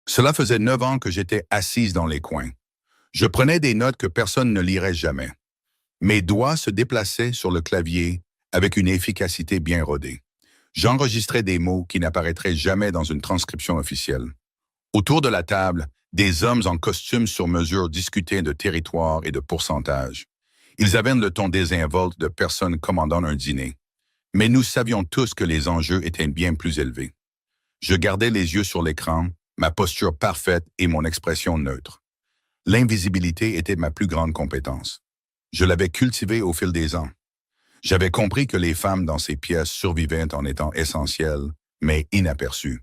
Cela faisait 9 ans que j'étais assise dans les coins. Je prenais des notes que personne ne lirait jamais. Mes doigts se déplaçaient sur le clavier avec une efficacité bien rodée. J'enregistrais des mots qui n'apparaîtraient jamais dans une transcription officielle. Autour de la table, des hommes en costume sur mesure discutaient de territoire et de pourcentage. Ils avaient le ton désinvolte de personnes commandant un dîner. Mais nous savions tous que les enjeux étaient bien plus élevés. Je gardais les yeux sur l'écran, ma posture parfaite et mon expression neutre. L'invisibilité était ma plus grande compétence. Je l'avais cultivée au fil des ans. J'avais compris que les femmes dans ces pièces survivaient en étant essentielles, mais inaperçues.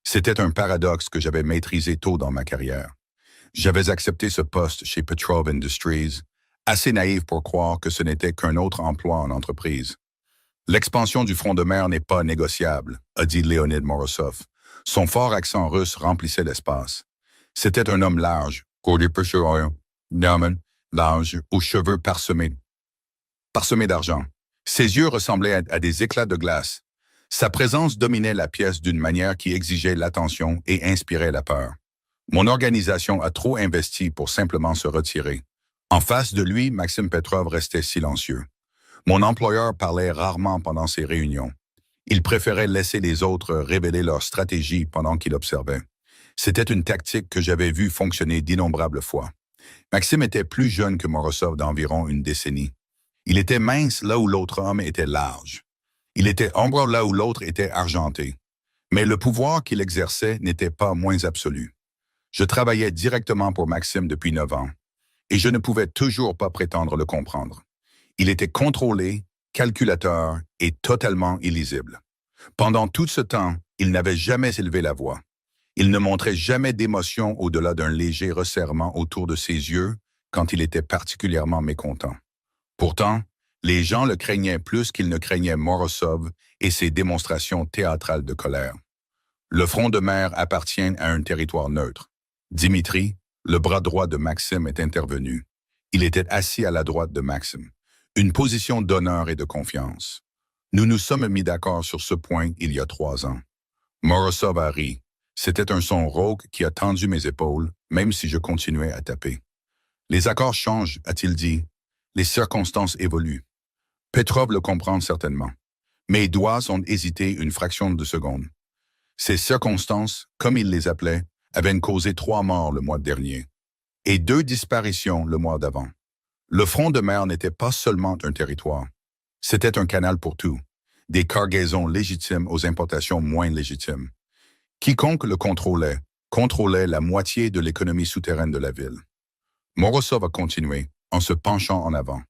C'était un paradoxe que j'avais maîtrisé tôt dans ma carrière. J'avais accepté ce poste chez Petrov Industries, assez naïf pour croire que ce n'était qu'un autre emploi en entreprise. L'expansion du front de mer n'est pas négociable, a dit Leonid Morozov. Son fort accent russe remplissait l'espace. C'était un homme large, large, aux cheveux parsemés d'argent. Ses yeux ressemblaient à des éclats de glace. Sa présence dominait la pièce d'une manière qui exigeait l'attention et inspirait la peur. Mon organisation a trop investi pour simplement se retirer. En face de lui, Maxime Petrov restait silencieux. Mon employeur parlait rarement pendant ses réunions. Il préférait laisser les autres révéler leur stratégie pendant qu'il observait. C'était une tactique que j'avais vue fonctionner d'innombrables fois. Maxime était plus jeune que Morozov d'environ une décennie. Il était mince là où l'autre homme était large. Il était ombre là où l'autre était argenté. Mais le pouvoir qu'il exerçait n'était pas moins absolu. Je travaillais directement pour Maxime depuis 9 ans, et je ne pouvais toujours pas prétendre le comprendre. Il était contrôlé, calculateur et totalement illisible. Pendant tout ce temps, il n'avait jamais élevé la voix. Il ne montrait jamais d'émotion au-delà d'un léger resserrement autour de ses yeux quand il était particulièrement mécontent. Pourtant, les gens le craignaient plus qu'ils ne craignaient Morozov et ses démonstrations théâtrales de colère. Le front de mer appartient à un territoire neutre. Dimitri, le bras droit de Maxime, est intervenu. Il était assis à la droite de Maxime. Une position d'honneur et de confiance. Nous nous sommes mis d'accord sur ce point il y a 3 ans. Morozov a ri. C'était un son rauque qui a tendu mes épaules, même si je continuais à taper. Les accords changent, a-t-il dit. Les circonstances évoluent. Petrov le comprend certainement. Mes doigts ont hésité une fraction de seconde. Ces circonstances, comme il les appelait, avaient causé 3 morts le mois dernier et 2 disparitions le mois d'avant. Le front de mer n'était pas seulement un territoire. C'était un canal pour tout, des cargaisons légitimes aux importations moins légitimes. Quiconque le contrôlait la moitié de l'économie souterraine de la ville. Morozov a continué, en se penchant en avant.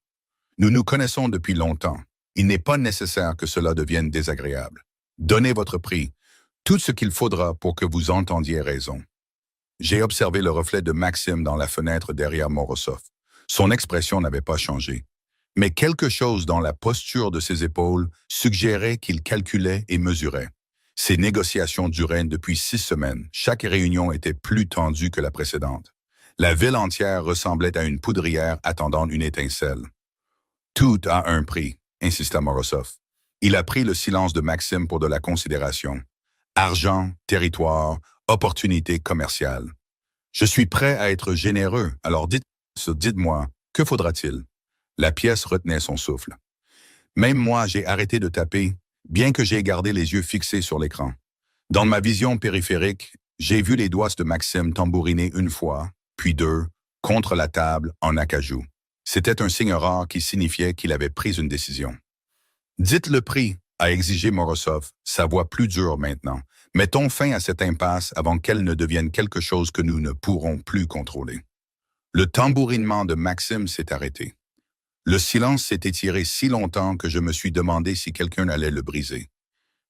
Nous nous connaissons depuis longtemps. Il n'est pas nécessaire que cela devienne désagréable. Donnez votre prix, tout ce qu'il faudra pour que vous entendiez raison. J'ai observé le reflet de Maxime dans la fenêtre derrière Morozov. Son expression n'avait pas changé. Mais quelque chose dans la posture de ses épaules suggérait qu'il calculait et mesurait. Ces négociations duraient depuis 6 semaines. Chaque réunion était plus tendue que la précédente. La ville entière ressemblait à une poudrière attendant une étincelle. Tout a un prix, insista Morozov. Il a pris le silence de Maxime pour de la considération. Argent, territoire, opportunité commerciale. Je suis prêt à être généreux, alors dites-moi, que faudra-t-il? La pièce retenait son souffle. Même moi, j'ai arrêté de taper, bien que j'aie gardé les yeux fixés sur l'écran. Dans ma vision périphérique, j'ai vu les doigts de Maxime tambouriner 1 fois, puis 2, contre la table en acajou. C'était un signe rare qui signifiait qu'il avait pris une décision. Dites le prix, a exigé Morozov, sa voix plus dure maintenant. Mettons fin à cette impasse avant qu'elle ne devienne quelque chose que nous ne pourrons plus contrôler. Le tambourinement de Maxime s'est arrêté. Le silence s'est étiré si longtemps que je me suis demandé si quelqu'un allait le briser.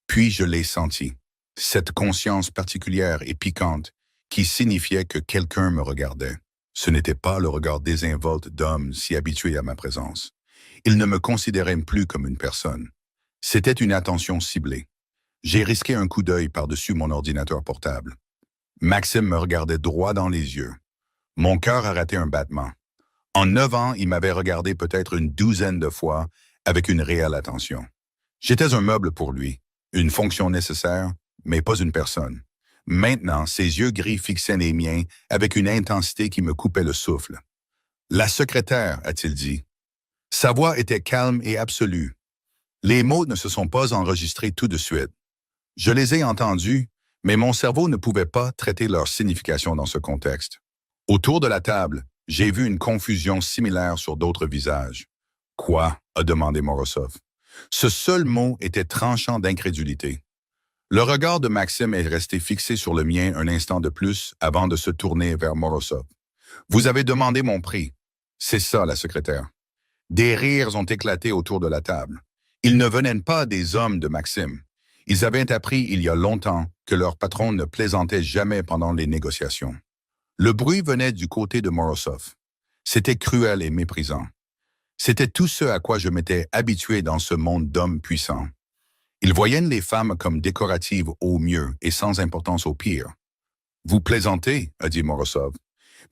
Puis je l'ai senti, cette conscience particulière et piquante qui signifiait que quelqu'un me regardait. Ce n'était pas le regard désinvolte d'homme si habitué à ma présence. Il ne me considérait plus comme une personne. C'était une attention ciblée. J'ai risqué un coup d'œil par-dessus mon ordinateur portable. Maxime me regardait droit dans les yeux. Mon cœur a raté un battement. En 9 ans, il m'avait regardé peut-être une 12aine de fois avec une réelle attention. J'étais un meuble pour lui, une fonction nécessaire, mais pas une personne. Maintenant, ses yeux gris fixaient les miens avec une intensité qui me coupait le souffle. La secrétaire, a-t-il dit. Sa voix était calme et absolue. Les mots ne se sont pas enregistrés tout de suite. Je les ai entendus, mais mon cerveau ne pouvait pas traiter leur signification dans ce contexte. Autour de la table, j'ai vu une confusion similaire sur d'autres visages. « Quoi ?» a demandé Morozov. Ce seul mot était tranchant d'incrédulité. Le regard de Maxime est resté fixé sur le mien un instant de plus avant de se tourner vers Morozov. « Vous avez demandé mon prix. » C'est ça, la secrétaire. Des rires ont éclaté autour de la table. Ils ne venaient pas des hommes de Maxime. Ils avaient appris il y a longtemps que leur patron ne plaisantait jamais pendant les négociations. Le bruit venait du côté de Morozov. C'était cruel et méprisant. C'était tout ce à quoi je m'étais habitué dans ce monde d'hommes puissants. Ils voyaient les femmes comme décoratives au mieux et sans importance au pire. « Vous plaisantez » a dit Morozov.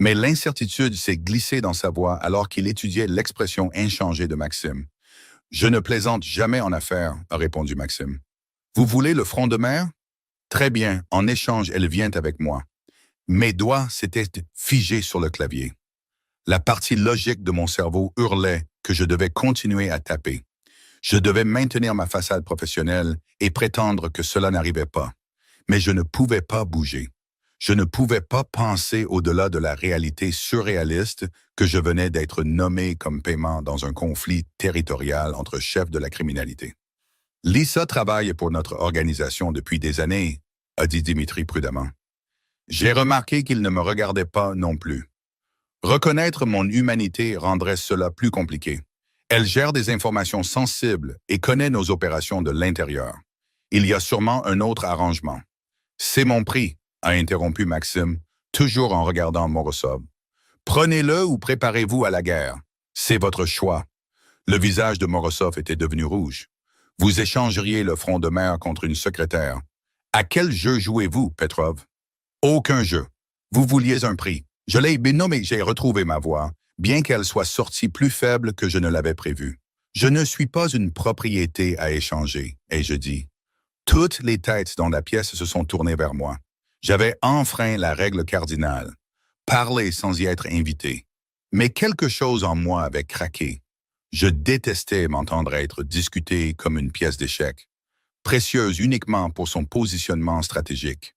Mais l'incertitude s'est glissée dans sa voix alors qu'il étudiait l'expression inchangée de Maxime. « Je ne plaisante jamais en affaires » a répondu Maxime. « Vous voulez le front de mer? Très bien, en échange, elle vient avec moi. » Mes doigts s'étaient figés sur le clavier. La partie logique de mon cerveau hurlait que je devais continuer à taper. Je devais maintenir ma façade professionnelle et prétendre que cela n'arrivait pas. Mais je ne pouvais pas bouger. Je ne pouvais pas penser au-delà de la réalité surréaliste que je venais d'être nommé comme paiement dans un conflit territorial entre chefs de la criminalité. « Lisa travaille pour notre organisation depuis des années », a dit Dimitri prudemment. J'ai remarqué qu'il ne me regardait pas non plus. Reconnaître mon humanité rendrait cela plus compliqué. Elle gère des informations sensibles et connaît nos opérations de l'intérieur. Il y a sûrement un autre arrangement. C'est mon prix, a interrompu Maxime, toujours en regardant Morozov. Prenez-le ou préparez-vous à la guerre. C'est votre choix. Le visage de Morozov était devenu rouge. Vous échangeriez le front de mer contre une secrétaire. À quel jeu jouez-vous, Petrov? Aucun jeu. Vous vouliez un prix. Je l'ai nommé, j'ai retrouvé ma voix, bien qu'elle soit sortie plus faible que je ne l'avais prévu. Je ne suis pas une propriété à échanger, ai-je dit. Toutes les têtes dans la pièce se sont tournées vers moi. J'avais enfreint la règle cardinale. Parler sans y être invité. Mais quelque chose en moi avait craqué. Je détestais m'entendre être discuté comme une pièce d'échec, précieuse uniquement pour son positionnement stratégique.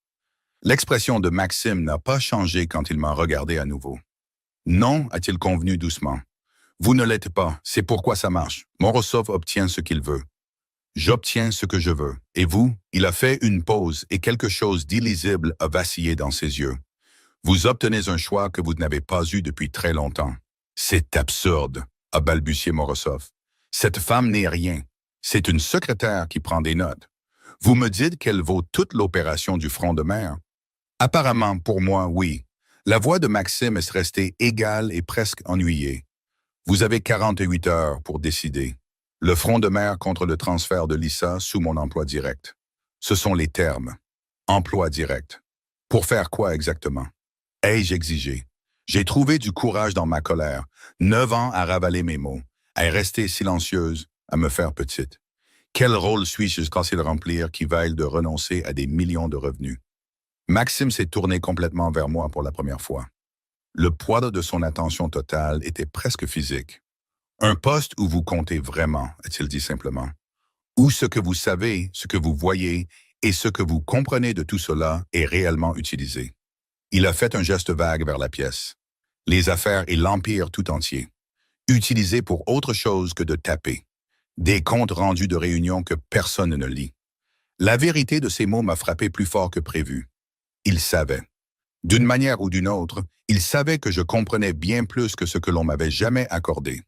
L'expression de Maxime n'a pas changé quand il m'a regardé à nouveau. « Non », a-t-il convenu doucement. « Vous ne l'êtes pas, c'est pourquoi ça marche. Morozov obtient ce qu'il veut. J'obtiens ce que je veux. Et vous ?» Il a fait une pause et quelque chose d'illisible a vacillé dans ses yeux. « Vous obtenez un choix que vous n'avez pas eu depuis très longtemps. »« C'est absurde », a balbutié Morozov. « Cette femme n'est rien. C'est une secrétaire qui prend des notes. Vous me dites qu'elle vaut toute l'opération du front de mer. » Apparemment, pour moi, oui. La voix de Maxime est restée égale et presque ennuyée. Vous avez 48 heures pour décider. Le front de mer contre le transfert de Lisa sous mon emploi direct. Ce sont les termes. Emploi direct. Pour faire quoi exactement? Ai-je exigé? J'ai trouvé du courage dans ma colère, 9 ans à ravaler mes mots, à rester silencieuse, à me faire petite. Quel rôle suis-je censé remplir qui vaille de renoncer à des millions de revenus? Maxime s'est tourné complètement vers moi pour la première fois. Le poids de son attention totale était presque physique. « Un poste où vous comptez vraiment », a-t-il dit simplement. « Où ce que vous savez, ce que vous voyez et ce que vous comprenez de tout cela est réellement utilisé. » Il a fait un geste vague vers la pièce. Les affaires et l'empire tout entier. Utilisés pour autre chose que de taper. Des comptes rendus de réunions que personne ne lit. La vérité de ces mots m'a frappé plus fort que prévu. Il savait. D'une manière ou d'une autre, il savait que je comprenais bien plus que ce que l'on m'avait jamais accordé.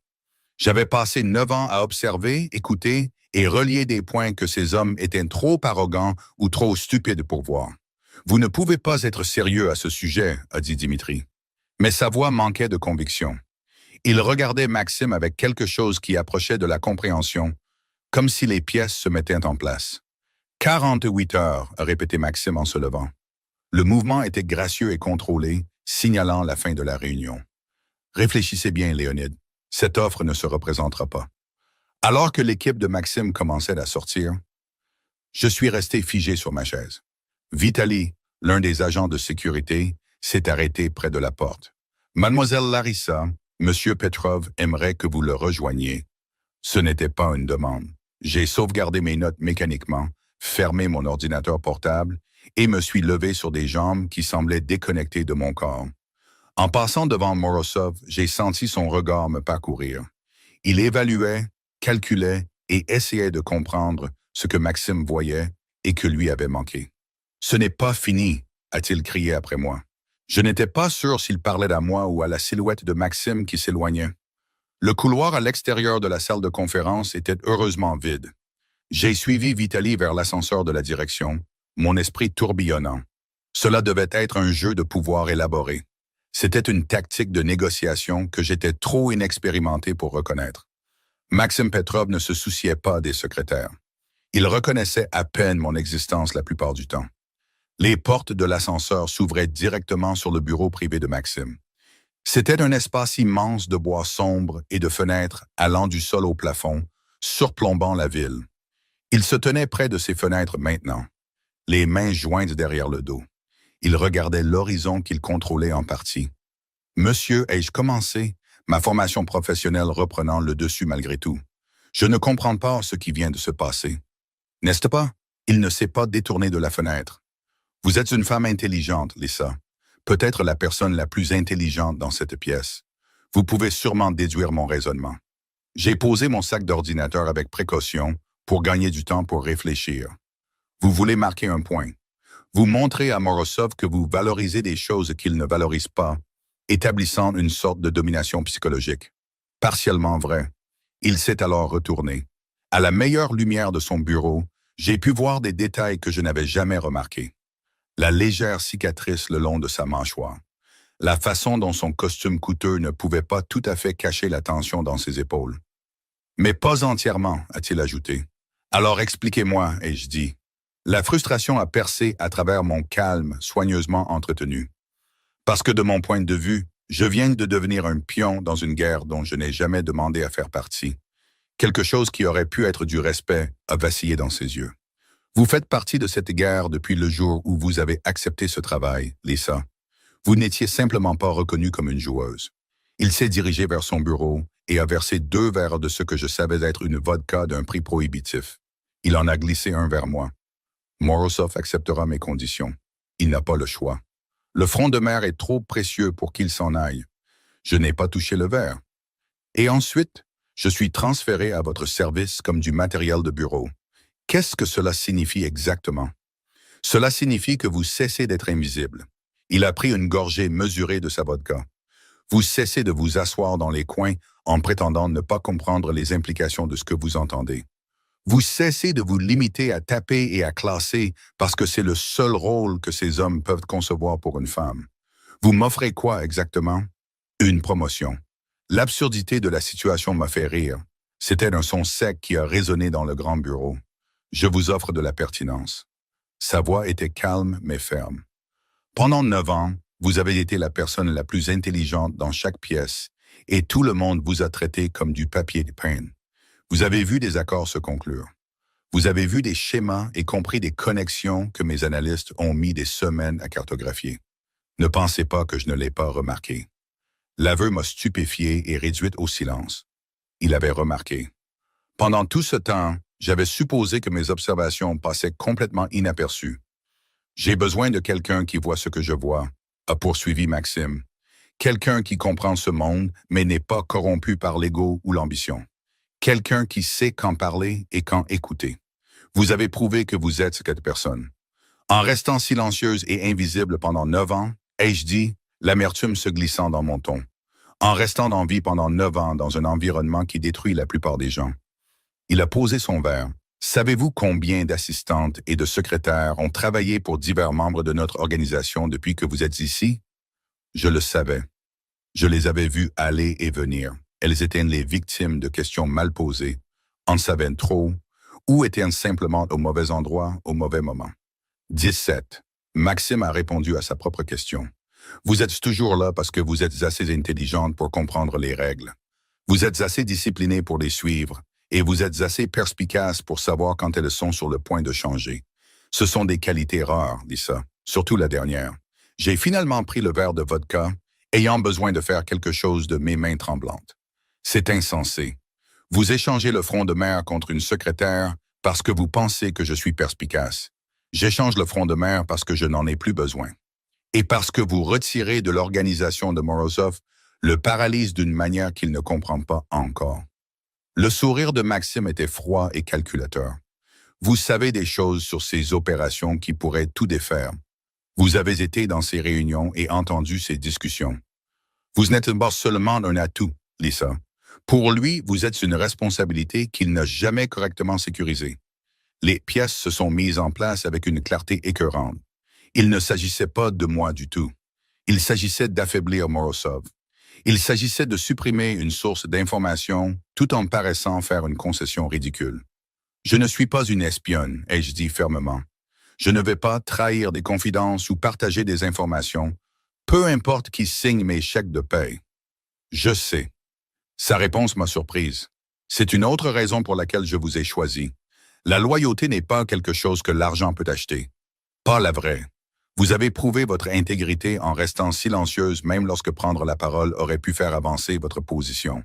J'avais passé 9 ans à observer, écouter et relier des points que ces hommes étaient trop arrogants ou trop stupides pour voir. « Vous ne pouvez pas être sérieux à ce sujet », a dit Dimitri. Mais sa voix manquait de conviction. Il regardait Maxime avec quelque chose qui approchait de la compréhension, comme si les pièces se mettaient en place. « 48 heures », a répété Maxime en se levant. Le mouvement était gracieux et contrôlé, signalant la fin de la réunion. Réfléchissez bien, Léonide. Cette offre ne se représentera pas. Alors que l'équipe de Maxime commençait à sortir, je suis resté figé sur ma chaise. Vitali, l'un des agents de sécurité, s'est arrêté près de la porte. Mademoiselle Larissa, Monsieur Petrov aimerait que vous le rejoigniez. Ce n'était pas une demande. J'ai sauvegardé mes notes mécaniquement, fermé mon ordinateur portable et me suis levé sur des jambes qui semblaient déconnectées de mon corps. En passant devant Morozov, j'ai senti son regard me parcourir. Il évaluait, calculait et essayait de comprendre ce que Maxime voyait et que lui avait manqué. « Ce n'est pas fini », a-t-il crié après moi. Je n'étais pas sûr s'il parlait à moi ou à la silhouette de Maxime qui s'éloignait. Le couloir à l'extérieur de la salle de conférence était heureusement vide. J'ai suivi Vitaly vers l'ascenseur de la direction, mon esprit tourbillonnant. Cela devait être un jeu de pouvoir élaboré. C'était une tactique de négociation que j'étais trop inexpérimenté pour reconnaître. Maxime Petrov ne se souciait pas des secrétaires. Il reconnaissait à peine mon existence la plupart du temps. Les portes de l'ascenseur s'ouvraient directement sur le bureau privé de Maxime. C'était un espace immense de bois sombre et de fenêtres allant du sol au plafond, surplombant la ville. Il se tenait près de ces fenêtres maintenant, les mains jointes derrière le dos. Il regardait l'horizon qu'il contrôlait en partie. « Monsieur, ai-je commencé, ma formation professionnelle reprenant le dessus malgré tout. Je ne comprends pas ce qui vient de se passer. N'est-ce pas? Il ne s'est pas détourné de la fenêtre. Vous êtes une femme intelligente, Lisa. Peut-être la personne la plus intelligente dans cette pièce. Vous pouvez sûrement déduire mon raisonnement. J'ai posé mon sac d'ordinateur avec précaution pour gagner du temps pour réfléchir. Vous voulez marquer un point. Vous montrez à Morozov que vous valorisez des choses qu'il ne valorise pas, établissant une sorte de domination psychologique. Partiellement vrai. Il s'est alors retourné. À la meilleure lumière de son bureau, j'ai pu voir des détails que je n'avais jamais remarqués. La légère cicatrice le long de sa mâchoire. La façon dont son costume coûteux ne pouvait pas tout à fait cacher la tension dans ses épaules. « Mais pas entièrement », a-t-il ajouté. « Alors expliquez-moi, ai-je dit. » La frustration a percé à travers mon calme soigneusement entretenu. Parce que de mon point de vue, je viens de devenir un pion dans une guerre dont je n'ai jamais demandé à faire partie. Quelque chose qui aurait pu être du respect a vacillé dans ses yeux. Vous faites partie de cette guerre depuis le jour où vous avez accepté ce travail, Lisa. Vous n'étiez simplement pas reconnue comme une joueuse. Il s'est dirigé vers son bureau et a versé 2 verres de ce que je savais être une vodka d'un prix prohibitif. Il en a glissé un vers moi. Morozov acceptera mes conditions. Il n'a pas le choix. Le front de mer est trop précieux pour qu'il s'en aille. Je n'ai pas touché le verre. Et ensuite, je suis transféré à votre service comme du matériel de bureau. Qu'est-ce que cela signifie exactement? Cela signifie que vous cessez d'être invisible. Il a pris une gorgée mesurée de sa vodka. Vous cessez de vous asseoir dans les coins en prétendant ne pas comprendre les implications de ce que vous entendez. Vous cessez de vous limiter à taper et à classer parce que c'est le seul rôle que ces hommes peuvent concevoir pour une femme. Vous m'offrez quoi exactement? Une promotion. L'absurdité de la situation m'a fait rire. C'était un son sec qui a résonné dans le grand bureau. Je vous offre de la pertinence. Sa voix était calme mais ferme. Pendant 9 ans, vous avez été la personne la plus intelligente dans chaque pièce et tout le monde vous a traité comme du papier peint. Vous avez vu des accords se conclure. Vous avez vu des schémas et compris des connexions que mes analystes ont mis des semaines à cartographier. Ne pensez pas que je ne l'ai pas remarqué. L'aveu m'a stupéfié et réduite au silence. Il avait remarqué. Pendant tout ce temps, j'avais supposé que mes observations passaient complètement inaperçues. J'ai besoin de quelqu'un qui voit ce que je vois, a poursuivi Maxime. Quelqu'un qui comprend ce monde, mais n'est pas corrompu par l'ego ou l'ambition. Quelqu'un qui sait quand parler et quand écouter. Vous avez prouvé que vous êtes cette personne. En restant silencieuse et invisible pendant 9 ans, ai-je dit, l'amertume se glissant dans mon ton. En restant en vie pendant 9 ans dans un environnement qui détruit la plupart des gens. Il a posé son verre. Savez-vous combien d'assistantes et de secrétaires ont travaillé pour divers membres de notre organisation depuis que vous êtes ici? Je le savais. Je les avais vues aller et venir. Elles étaient les victimes de questions mal posées, en savaient trop, ou étaient simplement au mauvais endroit, au mauvais moment. 17. Maxime a répondu à sa propre question. Vous êtes toujours là parce que vous êtes assez intelligente pour comprendre les règles. Vous êtes assez disciplinée pour les suivre, et vous êtes assez perspicace pour savoir quand elles sont sur le point de changer. Ce sont des qualités rares, Lisa. surtout la dernière. J'ai finalement pris le verre de vodka, ayant besoin de faire quelque chose de mes mains tremblantes. C'est insensé. Vous échangez le front de mer contre une secrétaire parce que vous pensez que je suis perspicace. J'échange le front de mer parce que je n'en ai plus besoin. Et parce que vous retirez de l'organisation de Morozov le paralyse d'une manière qu'il ne comprend pas encore. Le sourire de Maxime était froid et calculateur. Vous savez des choses sur ces opérations qui pourraient tout défaire. Vous avez été dans ces réunions et entendu ces discussions. Vous n'êtes pas seulement un atout, Lisa. Pour lui, vous êtes une responsabilité qu'il n'a jamais correctement sécurisée. Les pièces se sont mises en place avec une clarté écœurante. Il ne s'agissait pas de moi du tout. Il s'agissait d'affaiblir Morozov. Il s'agissait de supprimer une source d'information tout en paraissant faire une concession ridicule. Je ne suis pas une espionne, ai-je dit fermement. Je ne vais pas trahir des confidences ou partager des informations, peu importe qui signe mes chèques de paie. Je sais. Sa réponse m'a surprise. C'est une autre raison pour laquelle je vous ai choisi. La loyauté n'est pas quelque chose que l'argent peut acheter. Pas la vraie. Vous avez prouvé votre intégrité en restant silencieuse même lorsque prendre la parole aurait pu faire avancer votre position.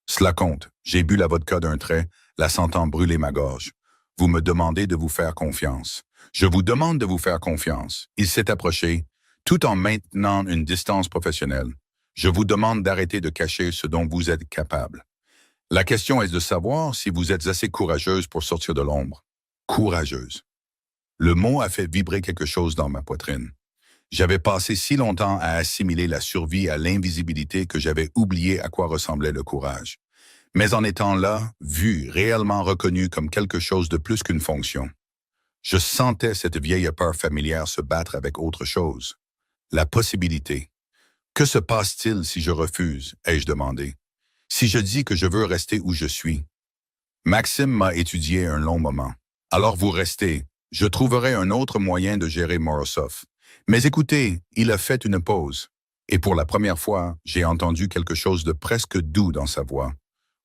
Cela compte. J'ai bu la vodka d'un trait, la sentant brûler ma gorge. Vous me demandez de vous faire confiance. Je vous demande de vous faire confiance. Il s'est approché, tout en maintenant une distance professionnelle. Je vous demande d'arrêter de cacher ce dont vous êtes capable. La question est de savoir si vous êtes assez courageuse pour sortir de l'ombre. Courageuse. Le mot a fait vibrer quelque chose dans ma poitrine. J'avais passé si longtemps à assimiler la survie à l'invisibilité que j'avais oublié à quoi ressemblait le courage. Mais en étant là, vu, réellement reconnu comme quelque chose de plus qu'une fonction, je sentais cette vieille peur familière se battre avec autre chose. La possibilité. Que se passe-t-il si je refuse, ai-je demandé. Si je dis que je veux rester où je suis? Maxime m'a étudié un long moment. Alors vous restez. Je trouverai un autre moyen de gérer Morozov. Mais écoutez, il a fait une pause. Et pour la première fois, j'ai entendu quelque chose de presque doux dans sa voix.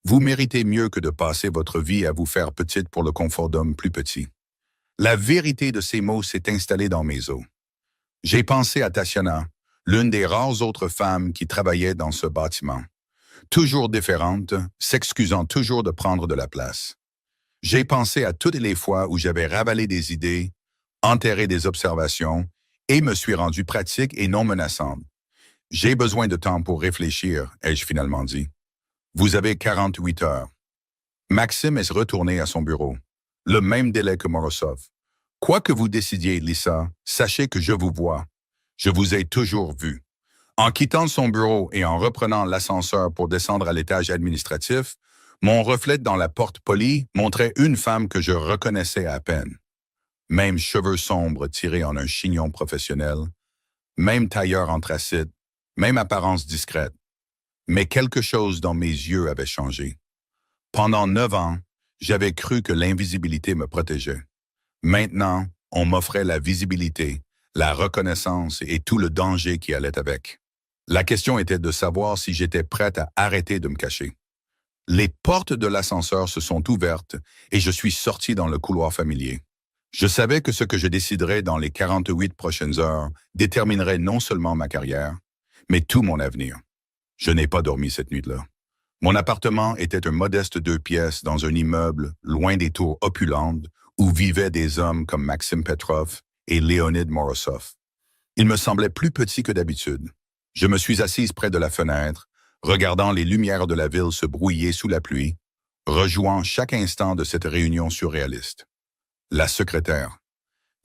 Vous méritez mieux que de passer votre vie à vous faire petite pour le confort d'hommes plus petits. La vérité de ces mots s'est installée dans mes os. J'ai pensé à Tatiana, l'une des rares autres femmes qui travaillaient dans ce bâtiment. Toujours différente, s'excusant toujours de prendre de la place. J'ai pensé à toutes les fois où j'avais ravalé des idées, enterré des observations et me suis rendu pratique et non menaçante. J'ai besoin de temps pour réfléchir, ai-je finalement dit. Vous avez 48 heures. Maxime est retourné à son bureau. Le même délai que Morozov. Quoi que vous décidiez, Lisa, sachez que je vous vois. Je vous ai toujours vu. En quittant son bureau et en reprenant l'ascenseur pour descendre à l'étage administratif, mon reflet dans la porte polie montrait une femme que je reconnaissais à peine. Même cheveux sombres tirés en un chignon professionnel, même tailleur anthracite, même apparence discrète. Mais quelque chose dans mes yeux avait changé. Pendant 9 ans, j'avais cru que l'invisibilité me protégeait. Maintenant, on m'offrait la visibilité, la reconnaissance et tout le danger qui allait avec. La question était de savoir si j'étais prête à arrêter de me cacher. Les portes de l'ascenseur se sont ouvertes et je suis sorti dans le couloir familier. Je savais que ce que je déciderais dans les 48 prochaines heures déterminerait non seulement ma carrière, mais tout mon avenir. Je n'ai pas dormi cette nuit-là. Mon appartement était un modeste 2 pièces dans un immeuble loin des tours opulentes où vivaient des hommes comme Maxime Petrov et Leonid Morozov. Il me semblait plus petit que d'habitude. Je me suis assise près de la fenêtre, regardant les lumières de la ville se brouiller sous la pluie, rejouant chaque instant de cette réunion surréaliste. La secrétaire.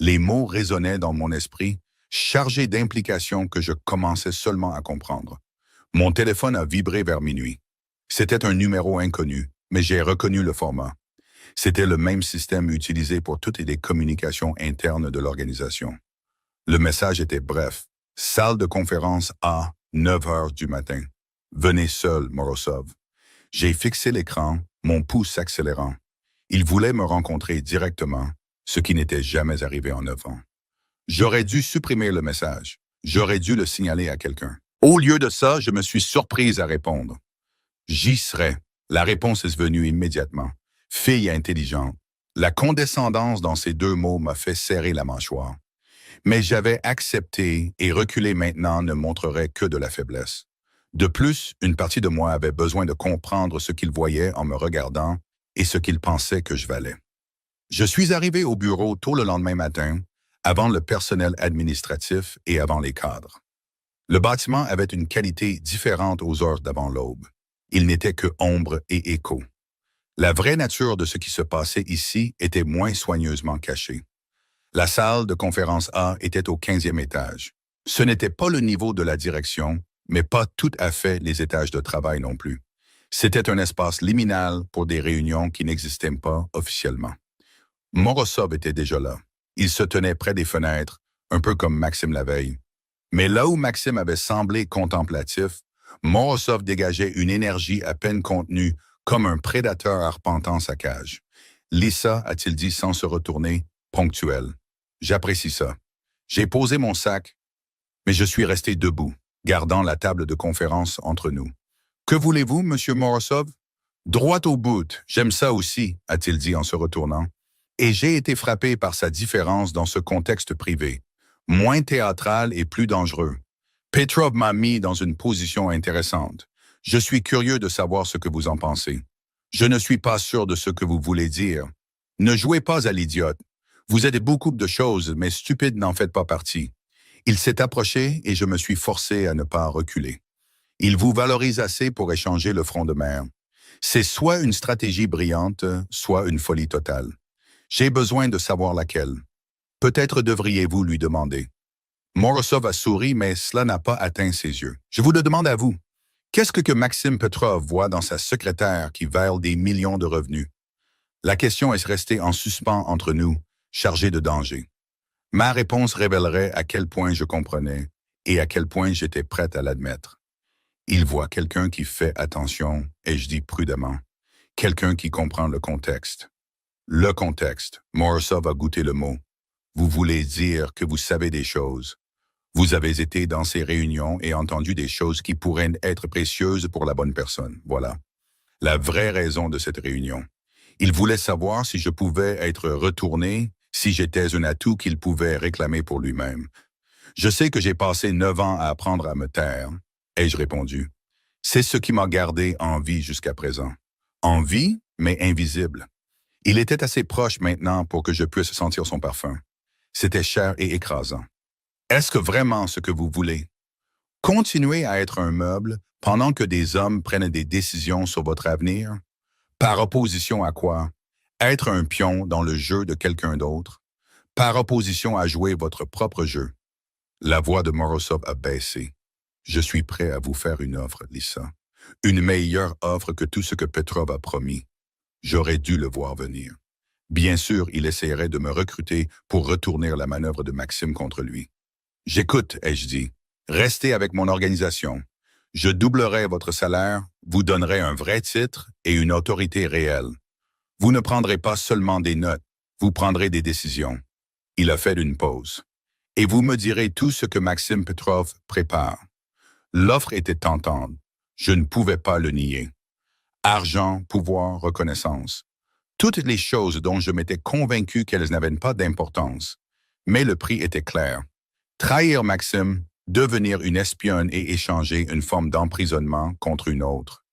Les mots résonnaient dans mon esprit, chargés d'implications que je commençais seulement à comprendre. Mon téléphone a vibré vers minuit. C'était un numéro inconnu, mais j'ai reconnu le format. C'était le même système utilisé pour toutes les communications internes de l'organisation. Le message était bref. Salle de conférence A, 9 heures du matin. Venez seul, Morozov. J'ai fixé l'écran, mon pouce s'accélérant. Il voulait me rencontrer directement, ce qui n'était jamais arrivé en 9 ans. J'aurais dû supprimer le message. J'aurais dû le signaler à quelqu'un. Au lieu de ça, je me suis surprise à répondre. J'y serai. La réponse est venue immédiatement. Fille intelligente. La condescendance dans ces 2 mots m'a fait serrer la mâchoire. Mais j'avais accepté et reculer maintenant ne montrerait que de la faiblesse. De plus, une partie de moi avait besoin de comprendre ce qu'il voyait en me regardant et ce qu'il pensait que je valais. Je suis arrivé au bureau tôt le lendemain matin, avant le personnel administratif et avant les cadres. Le bâtiment avait une qualité différente aux heures d'avant l'aube. Il n'était que ombre et écho. La vraie nature de ce qui se passait ici était moins soigneusement cachée. La salle de conférence A était au 15e étage. Ce n'était pas le niveau de la direction, mais pas tout à fait les étages de travail non plus. C'était un espace liminal pour des réunions qui n'existaient pas officiellement. Morozov était déjà là. Il se tenait près des fenêtres, un peu comme Maxime la veille. Mais là où Maxime avait semblé contemplatif, Morozov dégageait une énergie à peine contenue, comme un prédateur arpentant sa cage. Lisa, a-t-il dit sans se retourner, ponctuel. J'apprécie ça. J'ai posé mon sac, mais je suis resté debout, gardant la table de conférence entre nous. Que voulez-vous, monsieur Morozov? Droit au but, j'aime ça aussi, a-t-il dit en se retournant. Et j'ai été frappé par sa différence dans ce contexte privé, moins théâtral et plus dangereux. Petrov m'a mis dans une position intéressante. Je suis curieux de savoir ce que vous en pensez. Je ne suis pas sûr de ce que vous voulez dire. Ne jouez pas à l'idiote. Vous êtes beaucoup de choses, mais stupide n'en faites pas partie. Il s'est approché et je me suis forcé à ne pas reculer. Il vous valorise assez pour échanger le front de mer. C'est soit une stratégie brillante, soit une folie totale. J'ai besoin de savoir laquelle. Peut-être devriez-vous lui demander. Morozov a souri, mais cela n'a pas atteint ses yeux. Je vous le demande à vous. Qu'est-ce que Maxime Petrov voit dans sa secrétaire qui vale des millions de revenus? La question est restée en suspens entre nous, chargée de danger. Ma réponse révélerait à quel point je comprenais et à quel point j'étais prête à l'admettre. Il voit quelqu'un qui fait attention, et je dis prudemment, quelqu'un qui comprend le contexte. Le contexte, Morozov a goûté le mot. Vous voulez dire que vous savez des choses. Vous avez été dans ces réunions et entendu des choses qui pourraient être précieuses pour la bonne personne. Voilà. La vraie raison de cette réunion. Il voulait savoir si je pouvais être retourné, si j'étais un atout qu'il pouvait réclamer pour lui-même. Je sais que j'ai passé 9 ans à apprendre à me taire, ai-je répondu. C'est ce qui m'a gardé en vie jusqu'à présent. En vie, mais invisible. Il était assez proche maintenant pour que je puisse sentir son parfum. C'était cher et écrasant. Est-ce que vraiment ce que vous voulez? Continuer à être un meuble pendant que des hommes prennent des décisions sur votre avenir? Par opposition à quoi? Être un pion dans le jeu de quelqu'un d'autre? Par opposition à jouer votre propre jeu? La voix de Morozov a baissé. Je suis prêt à vous faire une offre, Lisa. Une meilleure offre que tout ce que Petrov a promis. J'aurais dû le voir venir. Bien sûr, il essaierait de me recruter pour retourner la manœuvre de Maxime contre lui. J'écoute, ai-je dit. Restez avec mon organisation. Je doublerai votre salaire, vous donnerai un vrai titre et une autorité réelle. Vous ne prendrez pas seulement des notes, vous prendrez des décisions. Il a fait une pause. Et vous me direz tout ce que Maxime Petrov prépare. L'offre était tentante. Je ne pouvais pas le nier. Argent, pouvoir, reconnaissance. Toutes les choses dont je m'étais convaincu qu'elles n'avaient pas d'importance. Mais le prix était clair. Trahir Maxime, devenir une espionne et échanger une forme d'emprisonnement contre une autre.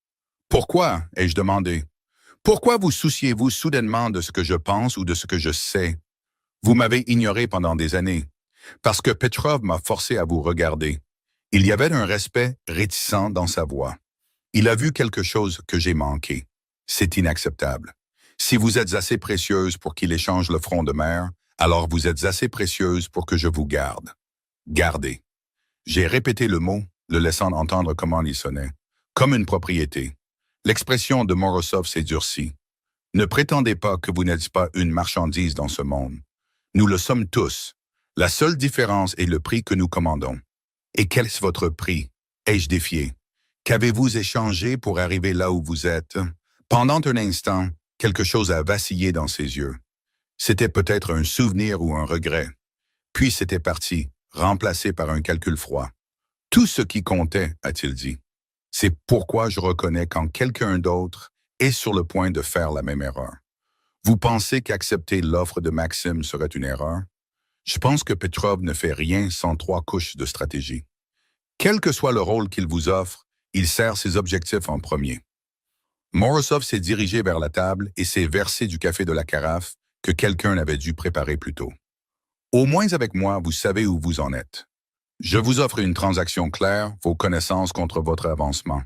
Pourquoi, ai-je demandé? Pourquoi vous souciez-vous soudainement de ce que je pense ou de ce que je sais? Vous m'avez ignoré pendant des années. Parce que Petrov m'a forcé à vous regarder. Il y avait un respect réticent dans sa voix. Il a vu quelque chose que j'ai manqué. C'est inacceptable. Si vous êtes assez précieuse pour qu'il échange le front de mer, alors vous êtes assez précieuse pour que je vous garde. Gardez. J'ai répété le mot, le laissant entendre comment il sonnait. Comme une propriété. L'expression de Morozov s'est durcie. Ne prétendez pas que vous n'êtes pas une marchandise dans ce monde. Nous le sommes tous. La seule différence est le prix que nous commandons. Et quel est votre prix? Ai-je défié? Qu'avez-vous échangé pour arriver là où vous êtes? Pendant un instant, quelque chose a vacillé dans ses yeux. C'était peut-être un souvenir ou un regret. Puis c'était parti, remplacé par un calcul froid. Tout ce qui comptait, a-t-il dit. C'est pourquoi je reconnais quand quelqu'un d'autre est sur le point de faire la même erreur. Vous pensez qu'accepter l'offre de Maxime serait une erreur? Je pense que Petrov ne fait rien sans 3 couches de stratégie. Quel que soit le rôle qu'il vous offre, il sert ses objectifs en premier. Morozov s'est dirigé vers la table et s'est versé du café de la carafe que quelqu'un avait dû préparer plus tôt. Au moins avec moi, vous savez où vous en êtes. Je vous offre une transaction claire, vos connaissances contre votre avancement.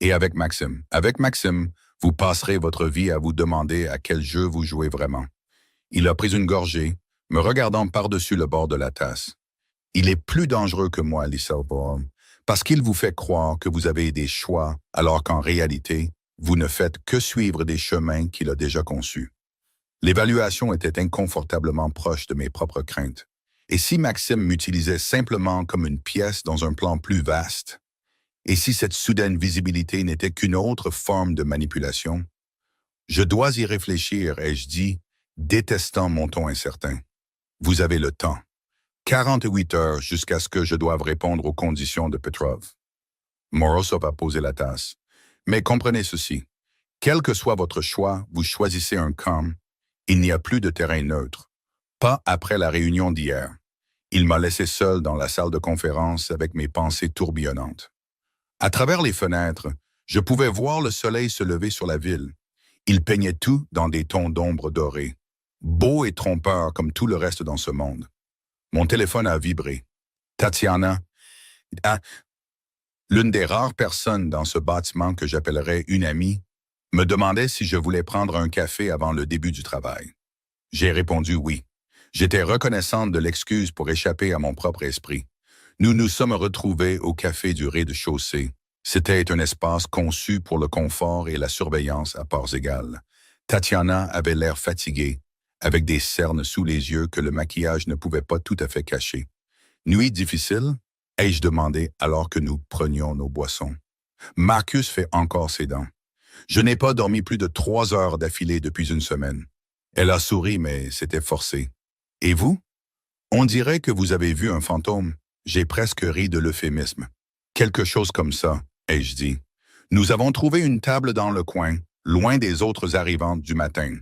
Et avec Maxime, vous passerez votre vie à vous demander à quel jeu vous jouez vraiment. Il a pris une gorgée, me regardant par-dessus le bord de la tasse. Il est plus dangereux que moi, Lisa Borum, parce qu'il vous fait croire que vous avez des choix, alors qu'en réalité, vous ne faites que suivre des chemins qu'il a déjà conçus. L'évaluation était inconfortablement proche de mes propres craintes. Et si Maxime m'utilisait simplement comme une pièce dans un plan plus vaste? Et si cette soudaine visibilité n'était qu'une autre forme de manipulation? Je dois y réfléchir, ai-je dit, détestant mon ton incertain. Vous avez le temps. 48 heures jusqu'à ce que je doive répondre aux conditions de Petrov. Morozov a posé la tasse. Mais comprenez ceci. Quel que soit votre choix, vous choisissez un camp. Il n'y a plus de terrain neutre. Pas après la réunion d'hier. Il m'a laissé seul dans la salle de conférence avec mes pensées tourbillonnantes. À travers les fenêtres, je pouvais voir le soleil se lever sur la ville. Il peignait tout dans des tons d'ombre dorés. Beau et trompeur comme tout le reste dans ce monde. Mon téléphone a vibré. Tatiana, l'une des rares personnes dans ce bâtiment que j'appellerais une amie, me demandait si je voulais prendre un café avant le début du travail. J'ai répondu oui. J'étais reconnaissante de l'excuse pour échapper à mon propre esprit. Nous nous sommes retrouvés au café du rez-de-chaussée. C'était un espace conçu pour le confort et la surveillance à parts égales. Tatiana avait l'air fatiguée, avec des cernes sous les yeux que le maquillage ne pouvait pas tout à fait cacher. « Nuit difficile ?» ai-je demandé alors que nous prenions nos boissons. Marcus fait encore ses dents. Je n'ai pas dormi plus de 3 heures d'affilée depuis une semaine. Elle a souri, mais c'était forcé. Et vous? On dirait que vous avez vu un fantôme. J'ai presque ri de l'euphémisme. Quelque chose comme ça, ai-je dit. Nous avons trouvé une table dans le coin, loin des autres arrivantes du matin.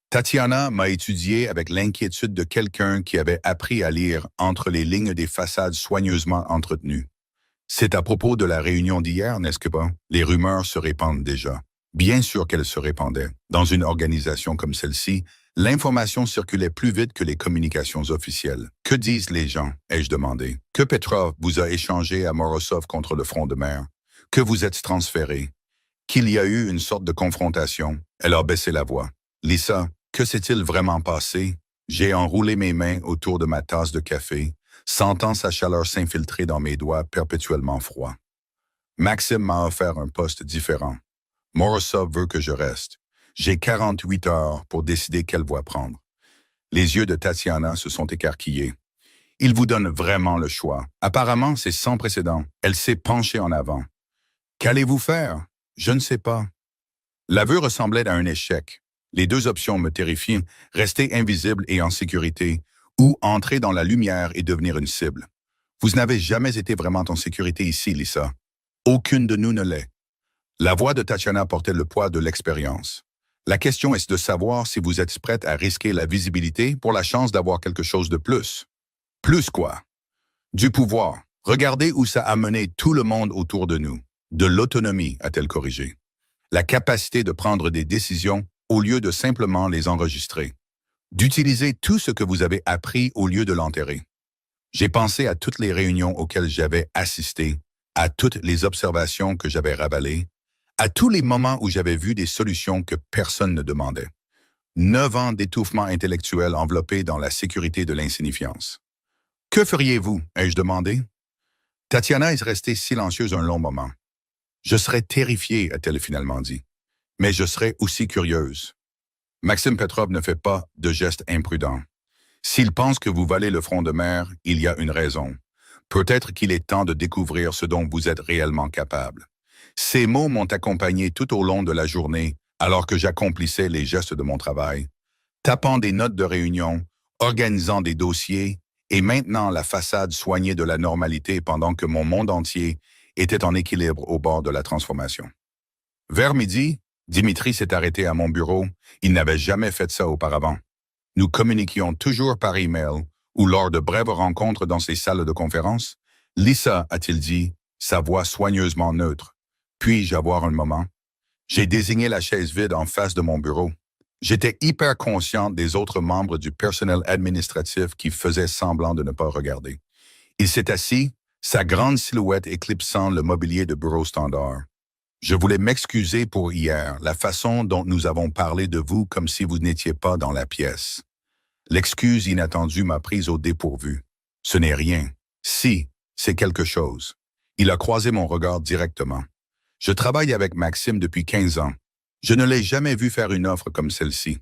Tatiana m'a étudié avec l'inquiétude de quelqu'un qui avait appris à lire entre les lignes des façades soigneusement entretenues. C'est à propos de la réunion d'hier, n'est-ce que pas? Les rumeurs se répandent déjà. Bien sûr qu'elles se répandaient. Dans une organisation comme celle-ci, l'information circulait plus vite que les communications officielles. Que disent les gens? Ai-je demandé. Que Petrov vous a échangé à Morozov contre le front de mer? Que vous êtes transféré? Qu'il y a eu une sorte de confrontation? Elle a baissé la voix. Lisa, que s'est-il vraiment passé? J'ai enroulé mes mains autour de ma tasse de café, sentant sa chaleur s'infiltrer dans mes doigts perpétuellement froids. Maxime m'a offert un poste différent. Morozov veut que je reste. J'ai 48 heures pour décider quelle voie prendre. Les yeux de Tatiana se sont écarquillés. Il vous donne vraiment le choix. Apparemment, c'est sans précédent. Elle s'est penchée en avant. Qu'allez-vous faire? Je ne sais pas. L'aveu ressemblait à un échec. Les 2 options me terrifient, rester invisible et en sécurité, ou entrer dans la lumière et devenir une cible. Vous n'avez jamais été vraiment en sécurité ici, Lisa. Aucune de nous ne l'est. La voix de Tatiana portait le poids de l'expérience. La question est de savoir si vous êtes prête à risquer la visibilité pour la chance d'avoir quelque chose de plus. Plus quoi? Du pouvoir. Regardez où ça a mené tout le monde autour de nous. De l'autonomie, a-t-elle corrigé. La capacité de prendre des décisions au lieu de simplement les enregistrer. D'utiliser tout ce que vous avez appris au lieu de l'enterrer. J'ai pensé à toutes les réunions auxquelles j'avais assisté, à toutes les observations que j'avais ravalées, à tous les moments où j'avais vu des solutions que personne ne demandait. 9 ans d'étouffement intellectuel enveloppé dans la sécurité de l'insignifiance. « Que feriez-vous? » ai-je demandé. Tatiana est restée silencieuse un long moment. « Je serais terrifiée, a-t-elle finalement dit. Mais je serais aussi curieuse. Maxime Petrov ne fait pas de gestes imprudents. S'il pense que vous valez le front de mer, il y a une raison. Peut-être qu'il est temps de découvrir ce dont vous êtes réellement capable. Ces mots m'ont accompagné tout au long de la journée, alors que j'accomplissais les gestes de mon travail, tapant des notes de réunion, organisant des dossiers, et maintenant la façade soignée de la normalité pendant que mon monde entier était en équilibre au bord de la transformation. Vers midi, Dimitri s'est arrêté à mon bureau. Il n'avait jamais fait ça auparavant. Nous communiquions toujours par email, Ou lors de brèves rencontres dans ces salles de conférence? Lisa, a-t-il dit, sa voix soigneusement neutre. Puis-je avoir un moment? J'ai désigné la chaise vide en face de mon bureau. J'étais hyper conscient des autres membres du personnel administratif qui faisaient semblant de ne pas regarder. Il s'est assis, sa grande silhouette éclipsant le mobilier de bureau standard. Je voulais m'excuser pour hier, la façon dont nous avons parlé de vous comme si vous n'étiez pas dans la pièce. L'excuse inattendue m'a prise au dépourvu. Ce n'est rien. Si, c'est quelque chose. Il a croisé mon regard directement. Je travaille avec Maxime depuis 15 ans. Je ne l'ai jamais vu faire une offre comme celle-ci.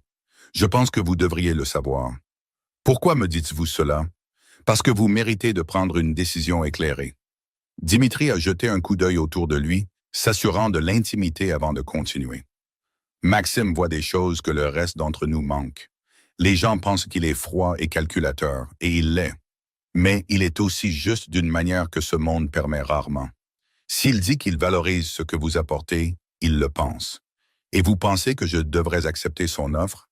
Je pense que vous devriez le savoir. Pourquoi me dites-vous cela? Parce que vous méritez de prendre une décision éclairée. Dimitri a jeté un coup d'œil autour de lui, s'assurant de l'intimité avant de continuer. Maxime voit des choses que le reste d'entre nous manque. Les gens pensent qu'il est froid et calculateur, et il l'est. Mais il est aussi juste d'une manière que ce monde permet rarement. S'il dit qu'il valorise ce que vous apportez, il le pense. Et vous pensez que je devrais accepter son offre?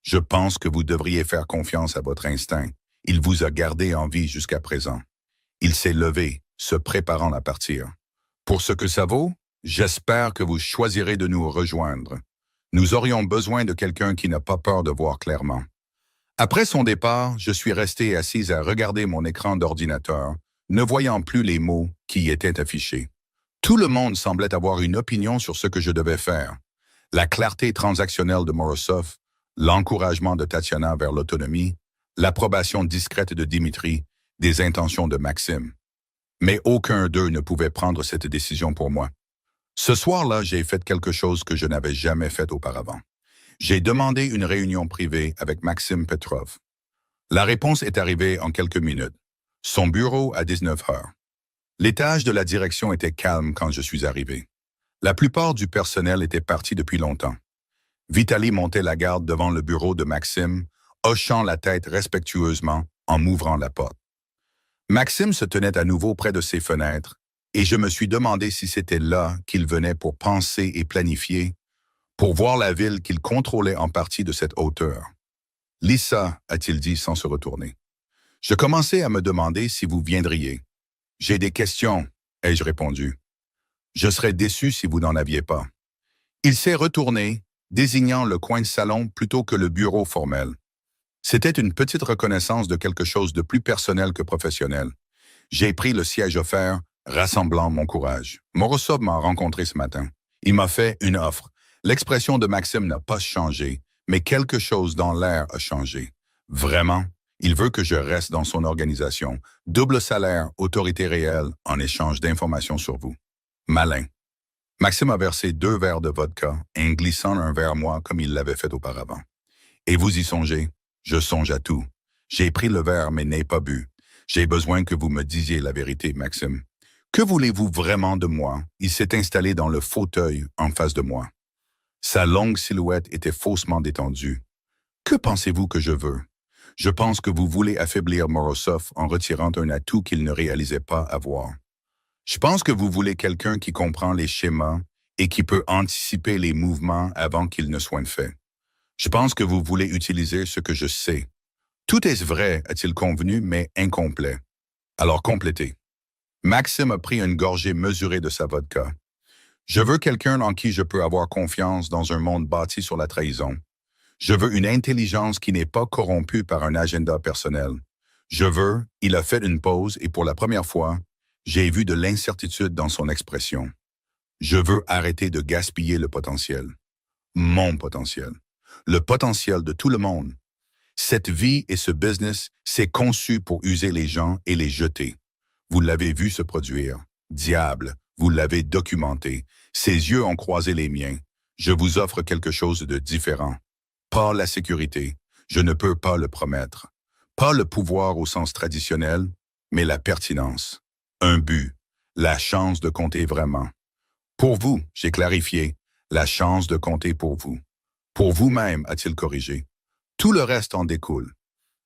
Je pense que vous devriez faire confiance à votre instinct. Il vous a gardé en vie jusqu'à présent. Il s'est levé, se préparant à partir. Pour ce que ça vaut, j'espère que vous choisirez de nous rejoindre. Nous aurions besoin de quelqu'un qui n'a pas peur de voir clairement. Après son départ, je suis resté assise à regarder mon écran d'ordinateur, ne voyant plus les mots qui y étaient affichés. Tout le monde semblait avoir une opinion sur ce que je devais faire. La clarté transactionnelle de Morozov, l'encouragement de Tatiana vers l'autonomie, l'approbation discrète de Dimitri, des intentions de Maxime. Mais aucun d'eux ne pouvait prendre cette décision pour moi. Ce soir-là, j'ai fait quelque chose que je n'avais jamais fait auparavant. J'ai demandé une réunion privée avec Maxime Petrov. La réponse est arrivée en quelques minutes. Son bureau à 19 heures. L'étage de la direction était calme quand je suis arrivé. La plupart du personnel était parti depuis longtemps. Vitali montait la garde devant le bureau de Maxime, hochant la tête respectueusement en m'ouvrant la porte. Maxime se tenait à nouveau près de ses fenêtres, et je me suis demandé si c'était là qu'il venait pour penser et planifier, pour voir la ville qu'il contrôlait en partie de cette hauteur. « Lisa », a-t-il dit sans se retourner. Je commençais à me demander si vous viendriez. « J'ai des questions », ai-je répondu. « Je serais déçu si vous n'en aviez pas. » Il s'est retourné, désignant le coin de salon plutôt que le bureau formel. C'était une petite reconnaissance de quelque chose de plus personnel que professionnel. J'ai pris le siège offert, rassemblant mon courage. Morozov m'a rencontré ce matin. Il m'a fait une offre. L'expression de Maxime n'a pas changé, mais quelque chose dans l'air a changé. Vraiment, il veut que je reste dans son organisation. Double salaire, autorité réelle, en échange d'informations sur vous. Malin. Maxime a versé 2 verres de vodka, en glissant un vers moi comme il l'avait fait auparavant. Et vous y songez? Je songe à tout. J'ai pris le verre mais n'ai pas bu. J'ai besoin que vous me disiez la vérité, Maxime. Que voulez-vous vraiment de moi? Il s'est installé dans le fauteuil en face de moi. Sa longue silhouette était faussement détendue. Que pensez-vous que je veux? Je pense que vous voulez affaiblir Morozov en retirant un atout qu'il ne réalisait pas avoir. Je pense que vous voulez quelqu'un qui comprend les schémas et qui peut anticiper les mouvements avant qu'ils ne soient faits. Je pense que vous voulez utiliser ce que je sais. Tout est vrai, a-t-il convenu, mais incomplet. Alors complétez. Maxime a pris une gorgée mesurée de sa vodka. Je veux quelqu'un en qui je peux avoir confiance dans un monde bâti sur la trahison. Je veux une intelligence qui n'est pas corrompue par un agenda personnel. Je veux, il a fait une pause et pour la première fois, j'ai vu de l'incertitude dans son expression. Je veux arrêter de gaspiller le potentiel. Mon potentiel. Le potentiel de tout le monde. Cette vie et ce business, c'est conçu pour user les gens et les jeter. Vous l'avez vu se produire. Diable, vous l'avez documenté. Ses yeux ont croisé les miens. Je vous offre quelque chose de différent. Pas la sécurité. Je ne peux pas le promettre. Pas le pouvoir au sens traditionnel, mais la pertinence. Un but. La chance de compter vraiment. Pour vous, j'ai clarifié, la chance de compter pour vous. Pour vous-même, a-t-il corrigé. Tout le reste en découle.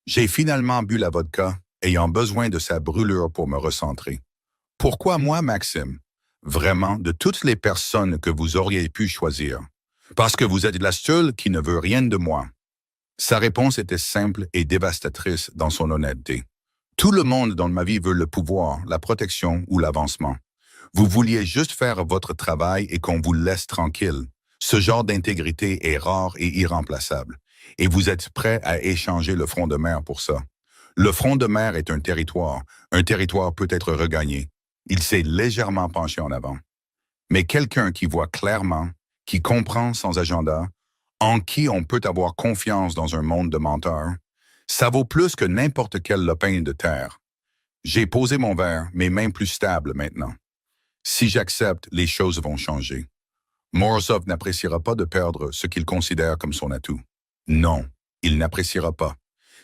J'ai finalement bu la vodka, ayant besoin de sa brûlure pour me recentrer. Pourquoi moi, Maxime? Vraiment, de toutes les personnes que vous auriez pu choisir. Parce que vous êtes la seule qui ne veut rien de moi. Sa réponse était simple et dévastatrice dans son honnêteté. Tout le monde dans ma vie veut le pouvoir, la protection ou l'avancement. Vous vouliez juste faire votre travail et qu'on vous laisse tranquille. Ce genre d'intégrité est rare et irremplaçable. Et vous êtes prêt à échanger le front de mer pour ça. Le front de mer est un territoire. Un territoire peut être regagné. Il s'est légèrement penché en avant. Mais quelqu'un qui voit clairement, qui comprend sans agenda, en qui on peut avoir confiance dans un monde de menteurs, ça vaut plus que n'importe quel lopin de terre. J'ai posé mon verre, mes mains plus stables maintenant. Si j'accepte, les choses vont changer. Morozov n'appréciera pas de perdre ce qu'il considère comme son atout. Non, il n'appréciera pas.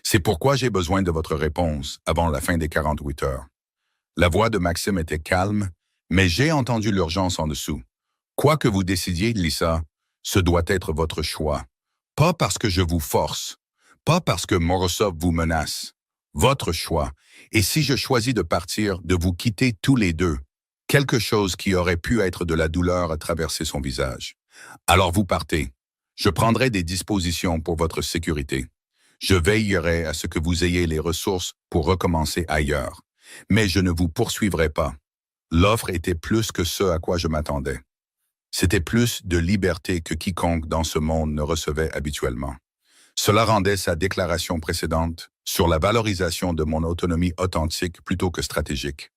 C'est pourquoi j'ai besoin de votre réponse avant la fin des 48 heures. La voix de Maxime était calme, mais j'ai entendu l'urgence en dessous. Quoi que vous décidiez, Lisa, ce doit être votre choix. Pas parce que je vous force, pas parce que Morozov vous menace. Votre choix. Et si je choisis de partir, de vous quitter tous les deux, quelque chose qui aurait pu être de la douleur a traversé son visage. Alors vous partez. Je prendrai des dispositions pour votre sécurité. Je veillerai à ce que vous ayez les ressources pour recommencer ailleurs. Mais je ne vous poursuivrai pas. L'offre était plus que ce à quoi je m'attendais. C'était plus de liberté que quiconque dans ce monde ne recevait habituellement. Cela rendait sa déclaration précédente sur la valorisation de mon autonomie authentique plutôt que stratégique.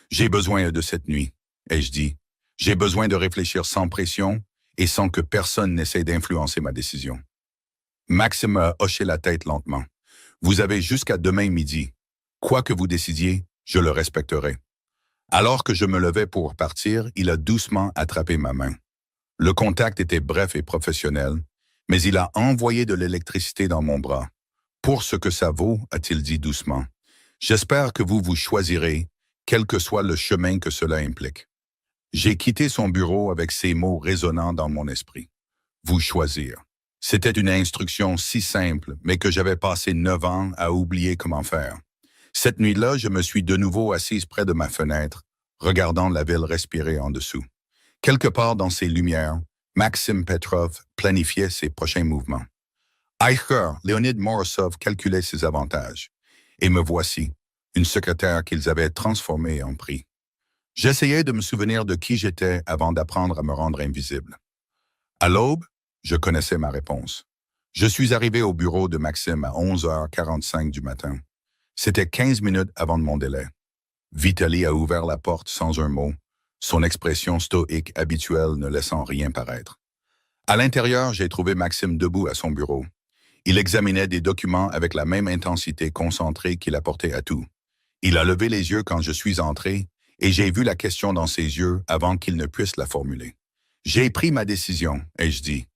J'ai besoin de cette nuit, ai-je dit. J'ai besoin de réfléchir sans pression et sans que personne n'essaie d'influencer ma décision. Maxime a hoché la tête lentement. Vous avez jusqu'à demain midi. Quoi que vous décidiez, je le respecterai. Alors que je me levais pour partir, il a doucement attrapé ma main. Le contact était bref et professionnel, mais il a envoyé de l'électricité dans mon bras. Pour ce que ça vaut, a-t-il dit doucement. J'espère que vous vous choisirez, quel que soit le chemin que cela implique. J'ai quitté son bureau avec ces mots résonnant dans mon esprit. Vous choisir. C'était une instruction si simple, mais que j'avais passé 9 ans à oublier comment faire. Cette nuit-là, je me suis de nouveau assise près de ma fenêtre, regardant la ville respirer en dessous. Quelque part dans ces lumières, Maxime Petrov planifiait ses prochains mouvements. Eicher, Leonid Morozov calculait ses avantages. Et me voici, une secrétaire qu'ils avaient transformée en prix. J'essayais de me souvenir de qui j'étais avant d'apprendre à me rendre invisible. À l'aube, je connaissais ma réponse. Je suis arrivé au bureau de Maxime à 11h45 du matin. C'était 15 minutes avant de mon délai. Vitaly a ouvert la porte sans un mot, son expression stoïque habituelle ne laissant rien paraître. À l'intérieur, j'ai trouvé Maxime debout à son bureau. Il examinait des documents avec la même intensité concentrée qu'il apportait à tout. Il a levé les yeux quand je suis entré et j'ai vu la question dans ses yeux avant qu'il ne puisse la formuler. J'ai pris ma décision, ai-je dit.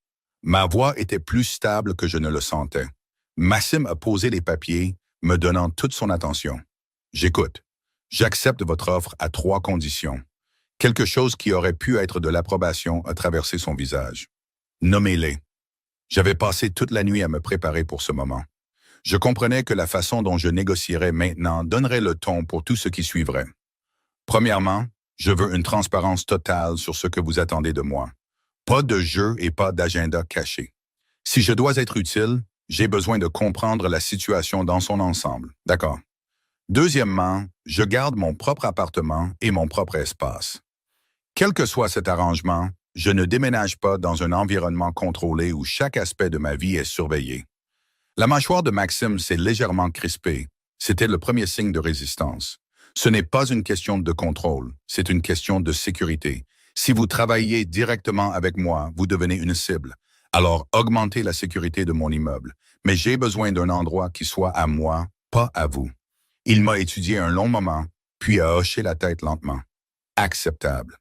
Ma voix était plus stable que je ne le sentais. Maxime a posé les papiers, me donnant toute son attention. J'écoute. J'accepte votre offre à 3 conditions. Quelque chose qui aurait pu être de l'approbation a traversé son visage. Nommez-les. J'avais passé toute la nuit à me préparer pour ce moment. Je comprenais que la façon dont je négocierais maintenant donnerait le ton pour tout ce qui suivrait. Premièrement, je veux une transparence totale sur ce que vous attendez de moi. Pas de jeu et pas d'agenda caché. Si je dois être utile, j'ai besoin de comprendre la situation dans son ensemble. D'accord. Deuxièmement, je garde mon propre appartement et mon propre espace. Quel que soit cet arrangement, je ne déménage pas dans un environnement contrôlé où chaque aspect de ma vie est surveillé. La mâchoire de Maxime s'est légèrement crispée. C'était le premier signe de résistance. Ce n'est pas une question de contrôle, c'est une question de sécurité. Si vous travaillez directement avec moi, vous devenez une cible. Alors augmentez la sécurité de mon immeuble. Mais j'ai besoin d'un endroit qui soit à moi, pas à vous. Il m'a étudié un long moment, puis a hoché la tête lentement. Acceptable.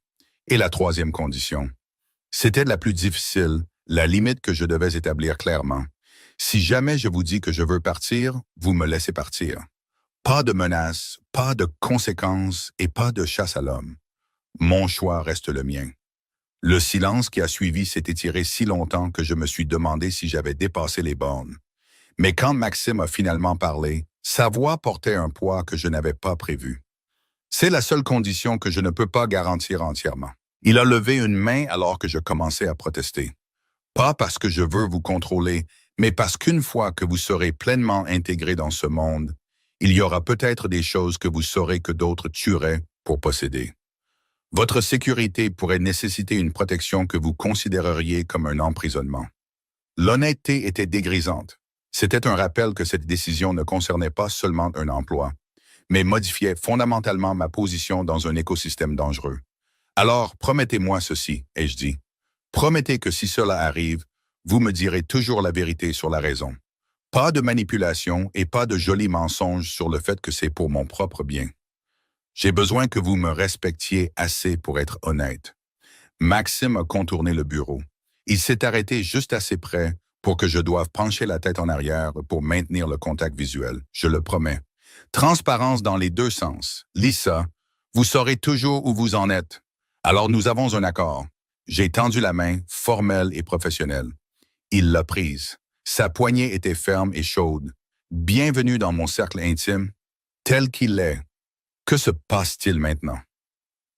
Et la troisième condition. C'était la plus difficile, la limite que je devais établir clairement. Si jamais je vous dis que je veux partir, vous me laissez partir. Pas de menaces, pas de conséquences et pas de chasse à l'homme. Mon choix reste le mien. Le silence qui a suivi s'est étiré si longtemps que je me suis demandé si j'avais dépassé les bornes. Mais quand Maxime a finalement parlé, sa voix portait un poids que je n'avais pas prévu. C'est la seule condition que je ne peux pas garantir entièrement. Il a levé une main alors que je commençais à protester. Pas parce que je veux vous contrôler, mais parce qu'une fois que vous serez pleinement intégré dans ce monde, il y aura peut-être des choses que vous saurez que d'autres tueraient pour posséder. Votre sécurité pourrait nécessiter une protection que vous considéreriez comme un emprisonnement. L'honnêteté était dégrisante. C'était un rappel que cette décision ne concernait pas seulement un emploi, mais modifiait fondamentalement ma position dans un écosystème dangereux. Alors, promettez-moi ceci, ai-je dit. Promettez que si cela arrive, vous me direz toujours la vérité sur la raison. Pas de manipulation et pas de jolis mensonges sur le fait que c'est pour mon propre bien. J'ai besoin que vous me respectiez assez pour être honnête. Maxime a contourné le bureau. Il s'est arrêté juste assez près pour que je doive pencher la tête en arrière pour maintenir le contact visuel, je le promets. Transparence dans les deux sens. Lisa, vous saurez toujours où vous en êtes. Alors nous avons un accord. J'ai tendu la main, formelle et professionnelle. Il l'a prise. Sa poignée était ferme et chaude. Bienvenue dans mon cercle intime, tel qu'il est. Que se passe-t-il maintenant?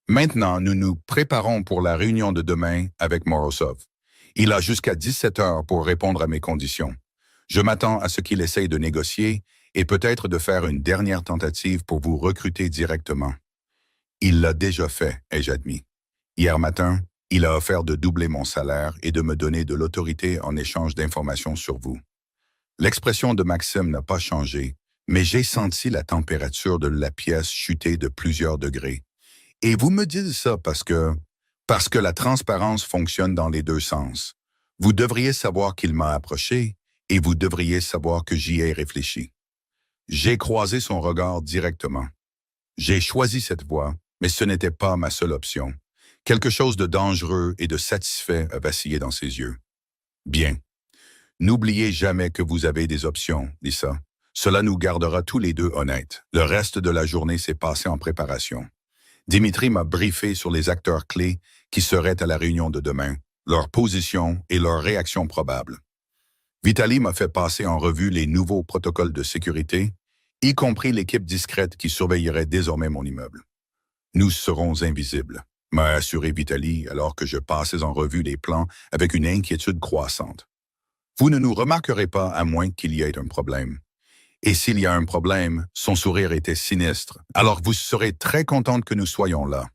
Maintenant, nous nous préparons pour la réunion de demain avec Morozov. Il a jusqu'à 17 heures pour répondre à mes conditions. Je m'attends à ce qu'il essaye de négocier et peut-être de faire une dernière tentative pour vous recruter directement. Il l'a déjà fait, ai-je admis. Hier matin, il a offert de doubler mon salaire et de me donner de l'autorité en échange d'informations sur vous. L'expression de Maxime n'a pas changé, mais j'ai senti la température de la pièce chuter de plusieurs degrés. Et vous me dites ça parce que la transparence fonctionne dans les deux sens. Vous devriez savoir qu'il m'a approché et vous devriez savoir que j'y ai réfléchi. J'ai croisé son regard directement. J'ai choisi cette voie, mais ce n'était pas ma seule option. Quelque chose de dangereux et de satisfait a vacillé dans ses yeux. Bien. N'oubliez jamais que vous avez des options, Lisa. Cela nous gardera tous les deux honnêtes. Le reste de la journée s'est passé en préparation. Dimitri m'a briefé sur les acteurs clés qui seraient à la réunion de demain, leur position et leurs réactions probables. Vitali m'a fait passer en revue les nouveaux protocoles de sécurité, y compris l'équipe discrète qui surveillerait désormais mon immeuble. Nous serons invisibles, m'a assuré Vitali alors que je passais en revue les plans avec une inquiétude croissante. Vous ne nous remarquerez pas à moins qu'il y ait un problème. Et s'il y a un problème, son sourire était sinistre. Alors vous serez très contente que nous soyons là.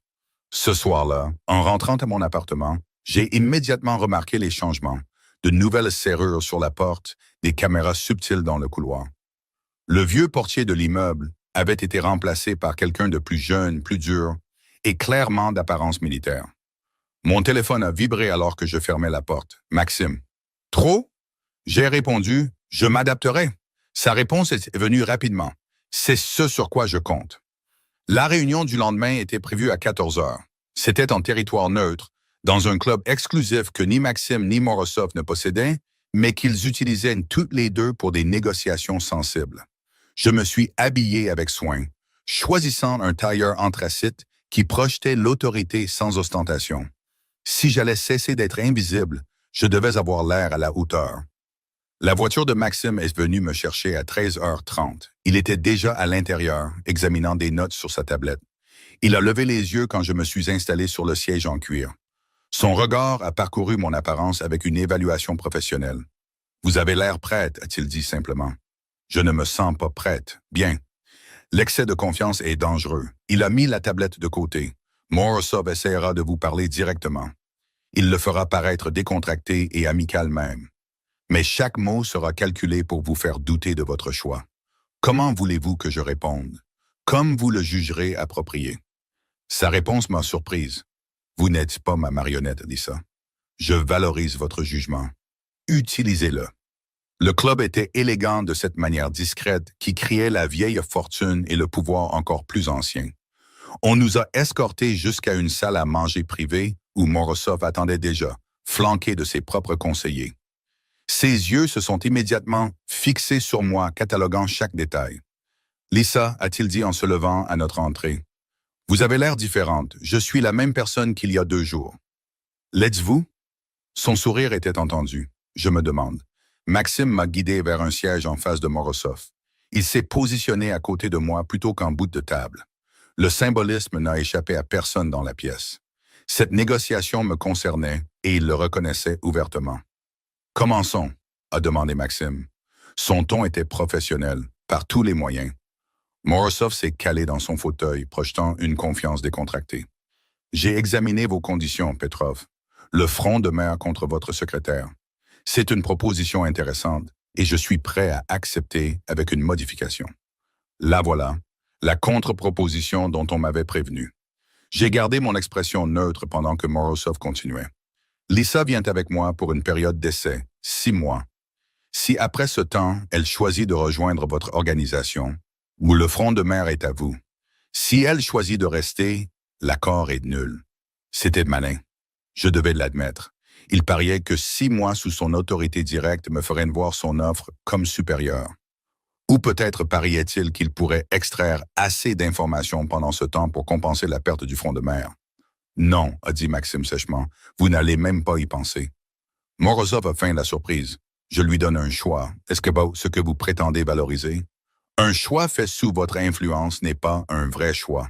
Ce soir-là, en rentrant à mon appartement, j'ai immédiatement remarqué les changements. De nouvelles serrures sur la porte, des caméras subtiles dans le couloir. Le vieux portier de l'immeuble avait été remplacé par quelqu'un de plus jeune, plus dur et clairement d'apparence militaire. Mon téléphone a vibré alors que je fermais la porte. Maxime. Trop? J'ai répondu, je m'adapterai. Sa réponse est venue rapidement. C'est ce sur quoi je compte. La réunion du lendemain était prévue à 14 heures. C'était en territoire neutre, dans un club exclusif que ni Maxime ni Morozov ne possédaient, mais qu'ils utilisaient toutes les deux pour des négociations sensibles. Je me suis habillé avec soin, choisissant un tailleur anthracite qui projetait l'autorité sans ostentation. Si j'allais cesser d'être invisible, je devais avoir l'air à la hauteur. La voiture de Maxime est venue me chercher à 13h30. Il était déjà à l'intérieur, examinant des notes sur sa tablette. Il a levé les yeux quand je me suis installé sur le siège en cuir. Son regard a parcouru mon apparence avec une évaluation professionnelle. « Vous avez l'air prête », a-t-il dit simplement. « Je ne me sens pas prête. Bien. » L'excès de confiance est dangereux. Il a mis la tablette de côté. Morozov essaiera de vous parler directement. Il le fera paraître décontracté et amical même. Mais chaque mot sera calculé pour vous faire douter de votre choix. Comment voulez-vous que je réponde? Comme vous le jugerez approprié. Sa réponse m'a surprise. Vous n'êtes pas ma marionnette, Lisa. Je valorise votre jugement. Utilisez-le. Le club était élégant de cette manière discrète qui criait la vieille fortune et le pouvoir encore plus ancien. On nous a escortés jusqu'à une salle à manger privée où Morozov attendait déjà, flanqué de ses propres conseillers. Ses yeux se sont immédiatement fixés sur moi, cataloguant chaque détail. « Lisa, a-t-il dit en se levant à notre entrée, vous avez l'air différente. Je suis la même personne qu'il y a 2 jours. L'êtes-vous? » Son sourire était entendu. Je me demande. Maxime m'a guidé vers un siège en face de Morozov. Il s'est positionné à côté de moi plutôt qu'en bout de table. Le symbolisme n'a échappé à personne dans la pièce. Cette négociation me concernait et il le reconnaissait ouvertement. Commençons. a demandé Maxime. Son ton était professionnel, par tous les moyens. Morozov s'est calé dans son fauteuil, projetant une confiance décontractée. J'ai examiné vos conditions, Petrov. Le front de mer contre votre secrétaire. C'est une proposition intéressante et je suis prêt à accepter avec une modification. La voilà, la contre-proposition dont on m'avait prévenu. J'ai gardé mon expression neutre pendant que Morozov continuait. Lisa vient avec moi pour une période d'essai, 6 mois. Si après ce temps, elle choisit de rejoindre votre organisation, ou le front de mer est à vous. Si elle choisit de rester, l'accord est nul. C'était malin. Je devais l'admettre. Il pariait que 6 mois sous son autorité directe me feraient voir son offre comme supérieure. Ou peut-être pariait-il qu'il pourrait extraire assez d'informations pendant ce temps pour compenser la perte du front de mer. Non, a dit Maxime sèchement, vous n'allez même pas y penser. Morozov a feint la surprise. Je lui donne un choix. Est-ce que ce que vous prétendez valoriser? Un choix fait sous votre influence n'est pas un vrai choix.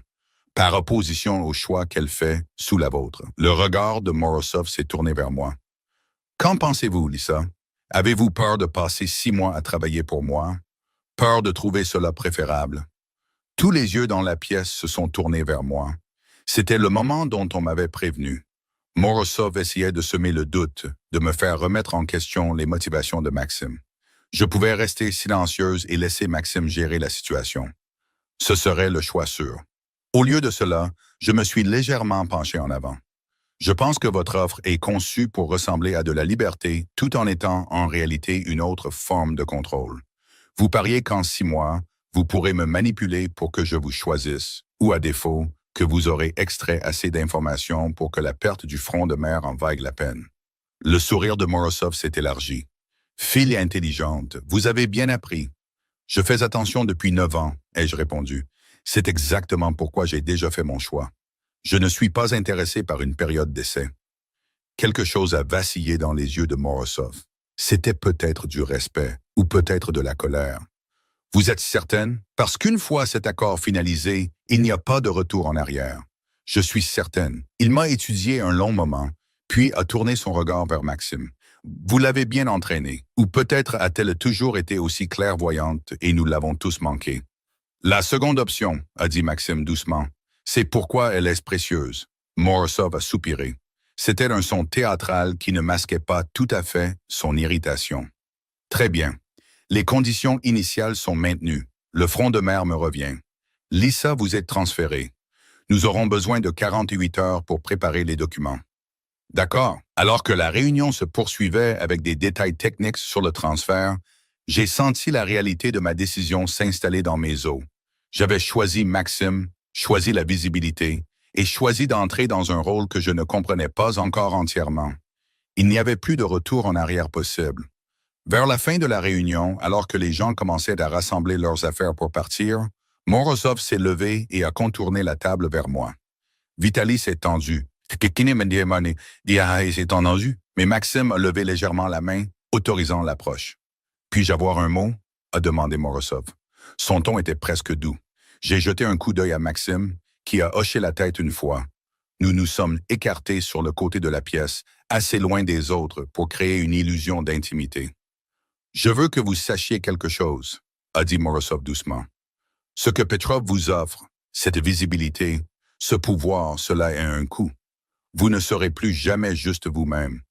Par opposition au choix qu'elle fait sous la vôtre. Le regard de Morozov s'est tourné vers moi. Qu'en pensez-vous, Lisa? Avez-vous peur de passer 6 mois à travailler pour moi? Peur de trouver cela préférable? Tous les yeux dans la pièce se sont tournés vers moi. C'était le moment dont on m'avait prévenu. Morozov essayait de semer le doute, de me faire remettre en question les motivations de Maxime. Je pouvais rester silencieuse et laisser Maxime gérer la situation. Ce serait le choix sûr. Au lieu de cela, je me suis légèrement penché en avant. Je pense que votre offre est conçue pour ressembler à de la liberté tout en étant en réalité une autre forme de contrôle. Vous pariez qu'en 6 mois, vous pourrez me manipuler pour que je vous choisisse, ou à défaut, que vous aurez extrait assez d'informations pour que la perte du front de mer en vaille la peine. Le sourire de Morozov s'est élargi. Fille intelligente, vous avez bien appris. Je fais attention depuis 9 ans, ai-je répondu. C'est exactement pourquoi j'ai déjà fait mon choix. Je ne suis pas intéressé par une période d'essai. Quelque chose a vacillé dans les yeux de Morozov. C'était peut-être du respect, ou peut-être de la colère. Vous êtes certaine? Parce qu'une fois cet accord finalisé, il n'y a pas de retour en arrière. Je suis certaine. Il m'a étudié un long moment, puis a tourné son regard vers Maxime. Vous l'avez bien entraînée, ou peut-être a-t-elle toujours été aussi clairvoyante et nous l'avons tous manqué. La seconde option, a dit Maxime doucement, c'est pourquoi elle est précieuse. Morozov a soupiré. C'était un son théâtral qui ne masquait pas tout à fait son irritation. Très bien. Les conditions initiales sont maintenues. Le front de mer me revient. Lisa, vous êtes transférée. Nous aurons besoin de 48 heures pour préparer les documents. D'accord. Alors que la réunion se poursuivait avec des détails techniques sur le transfert, j'ai senti la réalité de ma décision s'installer dans mes os. J'avais choisi Maxime, choisi la visibilité, et choisi d'entrer dans un rôle que je ne comprenais pas encore entièrement. Il n'y avait plus de retour en arrière possible. Vers la fin de la réunion, alors que les gens commençaient à rassembler leurs affaires pour partir, Morozov s'est levé et a contourné la table vers moi. Vitaly s'est tendu. Il s'est tendu, mais Maxime a levé légèrement la main, autorisant l'approche. Puis-je avoir un mot? A demandé Morozov. Son ton était presque doux. J'ai jeté un coup d'œil à Maxime, qui a hoché la tête une fois. Nous nous sommes écartés sur le côté de la pièce, assez loin des autres pour créer une illusion d'intimité. Je veux que vous sachiez quelque chose, a dit Morozov doucement. Ce que Petrov vous offre, cette visibilité, ce pouvoir, cela a un coût. Vous ne serez plus jamais juste vous-même.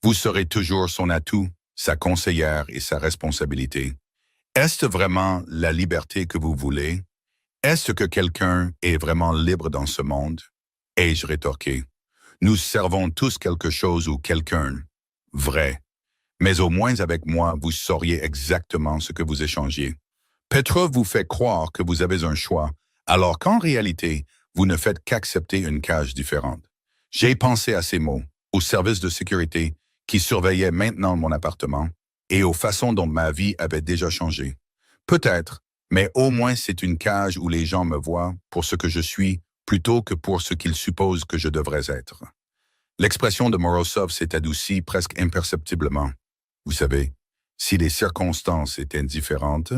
Vous serez toujours son atout, sa conseillère et sa responsabilité. Est-ce vraiment la liberté que vous voulez? Est-ce que quelqu'un est vraiment libre dans ce monde? Ai-je rétorqué. Nous servons tous quelque chose ou quelqu'un. Vrai. Mais au moins avec moi, vous sauriez exactement ce que vous échangiez. Petrov vous fait croire que vous avez un choix, alors qu'en réalité, vous ne faites qu'accepter une cage différente. J'ai pensé à ces mots, au service de sécurité qui surveillait maintenant mon appartement et aux façons dont ma vie avait déjà changé. Peut-être, mais au moins c'est une cage où les gens me voient pour ce que je suis plutôt que pour ce qu'ils supposent que je devrais être. L'expression de Morozov s'est adoucie presque imperceptiblement. Vous savez, si les circonstances étaient différentes,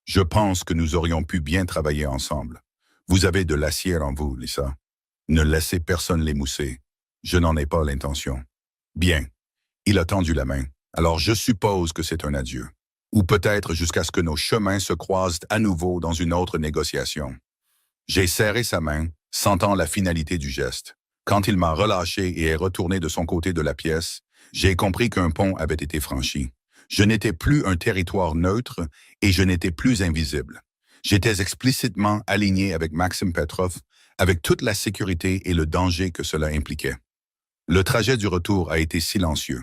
je pense que nous aurions pu bien travailler ensemble. Vous avez de l'acier en vous, Lisa. Ne laissez personne l'émousser. Je n'en ai pas l'intention. Bien. Il a tendu la main. Alors je suppose que c'est un adieu. Ou peut-être jusqu'à ce que nos chemins se croisent à nouveau dans une autre négociation. J'ai serré sa main, sentant la finalité du geste. Quand il m'a relâché et est retourné de son côté de la pièce, j'ai compris qu'un pont avait été franchi. Je n'étais plus un territoire neutre et je n'étais plus invisible. J'étais explicitement aligné avec Maxime Petrov, avec toute la sécurité et le danger que cela impliquait. Le trajet du retour a été silencieux.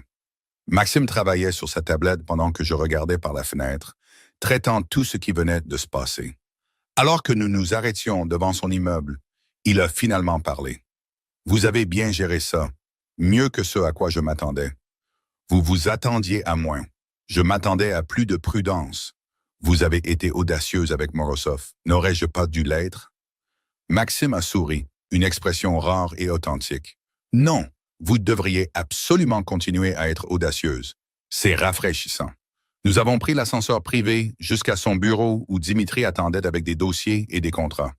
Maxime travaillait sur sa tablette pendant que je regardais par la fenêtre, traitant tout ce qui venait de se passer. Alors que nous nous arrêtions devant son immeuble, il a finalement parlé. Vous avez bien géré ça, mieux que ce à quoi je m'attendais. Vous vous attendiez à moins. Je m'attendais à plus de prudence. Vous avez été audacieuse avec Morozov. N'aurais-je pas dû l'être? Maxime a souri, une expression rare et authentique. Non, vous devriez absolument continuer à être audacieuse. C'est rafraîchissant. Nous avons pris l'ascenseur privé jusqu'à son bureau où Dimitri attendait avec des dossiers et des contrats.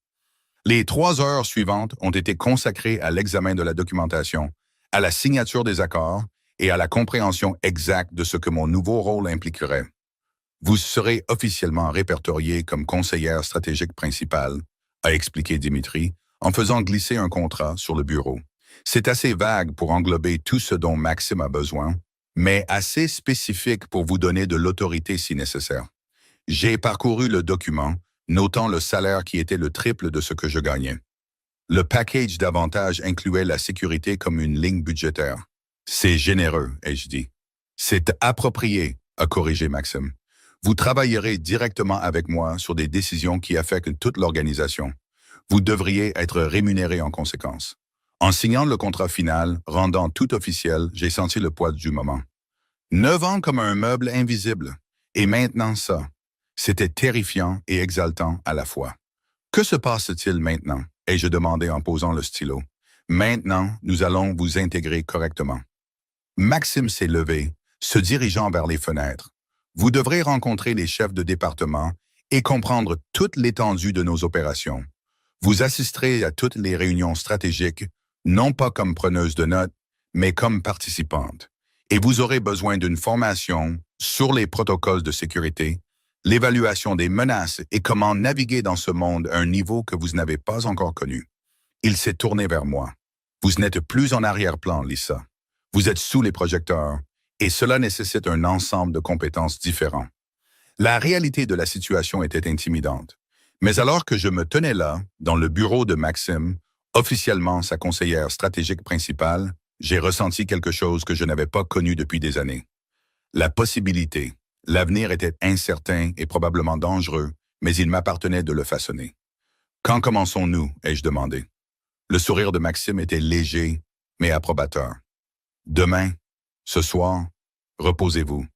Les 3 heures suivantes ont été consacrées à l'examen de la documentation, à la signature des accords et à la compréhension exacte de ce que mon nouveau rôle impliquerait. Vous serez officiellement répertorié comme conseillère stratégique principale, a expliqué Dimitri, en faisant glisser un contrat sur le bureau. C'est assez vague pour englober tout ce dont Maxime a besoin, mais assez spécifique pour vous donner de l'autorité si nécessaire. J'ai parcouru le document, notant le salaire qui était le triple de ce que je gagnais. Le package d'avantages incluait la sécurité comme une ligne budgétaire. C'est généreux, ai-je dit. C'est approprié, a corrigé Maxime. Vous travaillerez directement avec moi sur des décisions qui affectent toute l'organisation. Vous devriez être rémunéré en conséquence. En signant le contrat final, rendant tout officiel, j'ai senti le poids du moment. 9 ans comme un meuble invisible. Et maintenant ça. C'était terrifiant et exaltant à la fois. Que se passe-t-il maintenant? Ai-je demandé en posant le stylo. Maintenant, nous allons vous intégrer correctement. Maxime s'est levé, se dirigeant vers les fenêtres. Vous devrez rencontrer les chefs de département et comprendre toute l'étendue de nos opérations. Vous assisterez à toutes les réunions stratégiques, non pas comme preneuse de notes, mais comme participante. Et vous aurez besoin d'une formation sur les protocoles de sécurité, l'évaluation des menaces et comment naviguer dans ce monde à un niveau que vous n'avez pas encore connu. Il s'est tourné vers moi. Vous n'êtes plus en arrière-plan, Lisa. Vous êtes sous les projecteurs, et cela nécessite un ensemble de compétences différents. La réalité de la situation était intimidante. Mais alors que je me tenais là, dans le bureau de Maxime, officiellement sa conseillère stratégique principale, j'ai ressenti quelque chose que je n'avais pas connu depuis des années. La possibilité. L'avenir était incertain et probablement dangereux, mais il m'appartenait de le façonner. Quand commençons-nous? Ai-je demandé. Le sourire de Maxime était léger, mais approbateur. Demain, ce soir, reposez-vous.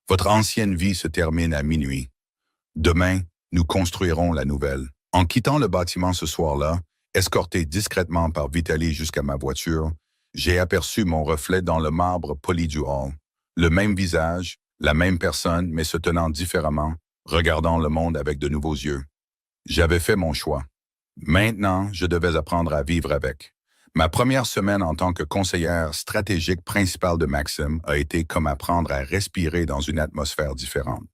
Votre ancienne vie se termine à minuit. Demain, nous construirons la nouvelle. En quittant le bâtiment ce soir-là, escorté discrètement par Vitaly jusqu'à ma voiture, j'ai aperçu mon reflet dans le marbre poli du hall. Le même visage, la même personne, mais se tenant différemment, regardant le monde avec de nouveaux yeux. J'avais fait mon choix. Maintenant, je devais apprendre à vivre avec. Ma première semaine en tant que conseillère stratégique principale de Maxime a été comme apprendre à respirer dans une atmosphère différente.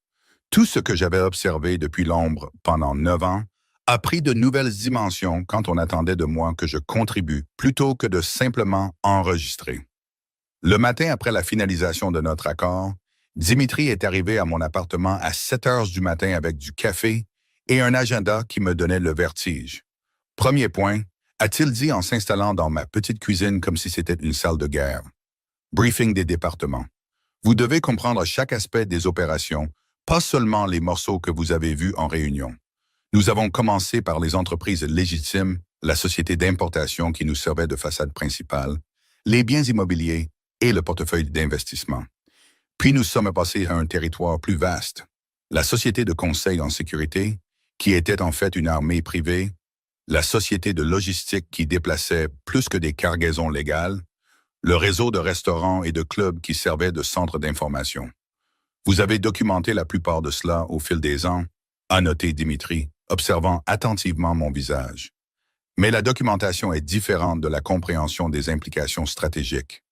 Tout ce que j'avais observé depuis l'ombre pendant 9 ans a pris de nouvelles dimensions quand on attendait de moi que je contribue plutôt que de simplement enregistrer. Le matin après la finalisation de notre accord, Dimitri est arrivé à mon appartement à 7 heures du matin avec du café et un agenda qui me donnait le vertige. Premier point, a-t-il dit en s'installant dans ma petite cuisine comme si c'était une salle de guerre. Briefing des départements. Vous devez comprendre chaque aspect des opérations, pas seulement les morceaux que vous avez vus en réunion. Nous avons commencé par les entreprises légitimes, la société d'importation qui nous servait de façade principale, les biens immobiliers et le portefeuille d'investissement. Puis nous sommes passés à un territoire plus vaste, la société de conseil en sécurité, qui était en fait une armée privée, la société de logistique qui déplaçait plus que des cargaisons légales, le réseau de restaurants et de clubs qui servait de centre d'information. Vous avez documenté la plupart de cela au fil des ans, a noté Dimitri, observant attentivement mon visage. Mais la documentation est différente de la compréhension des implications stratégiques.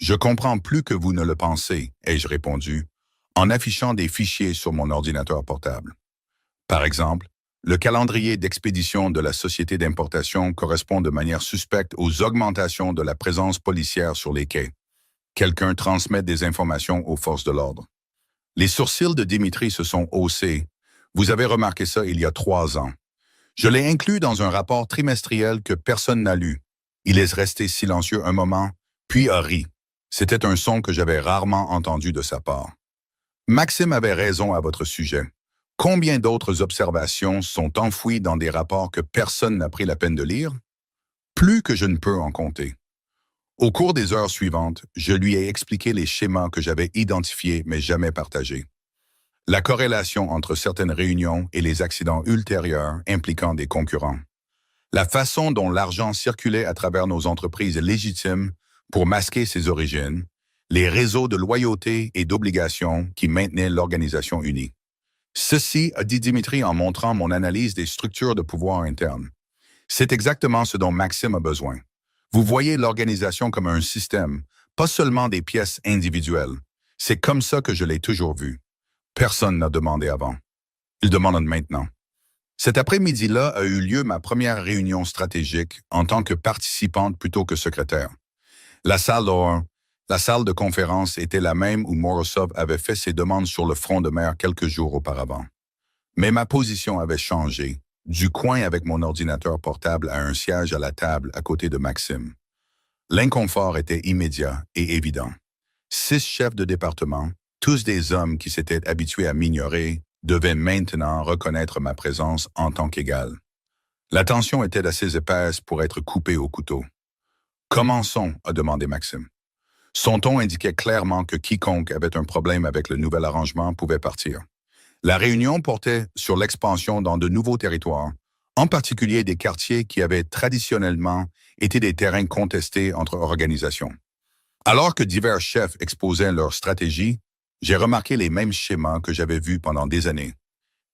Je comprends plus que vous ne le pensez, ai-je répondu, en affichant des fichiers sur mon ordinateur portable. Par exemple, le calendrier d'expédition de la société d'importation correspond de manière suspecte aux augmentations de la présence policière sur les quais. Quelqu'un transmet des informations aux forces de l'ordre. Les sourcils de Dimitri se sont haussés. Vous avez remarqué ça il y a 3 ans. Je l'ai inclus dans un rapport trimestriel que personne n'a lu. Il est resté silencieux un moment, puis a ri. C'était un son que j'avais rarement entendu de sa part. Maxime avait raison à votre sujet. Combien d'autres observations sont enfouies dans des rapports que personne n'a pris la peine de lire? Plus que je ne peux en compter. Au cours des heures suivantes, je lui ai expliqué les schémas que j'avais identifiés mais jamais partagés. La corrélation entre certaines réunions et les accidents ultérieurs impliquant des concurrents. La façon dont l'argent circulait à travers nos entreprises légitimes pour masquer ses origines, les réseaux de loyauté et d'obligation qui maintenaient l'organisation unie. Ceci, a dit Dimitri en montrant mon analyse des structures de pouvoir internes. C'est exactement ce dont Maxime a besoin. Vous voyez l'organisation comme un système, pas seulement des pièces individuelles. C'est comme ça que je l'ai toujours vu. Personne n'a demandé avant. Il demande maintenant. Cet après-midi-là a eu lieu ma première réunion stratégique en tant que participante plutôt que secrétaire. La salle de conférence était la même où Morozov avait fait ses demandes sur le front de mer quelques jours auparavant. Mais ma position avait changé, du coin avec mon ordinateur portable à un siège à la table à côté de Maxime. L'inconfort était immédiat et évident. 6 chefs de département, tous des hommes qui s'étaient habitués à m'ignorer, devaient maintenant reconnaître ma présence en tant qu'égal. La tension était assez épaisse pour être coupée au couteau. « Commençons », a demandé Maxime. Son ton indiquait clairement que quiconque avait un problème avec le nouvel arrangement pouvait partir. La réunion portait sur l'expansion dans de nouveaux territoires, en particulier des quartiers qui avaient traditionnellement été des terrains contestés entre organisations. Alors que divers chefs exposaient leur stratégie, j'ai remarqué les mêmes schémas que j'avais vus pendant des années.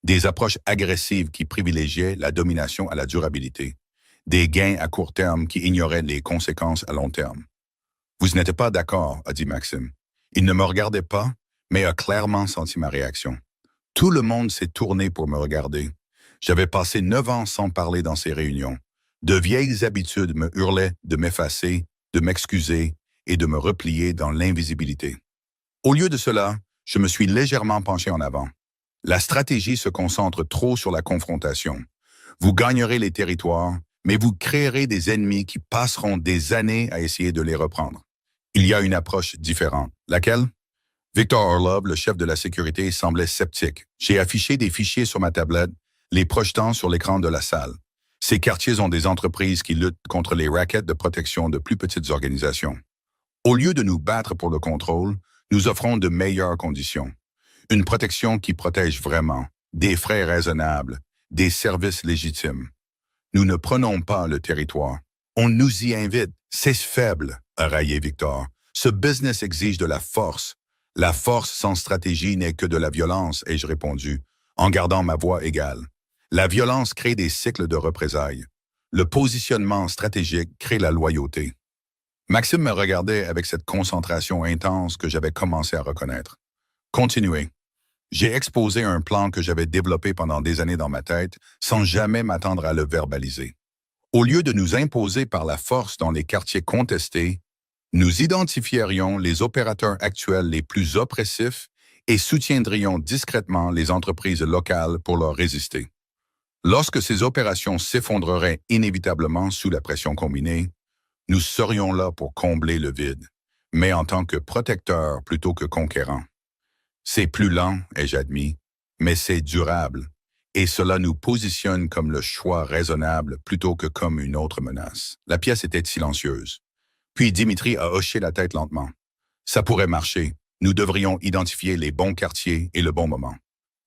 Des approches agressives qui privilégiaient la domination à la durabilité. Des gains à court terme qui ignoraient les conséquences à long terme. « Vous n'êtes pas d'accord », a dit Maxime. Il ne me regardait pas, mais a clairement senti ma réaction. Tout le monde s'est tourné pour me regarder. J'avais passé 9 ans sans parler dans ces réunions. De vieilles habitudes me hurlaient de m'effacer, de m'excuser et de me replier dans l'invisibilité. Au lieu de cela, je me suis légèrement penché en avant. La stratégie se concentre trop sur la confrontation. Vous gagnerez les territoires, mais vous créerez des ennemis qui passeront des années à essayer de les reprendre. Il y a une approche différente. Laquelle? Victor Orlov, le chef de la sécurité, semblait sceptique. J'ai affiché des fichiers sur ma tablette, les projetant sur l'écran de la salle. Ces quartiers ont des entreprises qui luttent contre les rackets de protection de plus petites organisations. Au lieu de nous battre pour le contrôle, nous offrons de meilleures conditions. Une protection qui protège vraiment, des frais raisonnables, des services légitimes. Nous ne prenons pas le territoire. On nous y invite. C'est faible, a raillé Victor. Ce business exige de la force. La force sans stratégie n'est que de la violence, ai-je répondu, en gardant ma voix égale. La violence crée des cycles de représailles. Le positionnement stratégique crée la loyauté. Maxime me regardait avec cette concentration intense que j'avais commencé à reconnaître. Continuez. J'ai exposé un plan que j'avais développé pendant des années dans ma tête sans jamais m'attendre à le verbaliser. Au lieu de nous imposer par la force dans les quartiers contestés, nous identifierions les opérateurs actuels les plus oppressifs et soutiendrions discrètement les entreprises locales pour leur résister. Lorsque ces opérations s'effondreraient inévitablement sous la pression combinée, nous serions là pour combler le vide, mais en tant que protecteurs plutôt que conquérants. C'est plus lent, ai-je admis, mais c'est durable, et cela nous positionne comme le choix raisonnable plutôt que comme une autre menace. La pièce était silencieuse. Puis Dimitri a hoché la tête lentement. Ça pourrait marcher. Nous devrions identifier les bons quartiers et le bon moment.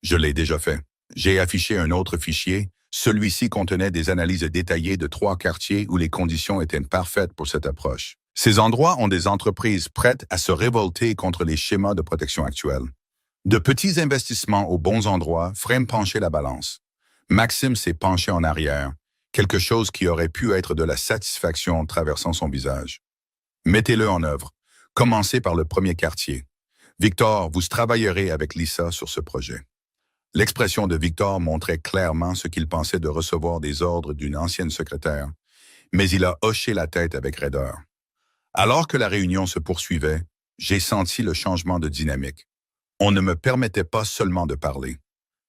Je l'ai déjà fait. J'ai affiché un autre fichier. Celui-ci contenait des analyses détaillées de 3 quartiers où les conditions étaient parfaites pour cette approche. Ces endroits ont des entreprises prêtes à se révolter contre les schémas de protection actuels. De petits investissements aux bons endroits feraient pencher la balance. Maxime s'est penché en arrière, quelque chose qui aurait pu être de la satisfaction traversant son visage. Mettez-le en œuvre. Commencez par le premier quartier. Victor, vous travaillerez avec Lisa sur ce projet. L'expression de Victor montrait clairement ce qu'il pensait de recevoir des ordres d'une ancienne secrétaire, mais il a hoché la tête avec raideur. Alors que la réunion se poursuivait, j'ai senti le changement de dynamique. On ne me permettait pas seulement de parler.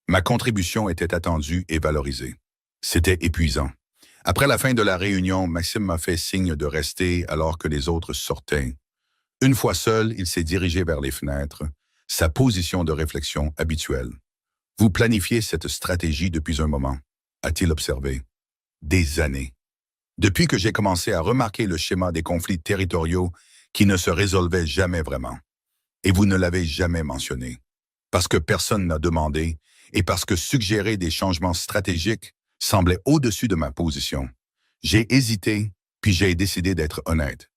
Ma contribution était attendue et valorisée. C'était épuisant. Après la fin de la réunion, Maxime m'a fait signe de rester alors que les autres sortaient. Une fois seul, il s'est dirigé vers les fenêtres, sa position de réflexion habituelle. Vous planifiez cette stratégie depuis un moment, a-t-il observé. Des années. Depuis que j'ai commencé à remarquer le schéma des conflits territoriaux qui ne se résolvaient jamais vraiment. Et vous ne l'avez jamais mentionné. Parce que personne n'a demandé et parce que suggérer des changements stratégiques semblait au-dessus de ma position. J'ai hésité, puis j'ai décidé d'être honnête.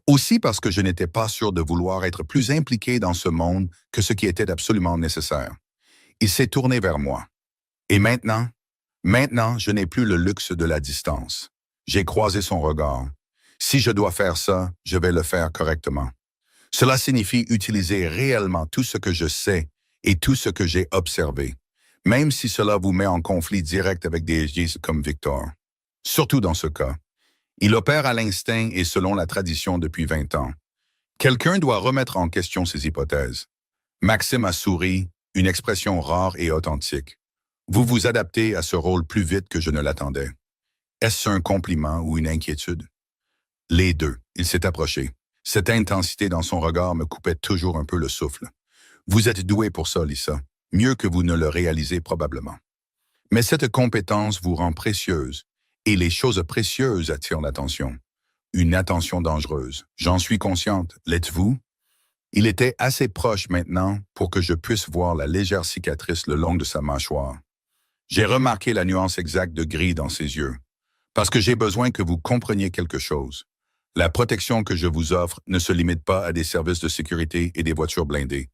Aussi parce que je n'étais pas sûr de vouloir être plus impliqué dans ce monde que ce qui était absolument nécessaire. Il s'est tourné vers moi. Et maintenant, je n'ai plus le luxe de la distance. J'ai croisé son regard. Si je dois faire ça, je vais le faire correctement. Cela signifie utiliser réellement tout ce que je sais et tout ce que j'ai observé, même si cela vous met en conflit direct avec des géants comme Victor. Surtout dans ce cas. Il opère à l'instinct et selon la tradition depuis 20 ans. Quelqu'un doit remettre en question ses hypothèses. Maxime a souri, une expression rare et authentique. Vous vous adaptez à ce rôle plus vite que je ne l'attendais. Est-ce un compliment ou une inquiétude? Les deux. Il s'est approché. Cette intensité dans son regard me coupait toujours un peu le souffle. Vous êtes doué pour ça, Lisa. Mieux que vous ne le réalisez probablement. Mais cette compétence vous rend précieuse. Et les choses précieuses attirent l'attention. Une attention dangereuse. J'en suis consciente. L'êtes-vous? Il était assez proche maintenant pour que je puisse voir la légère cicatrice le long de sa mâchoire. J'ai remarqué la nuance exacte de gris dans ses yeux. Parce que j'ai besoin que vous compreniez quelque chose. La protection que je vous offre ne se limite pas à des services de sécurité et des voitures blindées.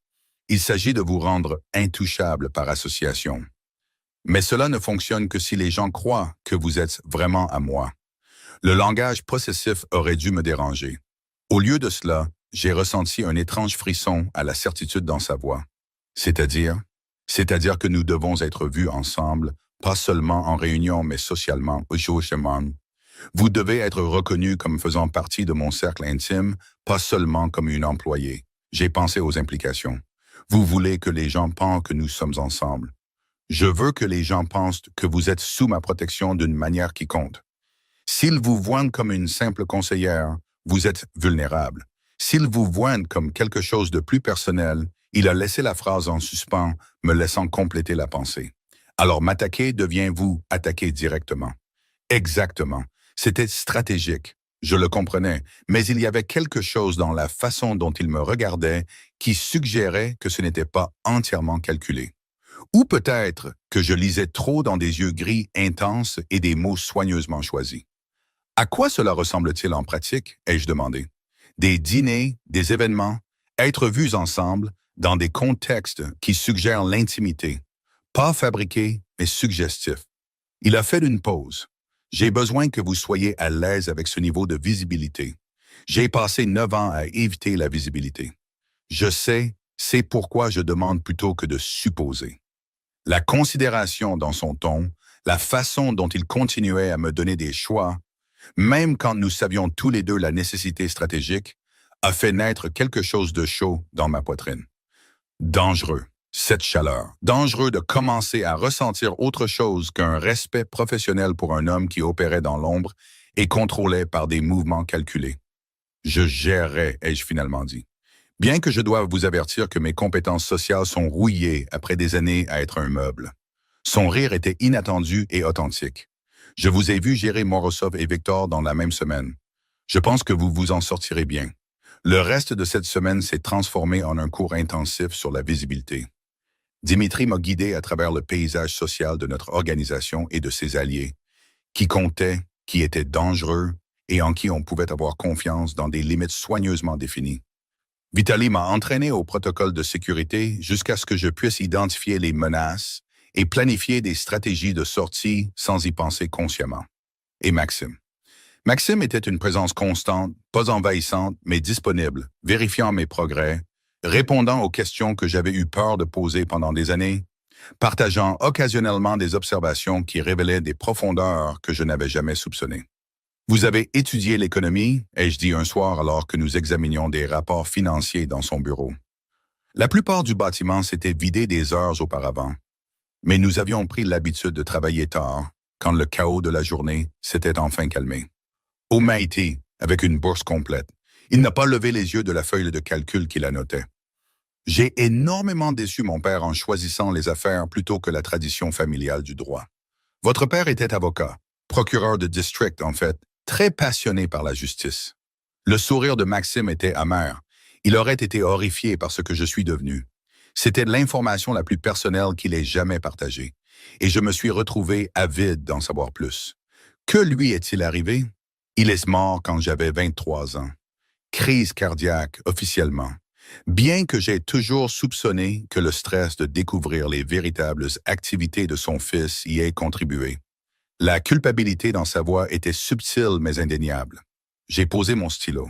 Il s'agit de vous rendre intouchable par association. Mais cela ne fonctionne que si les gens croient que vous êtes vraiment à moi. Le langage possessif aurait dû me déranger. Au lieu de cela, j'ai ressenti un étrange frisson à la certitude dans sa voix. C'est-à-dire que nous devons être vus ensemble, pas seulement en réunion, mais socialement, au jour-chemin. Vous devez être reconnu comme faisant partie de mon cercle intime, pas seulement comme une employée. J'ai pensé aux implications. Vous voulez que les gens pensent que nous sommes ensemble. Je veux que les gens pensent que vous êtes sous ma protection d'une manière qui compte. S'ils vous voient comme une simple conseillère, vous êtes vulnérable. S'ils vous voient comme quelque chose de plus personnel, il a laissé la phrase en suspens, me laissant compléter la pensée. Alors m'attaquer devient vous attaquer directement. Exactement. C'était stratégique. Je le comprenais, mais il y avait quelque chose dans la façon dont il me regardait qui suggérait que ce n'était pas entièrement calculé. Ou peut-être que je lisais trop dans des yeux gris intenses et des mots soigneusement choisis. À quoi cela ressemble-t-il en pratique, ai-je demandé. Des dîners, des événements, être vus ensemble dans des contextes qui suggèrent l'intimité, pas fabriqués, mais suggestifs. Il a fait une pause. J'ai besoin que vous soyez à l'aise avec ce niveau de visibilité. J'ai passé 9 ans à éviter la visibilité. Je sais, c'est pourquoi je demande plutôt que de supposer. La considération dans son ton, la façon dont il continuait à me donner des choix, même quand nous savions tous les deux la nécessité stratégique, a fait naître quelque chose de chaud dans ma poitrine. Dangereux, cette chaleur. Dangereux de commencer à ressentir autre chose qu'un respect professionnel pour un homme qui opérait dans l'ombre et contrôlait par des mouvements calculés. Je gérerai, ai-je finalement dit. Bien que je doive vous avertir que mes compétences sociales sont rouillées après des années à être un meuble. Son rire était inattendu et authentique. Je vous ai vu gérer Morozov et Victor dans la même semaine. Je pense que vous vous en sortirez bien. Le reste de cette semaine s'est transformé en un cours intensif sur la visibilité. Dimitri m'a guidé à travers le paysage social de notre organisation et de ses alliés, qui comptaient, qui étaient dangereux et en qui on pouvait avoir confiance dans des limites soigneusement définies. Vitali m'a entraîné au protocole de sécurité jusqu'à ce que je puisse identifier les menaces et planifier des stratégies de sortie sans y penser consciemment. Et Maxime. Maxime était une présence constante, pas envahissante, mais disponible, vérifiant mes progrès, répondant aux questions que j'avais eu peur de poser pendant des années, partageant occasionnellement des observations qui révélaient des profondeurs que je n'avais jamais soupçonnées. Vous avez étudié l'économie, ai-je dit un soir alors que nous examinions des rapports financiers dans son bureau. La plupart du bâtiment s'était vidé des heures auparavant, mais nous avions pris l'habitude de travailler tard, quand le chaos de la journée s'était enfin calmé. O'Mahony, avec une bourse complète. Il n'a pas levé les yeux de la feuille de calcul qu'il annotait. J'ai énormément déçu mon père en choisissant les affaires plutôt que la tradition familiale du droit. Votre père était avocat, procureur de district en fait, très passionné par la justice. Le sourire de Maxime était amer. Il aurait été horrifié par ce que je suis devenu. C'était l'information la plus personnelle qu'il ait jamais partagée. Et je me suis retrouvé avide d'en savoir plus. Que lui est-il arrivé? Il est mort quand j'avais 23 ans. Crise cardiaque, officiellement. Bien que j'ai toujours soupçonné que le stress de découvrir les véritables activités de son fils y ait contribué. La culpabilité dans sa voix était subtile mais indéniable. J'ai posé mon stylo.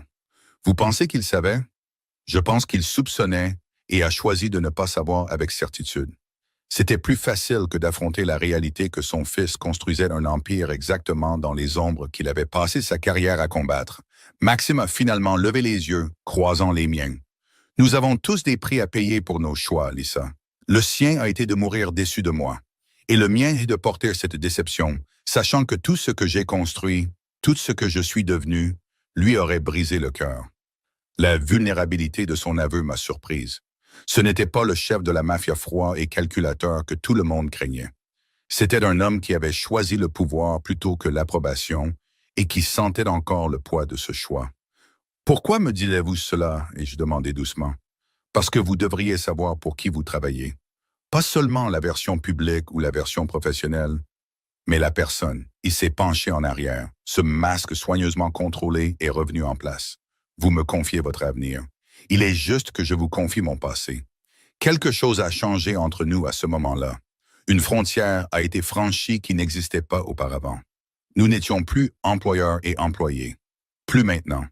Vous pensez qu'il savait? Je pense qu'il soupçonnait et a choisi de ne pas savoir avec certitude. C'était plus facile que d'affronter la réalité que son fils construisait un empire exactement dans les ombres qu'il avait passé sa carrière à combattre. Maxime a finalement levé les yeux, croisant les miens. Nous avons tous des prix à payer pour nos choix, Lisa. Le sien a été de mourir déçu de moi. Et le mien est de porter cette déception, sachant que tout ce que j'ai construit, tout ce que je suis devenu, lui aurait brisé le cœur. La vulnérabilité de son aveu m'a surprise. Ce n'était pas le chef de la mafia froid et calculateur que tout le monde craignait. C'était un homme qui avait choisi le pouvoir plutôt que l'approbation et qui sentait encore le poids de ce choix. « Pourquoi me direz-vous cela ?» ai-je demandé doucement. « Parce que vous devriez savoir pour qui vous travaillez. Pas seulement la version publique ou la version professionnelle, mais la personne. Il s'est penché en arrière. Ce masque soigneusement contrôlé est revenu en place. Vous me confiez votre avenir. Il est juste que je vous confie mon passé. Quelque chose a changé entre nous à ce moment-là. Une frontière a été franchie qui n'existait pas auparavant. Nous n'étions plus employeurs et employés. Plus maintenant.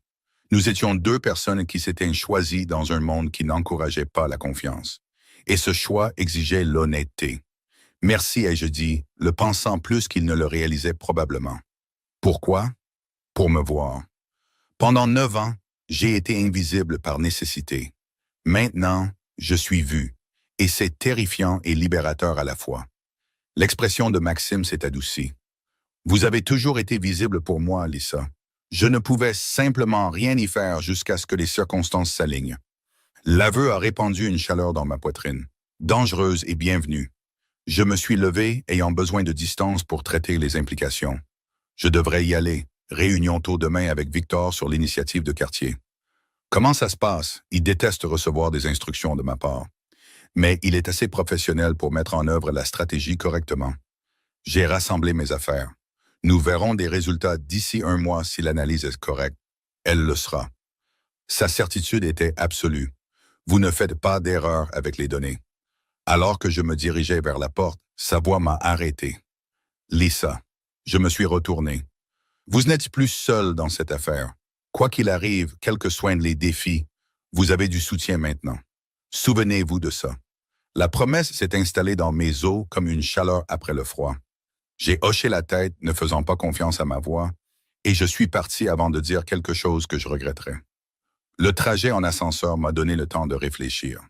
Nous étions deux personnes qui s'étaient choisies dans un monde qui n'encourageait pas la confiance. Et ce choix exigeait l'honnêteté. Merci, ai-je dit, le pensant plus qu'il ne le réalisait probablement. Pourquoi? Pour me voir. Pendant 9 ans, j'ai été invisible par nécessité. Maintenant, je suis vu, et c'est terrifiant et libérateur à la fois. L'expression de Maxime s'est adoucie. Vous avez toujours été visible pour moi, Lisa. Je ne pouvais simplement rien y faire jusqu'à ce que les circonstances s'alignent. L'aveu a répandu une chaleur dans ma poitrine, dangereuse et bienvenue. Je me suis levé, ayant besoin de distance pour traiter les implications. Je devrais y aller. Réunion tôt demain avec Victor sur l'initiative de quartier. Comment ça se passe? Il déteste recevoir des instructions de ma part. Mais il est assez professionnel pour mettre en œuvre la stratégie correctement. J'ai rassemblé mes affaires. Nous verrons des résultats d'ici 1 mois si l'analyse est correcte. Elle le sera. Sa certitude était absolue. Vous ne faites pas d'erreur avec les données. Alors que je me dirigeais vers la porte, sa voix m'a arrêté. Lisa, je me suis retourné. Vous n'êtes plus seul dans cette affaire. Quoi qu'il arrive, quels que soient les défis, vous avez du soutien maintenant. Souvenez-vous de ça. La promesse s'est installée dans mes os comme une chaleur après le froid. J'ai hoché la tête, ne faisant pas confiance à ma voix, et je suis parti avant de dire quelque chose que je regretterais. Le trajet en ascenseur m'a donné le temps de réfléchir.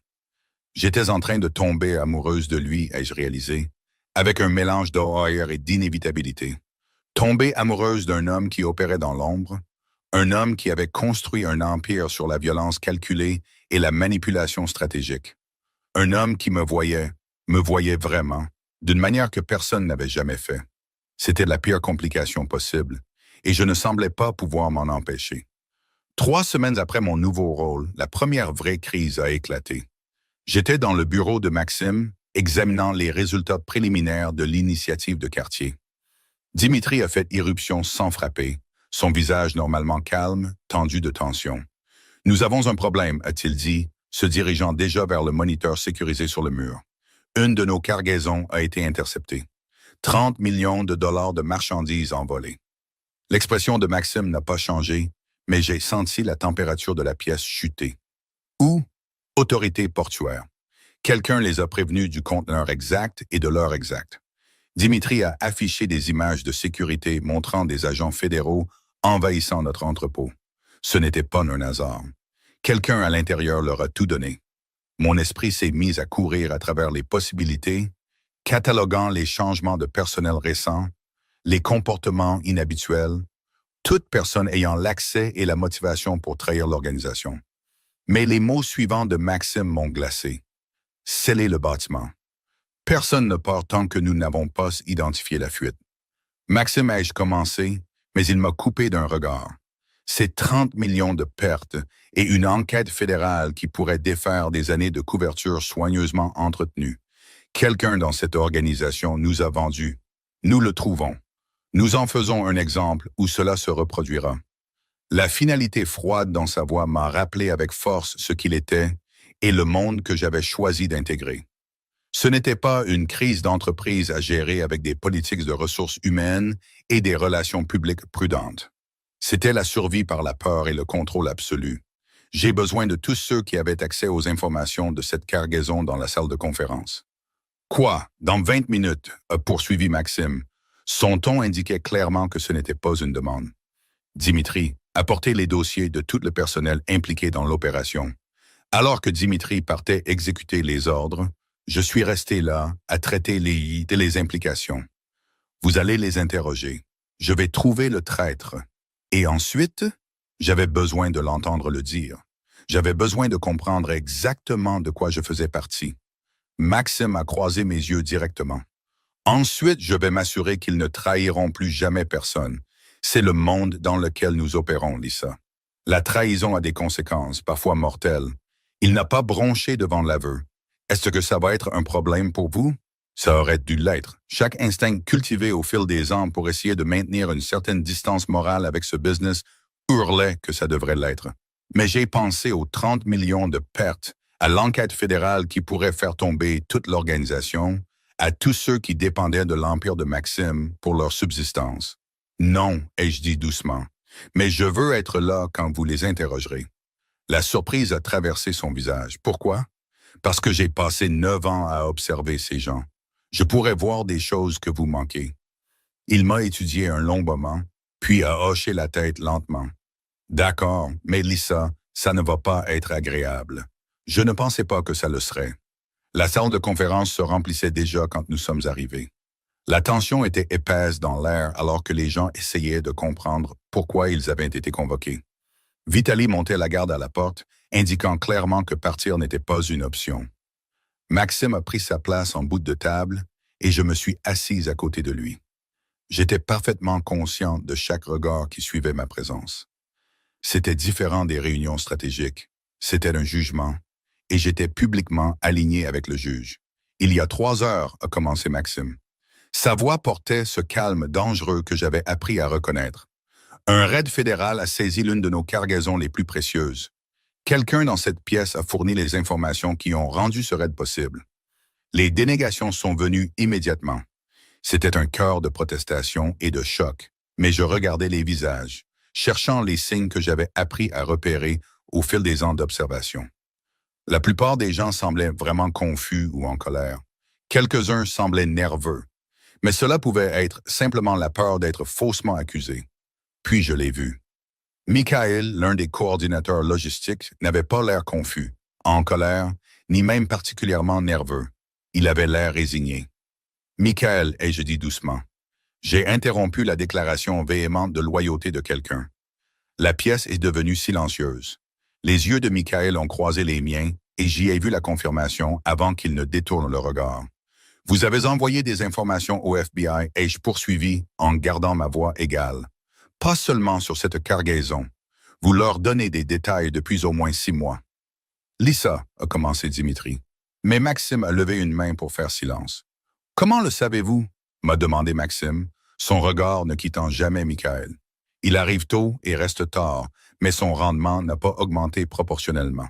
J'étais en train de tomber amoureuse de lui, ai-je réalisé, avec un mélange d'horreur et d'inévitabilité. Tomber amoureuse d'un homme qui opérait dans l'ombre, un homme qui avait construit un empire sur la violence calculée et la manipulation stratégique. Un homme qui me voyait vraiment, d'une manière que personne n'avait jamais fait. C'était la pire complication possible, et je ne semblais pas pouvoir m'en empêcher. 3 semaines après mon nouveau rôle, la première vraie crise a éclaté. J'étais dans le bureau de Maxime, examinant les résultats préliminaires de l'initiative de quartier. Dimitri a fait irruption sans frapper, son visage normalement calme, tendu de tension. « Nous avons un problème », a-t-il dit, se dirigeant déjà vers le moniteur sécurisé sur le mur. Une de nos cargaisons a été interceptée. 30 millions de dollars de marchandises envolées. L'expression de Maxime n'a pas changé, mais j'ai senti la température de la pièce chuter. Ou autorité portuaire. Quelqu'un les a prévenus du conteneur exact et de l'heure exacte. Dimitri a affiché des images de sécurité montrant des agents fédéraux envahissant notre entrepôt. Ce n'était pas un hasard. Quelqu'un à l'intérieur leur a tout donné. Mon esprit s'est mis à courir à travers les possibilités, cataloguant les changements de personnel récents, les comportements inhabituels, toute personne ayant l'accès et la motivation pour trahir l'organisation. Mais les mots suivants de Maxime m'ont glacé. Sceller le bâtiment. Personne ne part tant que nous n'avons pas identifié la fuite. Maxime ai-je commencé, mais il m'a coupé d'un regard. C'est 30 millions de pertes et une enquête fédérale qui pourrait défaire des années de couverture soigneusement entretenues. Quelqu'un dans cette organisation nous a vendu. Nous le trouvons. Nous en faisons un exemple où cela se reproduira. La finalité froide dans sa voix m'a rappelé avec force ce qu'il était et le monde que j'avais choisi d'intégrer. Ce n'était pas une crise d'entreprise à gérer avec des politiques de ressources humaines et des relations publiques prudentes. C'était la survie par la peur et le contrôle absolu. J'ai besoin de tous ceux qui avaient accès aux informations de cette cargaison dans la salle de conférence. Quoi? Dans 20 minutes, a poursuivi Maxime. Son ton indiquait clairement que ce n'était pas une demande. Dimitri, apportez les dossiers de tout le personnel impliqué dans l'opération. Alors que Dimitri partait exécuter les ordres, je suis resté là à traiter les implications. Vous allez les interroger. Je vais trouver le traître. Et ensuite, j'avais besoin de l'entendre le dire. J'avais besoin de comprendre exactement de quoi je faisais partie. Maxime a croisé mes yeux directement. Ensuite, je vais m'assurer qu'ils ne trahiront plus jamais personne. C'est le monde dans lequel nous opérons, Lisa. La trahison a des conséquences, parfois mortelles. Il n'a pas bronché devant l'aveu. Est-ce que ça va être un problème pour vous? Ça aurait dû l'être. Chaque instinct cultivé au fil des ans pour essayer de maintenir une certaine distance morale avec ce business hurlait que ça devrait l'être. Mais j'ai pensé aux 30 millions de pertes, à l'enquête fédérale qui pourrait faire tomber toute l'organisation, à tous ceux qui dépendaient de l'empire de Maxime pour leur subsistance. Non, ai-je dit doucement, mais je veux être là quand vous les interrogerez. La surprise a traversé son visage. Pourquoi? Parce que j'ai passé 9 ans à observer ces gens. Je pourrais voir des choses que vous manquez. Il m'a étudié un long moment, puis a hoché la tête lentement. D'accord, mais Lisa, ça ne va pas être agréable. Je ne pensais pas que ça le serait. La salle de conférence se remplissait déjà quand nous sommes arrivés. La tension était épaisse dans l'air alors que les gens essayaient de comprendre pourquoi ils avaient été convoqués. Vitali montait la garde à la porte, indiquant clairement que partir n'était pas une option. Maxime a pris sa place en bout de table et je me suis assise à côté de lui. J'étais parfaitement conscient de chaque regard qui suivait ma présence. C'était différent des réunions stratégiques. C'était un jugement et j'étais publiquement aligné avec le juge. Il y a 3 heures, a commencé Maxime. Sa voix portait ce calme dangereux que j'avais appris à reconnaître. Un raid fédéral a saisi l'une de nos cargaisons les plus précieuses. Quelqu'un dans cette pièce a fourni les informations qui ont rendu ce raid possible. Les dénégations sont venues immédiatement. C'était un chœur de protestation et de choc, mais je regardais les visages, cherchant les signes que j'avais appris à repérer au fil des ans d'observation. La plupart des gens semblaient vraiment confus ou en colère. Quelques-uns semblaient nerveux, mais cela pouvait être simplement la peur d'être faussement accusé. Puis je l'ai vu. Michael, l'un des coordinateurs logistiques, n'avait pas l'air confus, en colère, ni même particulièrement nerveux. Il avait l'air résigné. Michael, ai-je dit doucement. J'ai interrompu la déclaration véhémente de loyauté de quelqu'un. La pièce est devenue silencieuse. Les yeux de Michael ont croisé les miens et j'y ai vu la confirmation avant qu'il ne détourne le regard. Vous avez envoyé des informations au FBI, ai-je poursuivi en gardant ma voix égale. Pas seulement sur cette cargaison. Vous leur donnez des détails depuis au moins 6 mois. Lisa, a commencé Dimitri. Mais Maxime a levé une main pour faire silence. Comment le savez-vous? M'a demandé Maxime, son regard ne quittant jamais Michael. Il arrive tôt et reste tard, mais son rendement n'a pas augmenté proportionnellement.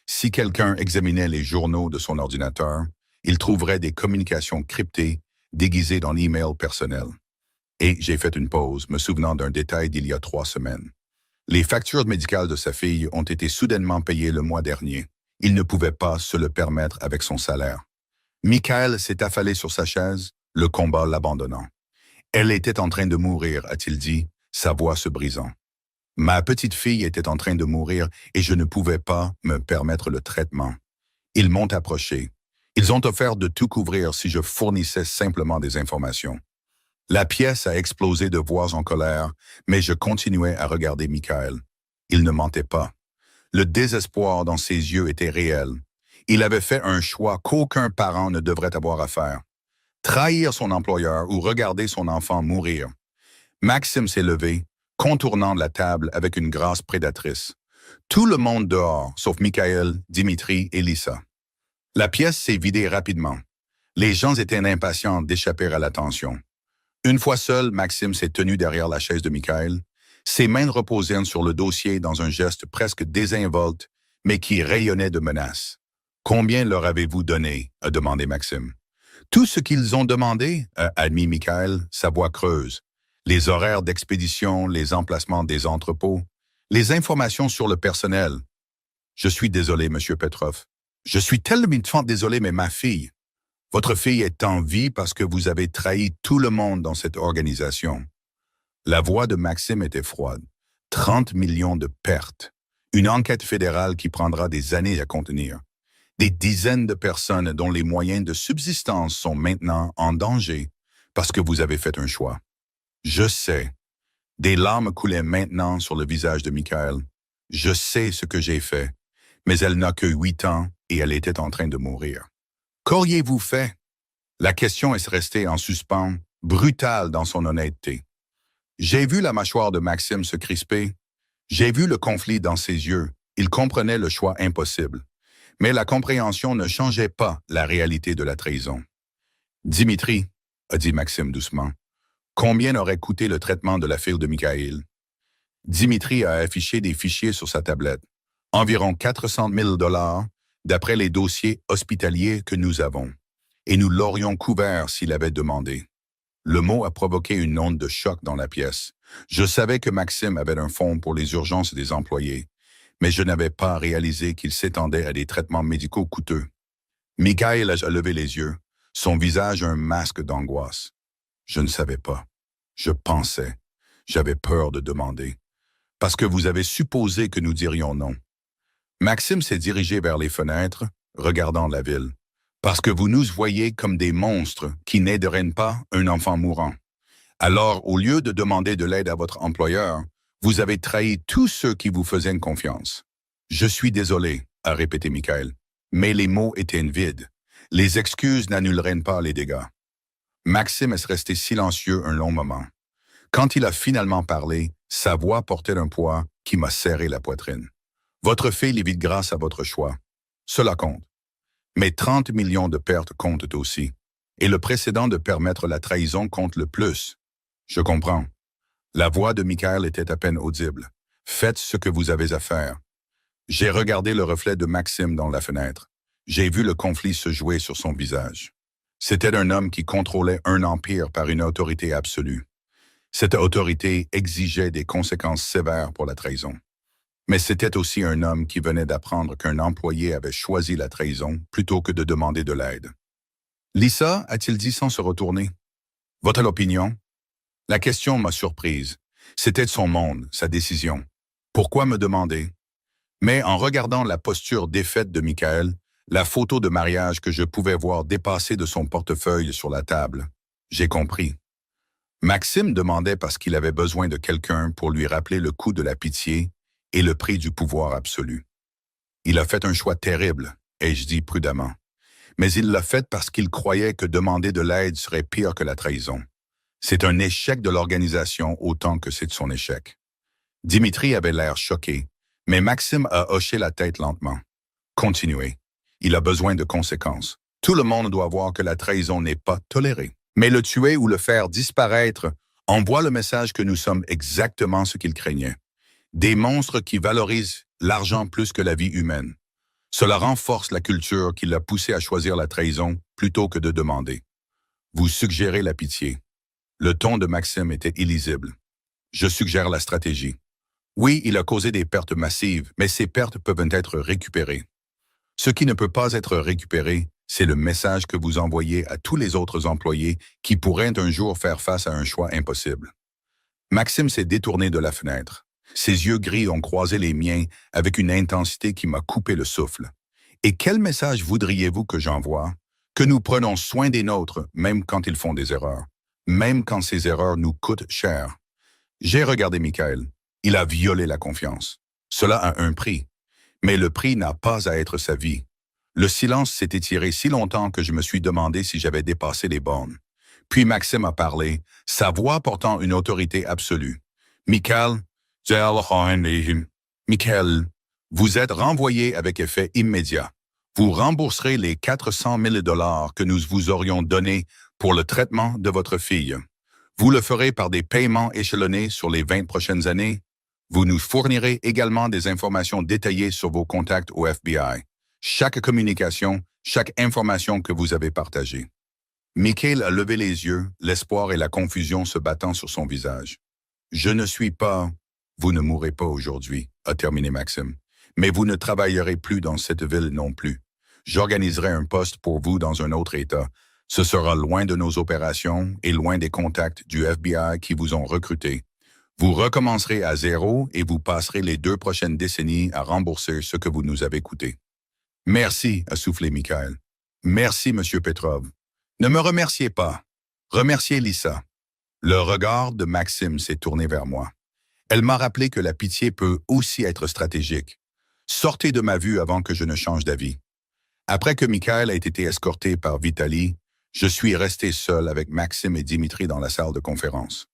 Si quelqu'un examinait les journaux de son ordinateur, il trouverait des communications cryptées déguisées dans l'email personnel. Et j'ai fait une pause, me souvenant d'un détail d'il y a 3 semaines. Les factures médicales de sa fille ont été soudainement payées le mois dernier. Il ne pouvait pas se le permettre avec son salaire. Michael s'est affalé sur sa chaise, le combat l'abandonnant. Elle était en train de mourir, a-t-il dit, sa voix se brisant. Ma petite fille était en train de mourir et je ne pouvais pas me permettre le traitement. Ils m'ont approché. Ils ont offert de tout couvrir si je fournissais simplement des informations. La pièce a explosé de voix en colère, mais je continuais à regarder Michael. Il ne mentait pas. Le désespoir dans ses yeux était réel. Il avait fait un choix qu'aucun parent ne devrait avoir à faire. Trahir son employeur ou regarder son enfant mourir. Maxime s'est levé, contournant la table avec une grâce prédatrice. Tout le monde dehors, sauf Michael, Dimitri et Lisa. La pièce s'est vidée rapidement. Les gens étaient impatients d'échapper à la tension. Une fois seul, Maxime s'est tenu derrière la chaise de Michael, ses mains reposaient sur le dossier dans un geste presque désinvolte, mais qui rayonnait de menace. « Combien leur avez-vous donné ?» a demandé Maxime. « Tout ce qu'ils ont demandé, » a admis Michael, sa voix creuse. Les horaires d'expédition, les emplacements des entrepôts, les informations sur le personnel. « Je suis désolé, Monsieur Petrov. Je suis tellement désolé, mais ma fille. Votre fille est en vie parce que vous avez trahi tout le monde dans cette organisation. » La voix de Maxime était froide. 30 millions de pertes. Une enquête fédérale qui prendra des années à contenir. Des dizaines de personnes dont les moyens de subsistance sont maintenant en danger parce que vous avez fait un choix. Je sais. Des larmes coulaient maintenant sur le visage de Michael. Je sais ce que j'ai fait, mais elle n'a que 8 ans et elle était en train de mourir. Qu'auriez-vous fait? La question est restée en suspens, brutale dans son honnêteté. J'ai vu la mâchoire de Maxime se crisper. J'ai vu le conflit dans ses yeux. Il comprenait le choix impossible. Mais la compréhension ne changeait pas la réalité de la trahison. « Dimitri, » a dit Maxime doucement, « combien aurait coûté le traitement de la fille de Michael? » Dimitri a affiché des fichiers sur sa tablette. Environ 400 000 $ d'après les dossiers hospitaliers que nous avons. Et nous l'aurions couvert s'il avait demandé. Le mot a provoqué une onde de choc dans la pièce. Je savais que Maxime avait un fonds pour les urgences des employés, mais je n'avais pas réalisé qu'il s'étendait à des traitements médicaux coûteux. Michael a levé les yeux, son visage un masque d'angoisse. Je ne savais pas. Je pensais. J'avais peur de demander. Parce que vous avez supposé que nous dirions non. Maxime s'est dirigé vers les fenêtres, regardant la ville. Parce que vous nous voyez comme des monstres qui n'aideraient pas un enfant mourant. Alors, au lieu de demander de l'aide à votre employeur, vous avez trahi tous ceux qui vous faisaient confiance. Je suis désolé, a répété Michael, mais les mots étaient vides. Les excuses n'annuleraient pas les dégâts. Maxime est resté silencieux un long moment. Quand il a finalement parlé, sa voix portait un poids qui m'a serré la poitrine. Votre fille est vite grâce à votre choix. Cela compte. Mais 30 millions de pertes comptent aussi. Et le précédent de permettre la trahison compte le plus. Je comprends. La voix de Michael était à peine audible. Faites ce que vous avez à faire. J'ai regardé le reflet de Maxime dans la fenêtre. J'ai vu le conflit se jouer sur son visage. C'était un homme qui contrôlait un empire par une autorité absolue. Cette autorité exigeait des conséquences sévères pour la trahison. Mais c'était aussi un homme qui venait d'apprendre qu'un employé avait choisi la trahison plutôt que de demander de l'aide. « Lisa, a-t-il dit sans se retourner. Votre opinion? » La question m'a surprise. C'était son monde, sa décision. Pourquoi me demander? Mais en regardant la posture défaite de Michael, la photo de mariage que je pouvais voir dépasser de son portefeuille sur la table, j'ai compris. Maxime demandait parce qu'il avait besoin de quelqu'un pour lui rappeler le coût de la pitié et le prix du pouvoir absolu. Il a fait un choix terrible, ai-je dit prudemment. Mais il l'a fait parce qu'il croyait que demander de l'aide serait pire que la trahison. C'est un échec de l'organisation autant que c'est son échec. Dimitri avait l'air choqué, mais Maxime a hoché la tête lentement. Continuez. Il a besoin de conséquences. Tout le monde doit voir que la trahison n'est pas tolérée. Mais le tuer ou le faire disparaître envoie le message que nous sommes exactement ce qu'il craignait. Des monstres qui valorisent l'argent plus que la vie humaine. Cela renforce la culture qui l'a poussé à choisir la trahison plutôt que de demander. Vous suggérez la pitié. Le ton de Maxime était illisible. Je suggère la stratégie. Oui, il a causé des pertes massives, mais ces pertes peuvent être récupérées. Ce qui ne peut pas être récupéré, c'est le message que vous envoyez à tous les autres employés qui pourraient un jour faire face à un choix impossible. Maxime s'est détourné de la fenêtre. Ses yeux gris ont croisé les miens avec une intensité qui m'a coupé le souffle. Et quel message voudriez-vous que j'envoie? Que nous prenons soin des nôtres, même quand ils font des erreurs. Même quand ces erreurs nous coûtent cher. J'ai regardé Michael. Il a violé la confiance. Cela a un prix. Mais le prix n'a pas à être sa vie. Le silence s'est étiré si longtemps que je me suis demandé si j'avais dépassé les bornes. Puis Maxime a parlé, sa voix portant une autorité absolue. Michael, Michael, vous êtes renvoyé avec effet immédiat. Vous rembourserez les 400 000 $ que nous vous aurions donnés pour le traitement de votre fille. Vous le ferez par des paiements échelonnés sur les 20 prochaines années. Vous nous fournirez également des informations détaillées sur vos contacts au FBI. Chaque communication, chaque information que vous avez partagée. Michael a levé les yeux, l'espoir et la confusion se battant sur son visage. « Je ne suis pas... » « Vous ne mourrez pas aujourd'hui, » a terminé Maxime. « Mais vous ne travaillerez plus dans cette ville non plus. J'organiserai un poste pour vous dans un autre État. Ce sera loin de nos opérations et loin des contacts du FBI qui vous ont recruté. Vous recommencerez à zéro et vous passerez les 2 prochaines décennies à rembourser ce que vous nous avez coûté. »« Merci, » a soufflé Michael. « Merci, Monsieur Petrov. Ne me remerciez pas. Remerciez Lisa. » Le regard de Maxime s'est tourné vers moi. Elle m'a rappelé que la pitié peut aussi être stratégique. Sortez de ma vue avant que je ne change d'avis. Après que Michael a été escorté par Vitali, je suis resté seul avec Maxime et Dimitri dans la salle de conférence.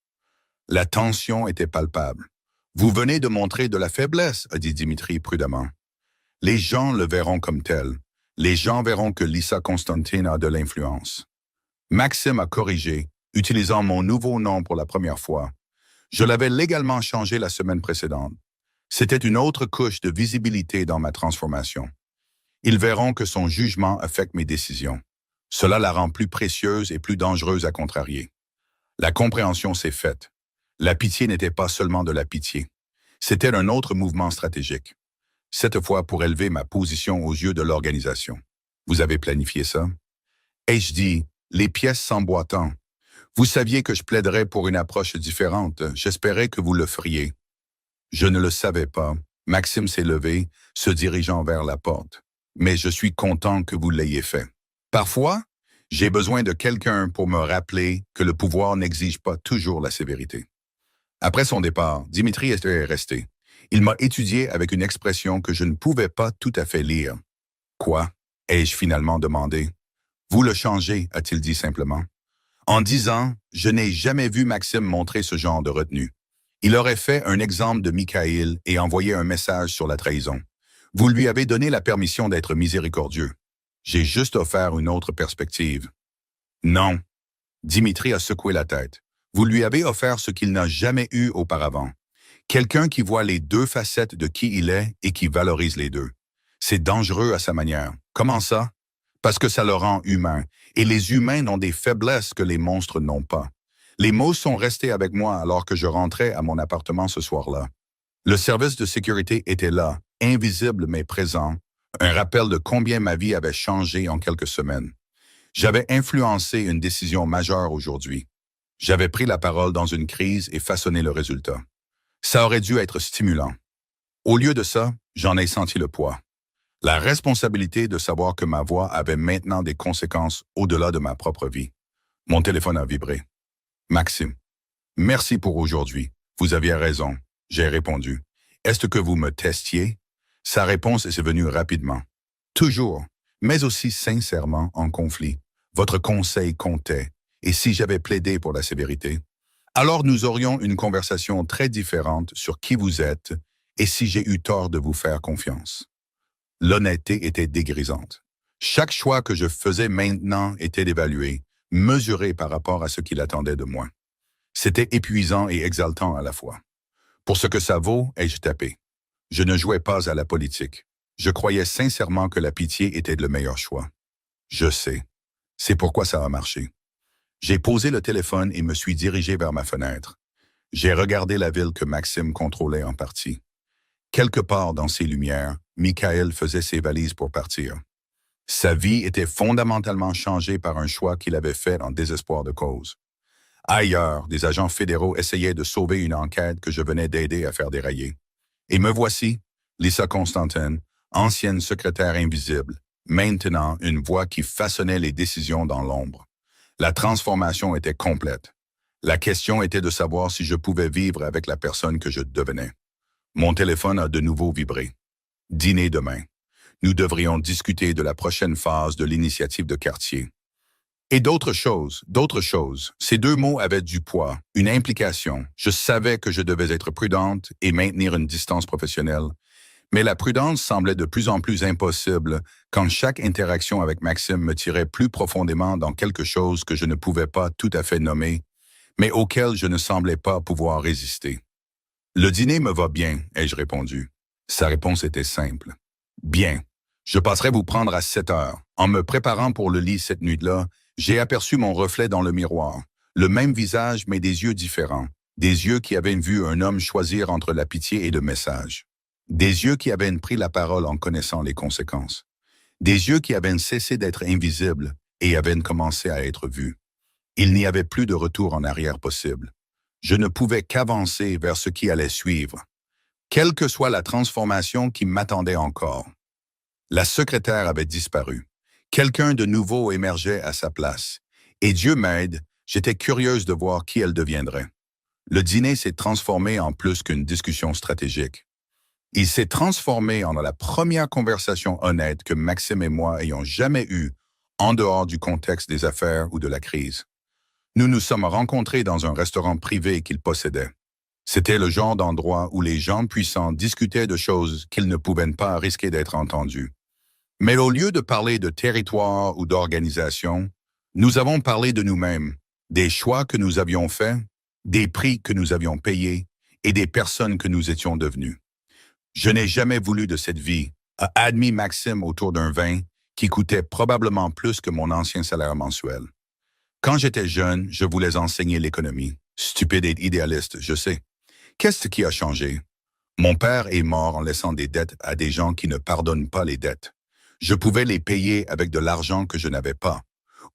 La tension était palpable. « Vous venez de montrer de la faiblesse, » a dit Dimitri prudemment. « Les gens le verront comme tel. Les gens verront que Lisa Constantine a de l'influence. » Maxime a corrigé, utilisant mon nouveau nom pour la première fois. Je l'avais légalement changé la semaine précédente. C'était une autre couche de visibilité dans ma transformation. Ils verront que son jugement affecte mes décisions. Cela la rend plus précieuse et plus dangereuse à contrarier. La compréhension s'est faite. La pitié n'était pas seulement de la pitié. C'était un autre mouvement stratégique. Cette fois pour élever ma position aux yeux de l'organisation. Vous avez planifié ça? Ai-je dit, les pièces s'emboîtant. Vous saviez que je plaiderais pour une approche différente. J'espérais que vous le feriez. Je ne le savais pas. Maxime s'est levé, se dirigeant vers la porte. Mais je suis content que vous l'ayez fait. Parfois, j'ai besoin de quelqu'un pour me rappeler que le pouvoir n'exige pas toujours la sévérité. Après son départ, Dimitri était resté. Il m'a étudié avec une expression que je ne pouvais pas tout à fait lire. « Quoi ?» ai-je finalement demandé. « Vous le changez » a-t-il dit simplement. En 10 ans, je n'ai jamais vu Maxime montrer ce genre de retenue. Il aurait fait un exemple de Michael et envoyé un message sur la trahison. Vous lui avez donné la permission d'être miséricordieux. J'ai juste offert une autre perspective. Non. Dimitri a secoué la tête. Vous lui avez offert ce qu'il n'a jamais eu auparavant. Quelqu'un qui voit les 2 facettes de qui il est et qui valorise les 2. C'est dangereux à sa manière. Comment ça? Parce que ça le rend humain. Et les humains n'ont des faiblesses que les monstres n'ont pas. Les mots sont restés avec moi alors que je rentrais à mon appartement ce soir-là. Le service de sécurité était là, invisible mais présent, un rappel de combien ma vie avait changé en quelques semaines. J'avais influencé une décision majeure aujourd'hui. J'avais pris la parole dans une crise et façonné le résultat. Ça aurait dû être stimulant. Au lieu de ça, j'en ai senti le poids. La responsabilité de savoir que ma voix avait maintenant des conséquences au-delà de ma propre vie. Mon téléphone a vibré. Maxime, merci pour aujourd'hui. Vous aviez raison. J'ai répondu. Est-ce que vous me testiez? Sa réponse est venue rapidement. Toujours, mais aussi sincèrement en conflit. Votre conseil comptait. Et si j'avais plaidé pour la sévérité? Alors nous aurions une conversation très différente sur qui vous êtes et si j'ai eu tort de vous faire confiance. L'honnêteté était dégrisante. Chaque choix que je faisais maintenant était évalué, mesuré par rapport à ce qu'il attendait de moi. C'était épuisant et exaltant à la fois. Pour ce que ça vaut, ai-je tapé. Je ne jouais pas à la politique. Je croyais sincèrement que la pitié était le meilleur choix. Je sais. C'est pourquoi ça a marché. J'ai posé le téléphone et me suis dirigé vers ma fenêtre. J'ai regardé la ville que Maxime contrôlait en partie. Quelque part dans ces lumières, Michael faisait ses valises pour partir. Sa vie était fondamentalement changée par un choix qu'il avait fait en désespoir de cause. Ailleurs, des agents fédéraux essayaient de sauver une enquête que je venais d'aider à faire dérailler. Et me voici, Lisa Constantin, ancienne secrétaire invisible, maintenant une voix qui façonnait les décisions dans l'ombre. La transformation était complète. La question était de savoir si je pouvais vivre avec la personne que je devenais. Mon téléphone a de nouveau vibré. Dîner demain. Nous devrions discuter de la prochaine phase de l'initiative de quartier. Et d'autres choses. Ces deux mots avaient du poids, une implication. Je savais que je devais être prudente et maintenir une distance professionnelle. Mais la prudence semblait de plus en plus impossible quand chaque interaction avec Maxime me tirait plus profondément dans quelque chose que je ne pouvais pas tout à fait nommer, mais auquel je ne semblais pas pouvoir résister. Le dîner me va bien, ai-je répondu. Sa réponse était simple. Bien. Je passerai vous prendre à 7 heures. En me préparant pour le lit cette nuit-là, j'ai aperçu mon reflet dans le miroir. Le même visage, mais des yeux différents. Des yeux qui avaient vu un homme choisir entre la pitié et le message. Des yeux qui avaient pris la parole en connaissant les conséquences. Des yeux qui avaient cessé d'être invisibles et avaient commencé à être vus. Il n'y avait plus de retour en arrière possible. Je ne pouvais qu'avancer vers ce qui allait suivre. Quelle que soit la transformation qui m'attendait encore. La secrétaire avait disparu. Quelqu'un de nouveau émergeait à sa place. Et Dieu m'aide, j'étais curieuse de voir qui elle deviendrait. Le dîner s'est transformé en plus qu'une discussion stratégique. Il s'est transformé en la première conversation honnête que Maxime et moi ayons jamais eue en dehors du contexte des affaires ou de la crise. Nous nous sommes rencontrés dans un restaurant privé qu'il possédait. C'était le genre d'endroit où les gens puissants discutaient de choses qu'ils ne pouvaient pas risquer d'être entendus. Mais au lieu de parler de territoire ou d'organisation, nous avons parlé de nous-mêmes, des choix que nous avions faits, des prix que nous avions payés et des personnes que nous étions devenues. Je n'ai jamais voulu de cette vie, a admis Maxime autour d'un vin qui coûtait probablement plus que mon ancien salaire mensuel. Quand j'étais jeune, je voulais enseigner l'économie. Stupide et idéaliste, je sais. Qu'est-ce qui a changé? Mon père est mort en laissant des dettes à des gens qui ne pardonnent pas les dettes. Je pouvais les payer avec de l'argent que je n'avais pas,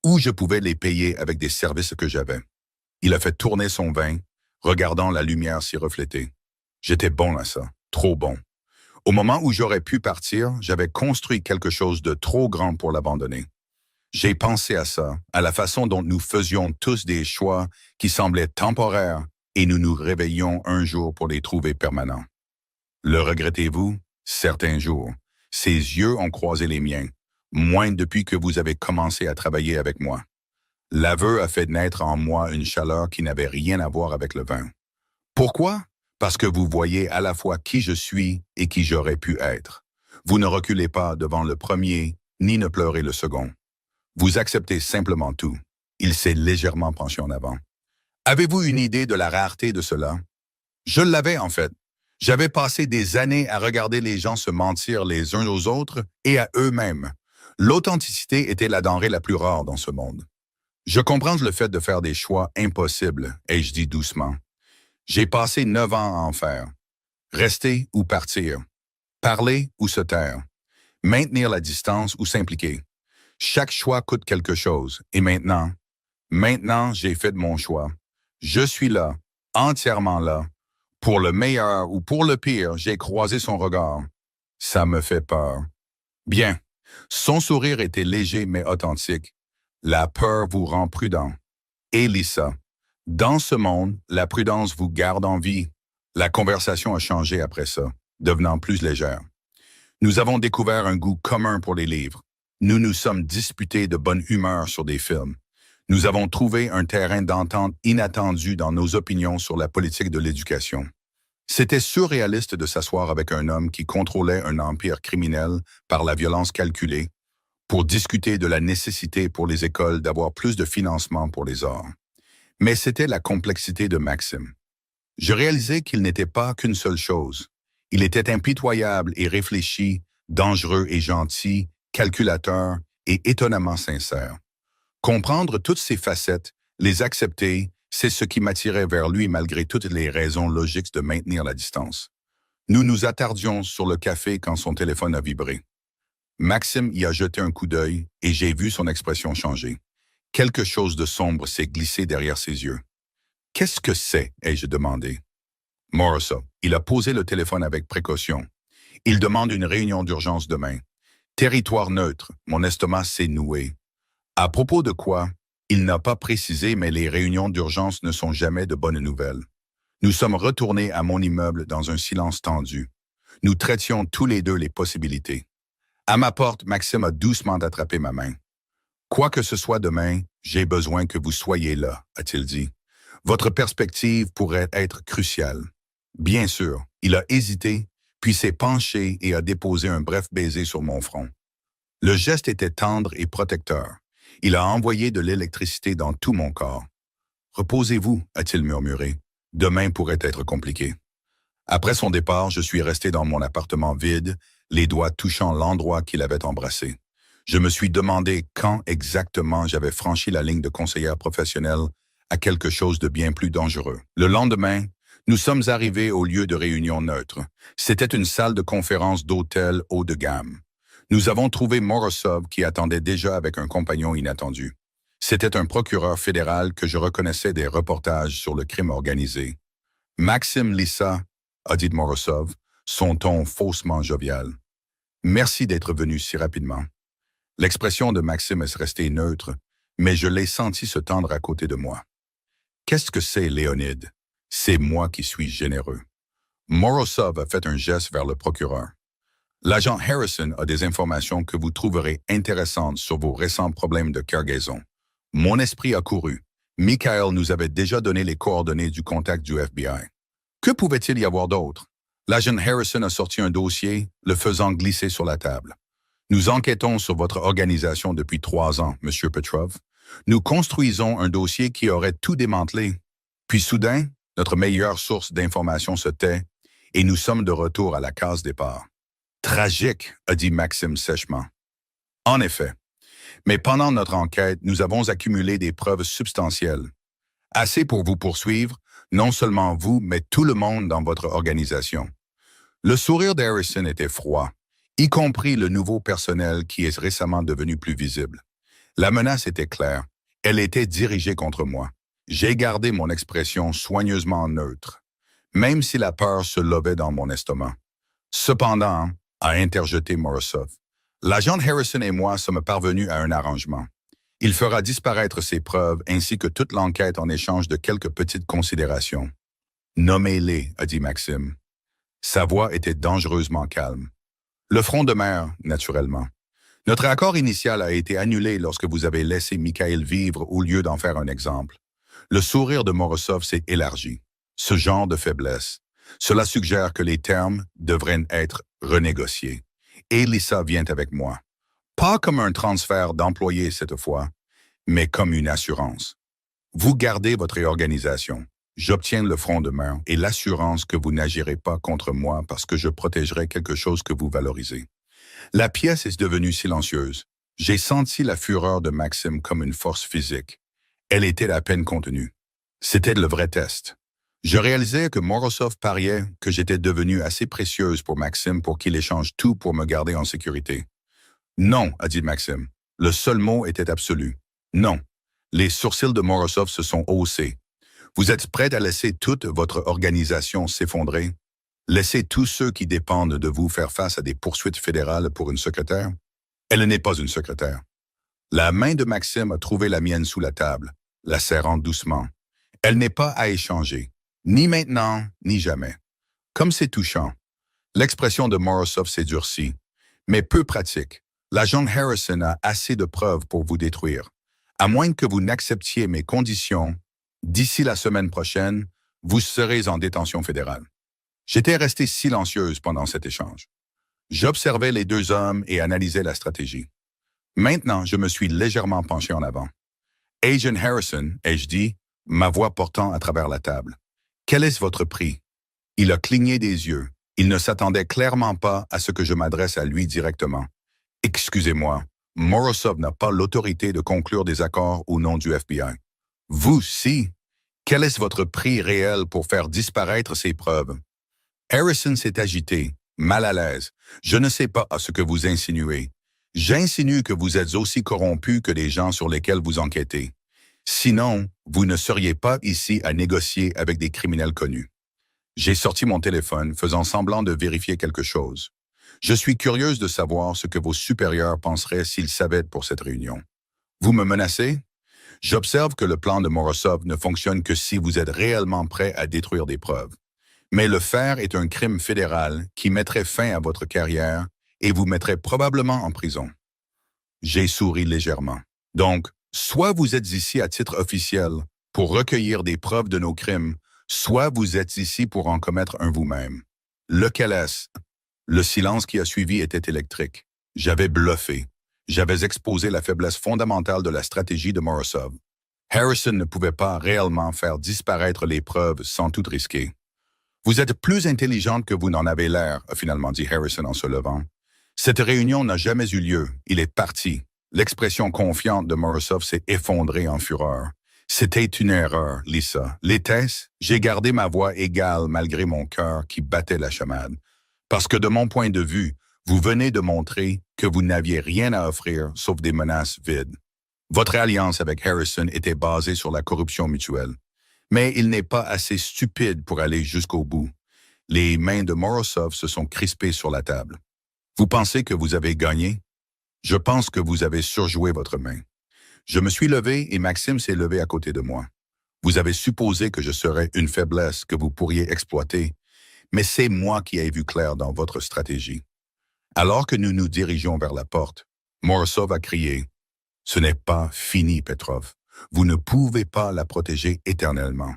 ou je pouvais les payer avec des services que j'avais. Il a fait tourner son vin, regardant la lumière s'y refléter. J'étais bon à ça, trop bon. Au moment où j'aurais pu partir, j'avais construit quelque chose de trop grand pour l'abandonner. J'ai pensé à ça, à la façon dont nous faisions tous des choix qui semblaient temporaires et nous nous réveillions un jour pour les trouver permanents. Le regrettez-vous? Certains jours. Ses yeux ont croisé les miens, moins depuis que vous avez commencé à travailler avec moi. L'aveu a fait naître en moi une chaleur qui n'avait rien à voir avec le vin. Pourquoi? Parce que vous voyez à la fois qui je suis et qui j'aurais pu être. Vous ne reculez pas devant le premier, ni ne pleurez le second. Vous acceptez simplement tout. Il s'est légèrement penché en avant. Avez-vous une idée de la rareté de cela? Je l'avais en fait. J'avais passé des années à regarder les gens se mentir les uns aux autres et à eux-mêmes. L'authenticité était la denrée la plus rare dans ce monde. Je comprends le fait de faire des choix impossibles, ai-je dit doucement. J'ai passé 9 ans à en faire. Rester ou partir. Parler ou se taire. Maintenir la distance ou s'impliquer. Chaque choix coûte quelque chose. Et maintenant, j'ai fait de mon choix. Je suis là, entièrement là. Pour le meilleur ou pour le pire, j'ai croisé son regard. Ça me fait peur. Bien. Son sourire était léger mais authentique. La peur vous rend prudent. Et Lisa, dans ce monde, la prudence vous garde en vie. La conversation a changé après ça, devenant plus légère. Nous avons découvert un goût commun pour les livres. Nous nous sommes disputés de bonne humeur sur des films. Nous avons trouvé un terrain d'entente inattendu dans nos opinions sur la politique de l'éducation. C'était surréaliste de s'asseoir avec un homme qui contrôlait un empire criminel par la violence calculée pour discuter de la nécessité pour les écoles d'avoir plus de financement pour les arts. Mais c'était la complexité de Maxime. Je réalisais qu'il n'était pas qu'une seule chose. Il était impitoyable et réfléchi, dangereux et gentil, calculateur et étonnamment sincère. Comprendre toutes ces facettes Les accepter, c'est ce qui m'attirait vers lui malgré toutes les raisons logiques de maintenir la distance. Nous nous attardions sur le café quand son téléphone a vibré. Maxime y a jeté un coup d'œil et j'ai vu son expression changer. Quelque chose de sombre s'est glissé derrière ses yeux. « Qu'est-ce que c'est » ai-je demandé. Morozov, il a posé le téléphone avec précaution. Il demande une réunion d'urgence demain. Territoire neutre, mon estomac s'est noué. À propos de quoi, il n'a pas précisé, mais les réunions d'urgence ne sont jamais de bonnes nouvelles. Nous sommes retournés à mon immeuble dans un silence tendu. Nous traitions tous les deux les possibilités. À ma porte, Maxime a doucement attrapé ma main. « Quoi que ce soit demain, j'ai besoin que vous soyez là, » a-t-il dit. « Votre perspective pourrait être cruciale. » Bien sûr, il a hésité, puis s'est penché et a déposé un bref baiser sur mon front. Le geste était tendre et protecteur. Il a envoyé de l'électricité dans tout mon corps. « Reposez-vous, » a-t-il murmuré. « Demain pourrait être compliqué. » Après son départ, je suis resté dans mon appartement vide, les doigts touchant l'endroit qu'il avait embrassé. Je me suis demandé quand exactement j'avais franchi la ligne de conseillère professionnelle à quelque chose de bien plus dangereux. Le lendemain, nous sommes arrivés au lieu de réunion neutre. C'était une salle de conférence d'hôtel haut de gamme. Nous avons trouvé Morozov qui attendait déjà avec un compagnon inattendu. C'était un procureur fédéral que je reconnaissais des reportages sur le crime organisé. « Maxime Lissa » a dit Morozov, son ton faussement jovial. « Merci d'être venu si rapidement. » L'expression de Maxime est restée neutre, mais je l'ai senti se tendre à côté de moi. « Qu'est-ce que c'est, Léonide? C'est moi qui suis généreux. » Morozov a fait un geste vers le procureur. « L'agent Harrison a des informations que vous trouverez intéressantes sur vos récents problèmes de cargaison. » Mon esprit a couru. Mikhail nous avait déjà donné les coordonnées du contact du FBI. Que pouvait-il y avoir d'autre? L'agent Harrison a sorti un dossier, le faisant glisser sur la table. Nous enquêtons sur votre organisation depuis 3 ans, Monsieur Petrov. Nous construisons un dossier qui aurait tout démantelé. Puis soudain, notre meilleure source d'information se tait et nous sommes de retour à la case départ. Tragique, a dit Maxime sèchement. En effet. Mais pendant notre enquête, nous avons accumulé des preuves substantielles. Assez pour vous poursuivre, non seulement vous, mais tout le monde dans votre organisation. Le sourire d'Harrison était froid, y compris le nouveau personnel qui est récemment devenu plus visible. La menace était claire. Elle était dirigée contre moi. J'ai gardé mon expression soigneusement neutre, même si la peur se levait dans mon estomac. Cependant, a interjeté Morozov, l'agent Harrison et moi sommes parvenus à un arrangement. Il fera disparaître ces preuves ainsi que toute l'enquête en échange de quelques petites considérations. Nommez-les, a dit Maxime. Sa voix était dangereusement calme. Le front de mer, naturellement. Notre accord initial a été annulé lorsque vous avez laissé Mikhail vivre au lieu d'en faire un exemple. Le sourire de Morozov s'est élargi. Ce genre de faiblesse. Cela suggère que les termes devraient être renégociés. Et Lissa vient avec moi. Pas comme un transfert d'employés cette fois, mais comme une assurance. Vous gardez votre réorganisation. J'obtiens le front de mer et l'assurance que vous n'agirez pas contre moi parce que je protégerai quelque chose que vous valorisez. La pièce est devenue silencieuse. J'ai senti la fureur de Maxime comme une force physique. Elle était à peine contenue. C'était le vrai test. Je réalisais que Morozov pariait que j'étais devenue assez précieuse pour Maxime pour qu'il échange tout pour me garder en sécurité. Non, a dit Maxime. Le seul mot était absolu. Non. Les sourcils de Morozov se sont haussés. Vous êtes prête à laisser toute votre organisation s'effondrer? Laisser tous ceux qui dépendent de vous faire face à des poursuites fédérales pour une secrétaire? Elle n'est pas une secrétaire. La main de Maxime a trouvé la mienne sous la table, la serrant doucement. Elle n'est pas à échanger, ni maintenant, ni jamais. Comme c'est touchant. L'expression de Morozov s'est durcie, mais peu pratique. L'agent Harrison a assez de preuves pour vous détruire. À moins que vous n'acceptiez mes conditions, d'ici la semaine prochaine, vous serez en détention fédérale. J'étais restée silencieuse pendant cet échange. J'observais les deux hommes et analysais la stratégie. Maintenant, je me suis légèrement penché en avant. « Agent Harrison », ai-je dit, ma voix portant à travers la table. « Quel est votre prix? » Il a cligné des yeux. Il ne s'attendait clairement pas à ce que je m'adresse à lui directement. « Excusez-moi, Morozov n'a pas l'autorité de conclure des accords au nom du FBI. » Vous, si. Quel est votre prix réel pour faire disparaître ces preuves? Harrison s'est agité, mal à l'aise. Je ne sais pas ce que vous insinuez. J'insinue que vous êtes aussi corrompu que les gens sur lesquels vous enquêtez. Sinon, vous ne seriez pas ici à négocier avec des criminels connus. J'ai sorti mon téléphone, faisant semblant de vérifier quelque chose. Je suis curieuse de savoir ce que vos supérieurs penseraient s'ils savaient pour cette réunion. Vous me menacez? J'observe que le plan de Morozov ne fonctionne que si vous êtes réellement prêt à détruire des preuves. Mais le faire est un crime fédéral qui mettrait fin à votre carrière et vous mettrait probablement en prison. J'ai souri légèrement. Donc, soit vous êtes ici à titre officiel pour recueillir des preuves de nos crimes, soit vous êtes ici pour en commettre un vous-même. Lequel est-ce? Le silence qui a suivi était électrique. J'avais bluffé. J'avais exposé la faiblesse fondamentale de la stratégie de Morozov. Harrison ne pouvait pas réellement faire disparaître les preuves sans tout risquer. Vous êtes plus intelligente que vous n'en avez l'air, a finalement dit Harrison en se levant. Cette réunion n'a jamais eu lieu. Il est parti. L'expression confiante de Morozov s'est effondrée en fureur. C'était une erreur, Lisa. L'était-ce? J'ai gardé ma voix égale malgré mon cœur qui battait la chamade. Parce que de mon point de vue, vous venez de montrer que vous n'aviez rien à offrir sauf des menaces vides. Votre alliance avec Harrison était basée sur la corruption mutuelle. Mais il n'est pas assez stupide pour aller jusqu'au bout. Les mains de Morozov se sont crispées sur la table. Vous pensez que vous avez gagné? Je pense que vous avez surjoué votre main. Je me suis levé et Maxime s'est levé à côté de moi. Vous avez supposé que je serais une faiblesse que vous pourriez exploiter, mais c'est moi qui ai vu clair dans votre stratégie. Alors que nous nous dirigeons vers la porte, Morozov a crié « Ce n'est pas fini, Petrov. Vous ne pouvez pas la protéger éternellement. »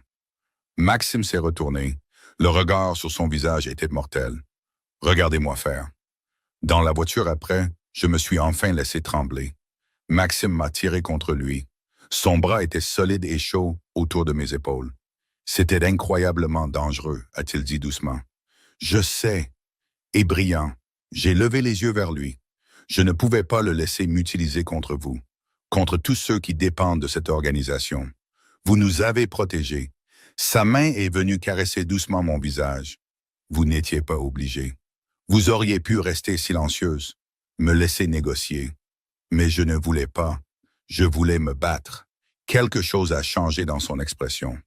Maxime s'est retourné. Le regard sur son visage était mortel. « Regardez-moi faire. » Dans la voiture après, je me suis enfin laissé trembler. Maxime m'a tiré contre lui. Son bras était solide et chaud autour de mes épaules. « C'était incroyablement dangereux, a-t-il dit doucement. « Je sais. » Et brillant, j'ai levé les yeux vers lui. Je ne pouvais pas le laisser m'utiliser contre vous, contre tous ceux qui dépendent de cette organisation. Vous nous avez protégés. Sa main est venue caresser doucement mon visage. Vous n'étiez pas obligé. Vous auriez pu rester silencieuse, me laisser négocier. Mais je ne voulais pas. Je voulais me battre. Quelque chose a changé dans son expression.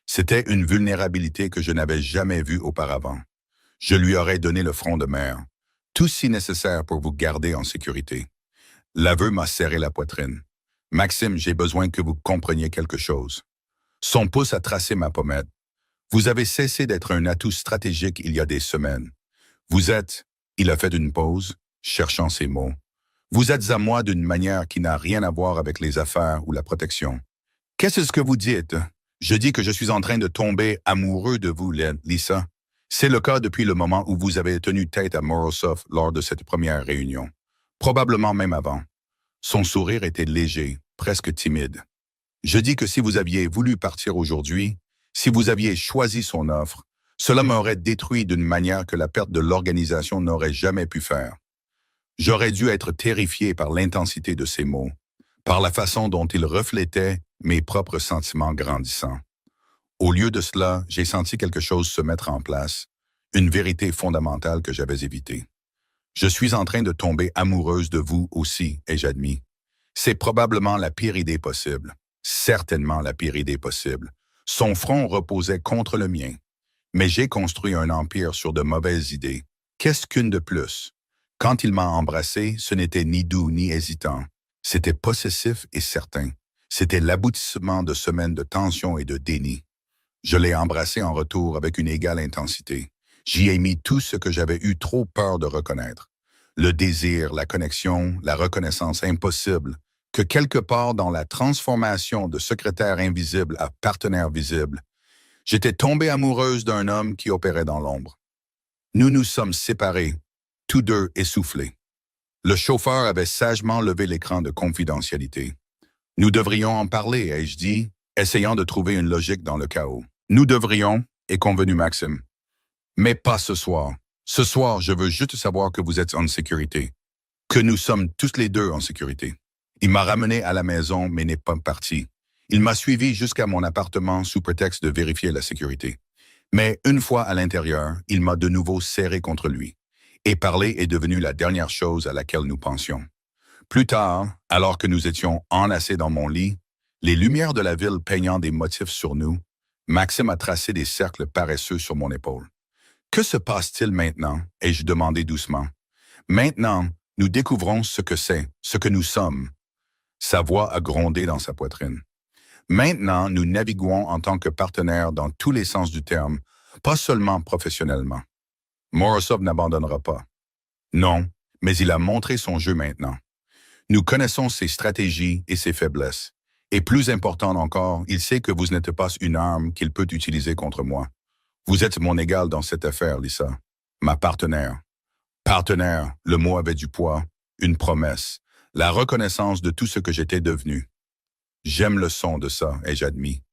C'était une vulnérabilité que je n'avais jamais vue auparavant. Je lui aurais donné le front de mer, tout si nécessaire pour vous garder en sécurité. L'aveu m'a serré la poitrine. « Maxime, j'ai besoin que vous compreniez quelque chose. » Son pouce a tracé ma pommette. « Vous avez cessé d'être un atout stratégique il y a des semaines. Vous êtes... » Il a fait une pause, cherchant ses mots. « Vous êtes à moi d'une manière qui n'a rien à voir avec les affaires ou la protection. » Qu'est-ce que vous dites? Je dis que je suis en train de tomber amoureux de vous, Lisa. C'est le cas depuis le moment où vous avez tenu tête à Morozov lors de cette première réunion. Probablement même avant. Son sourire était léger, presque timide. Je dis que si vous aviez voulu partir aujourd'hui, si vous aviez choisi son offre, cela m'aurait détruit d'une manière que la perte de l'organisation n'aurait jamais pu faire. J'aurais dû être terrifié par l'intensité de ses mots, par la façon dont ils reflétaient mes propres sentiments grandissants. Au lieu de cela, j'ai senti quelque chose se mettre en place, une vérité fondamentale que j'avais évitée. Je suis en train de tomber amoureuse de vous aussi, ai-je admis. C'est probablement la pire idée possible, certainement la pire idée possible. Son front reposait contre le mien. Mais j'ai construit un empire sur de mauvaises idées. Qu'est-ce qu'une de plus? Quand il m'a embrassé, ce n'était ni doux ni hésitant. C'était possessif et certain. C'était l'aboutissement de semaines de tension et de déni. Je l'ai embrassé en retour avec une égale intensité. J'y ai mis tout ce que j'avais eu trop peur de reconnaître. Le désir, la connexion, la reconnaissance impossible, que quelque part dans la transformation de secrétaire invisible à partenaire visible, j'étais tombée amoureuse d'un homme qui opérait dans l'ombre. Nous nous sommes séparés, tous deux essoufflés. Le chauffeur avait sagement levé l'écran de confidentialité. « Nous devrions en parler, ai-je dit, essayant de trouver une logique dans le chaos. Nous devrions, est convenu Maxime. Mais pas ce soir. Ce soir, je veux juste savoir que vous êtes en sécurité. Que nous sommes tous les deux en sécurité. Il m'a ramené à la maison, mais n'est pas parti. Il m'a suivi jusqu'à mon appartement sous prétexte de vérifier la sécurité. Mais une fois à l'intérieur, il m'a de nouveau serré contre lui. Et parler est devenu la dernière chose à laquelle nous pensions. Plus tard, alors que nous étions enlacés dans mon lit, les lumières de la ville peignant des motifs sur nous, Maxime a tracé des cercles paresseux sur mon épaule. Que se passe-t-il maintenant? Ai-je demandé doucement. Maintenant, nous découvrons ce que c'est, ce que nous sommes. Sa voix a grondé dans sa poitrine. Maintenant, nous naviguons en tant que partenaires dans tous les sens du terme, pas seulement professionnellement. Morozov n'abandonnera pas. Non, mais il a montré son jeu maintenant. Nous connaissons ses stratégies et ses faiblesses. Et plus important encore, il sait que vous n'êtes pas une arme qu'il peut utiliser contre moi. Vous êtes mon égal dans cette affaire, Lisa. Ma partenaire. Partenaire, le mot avait du poids, une promesse, la reconnaissance de tout ce que j'étais devenu. J'aime le son de ça, ai-je admis.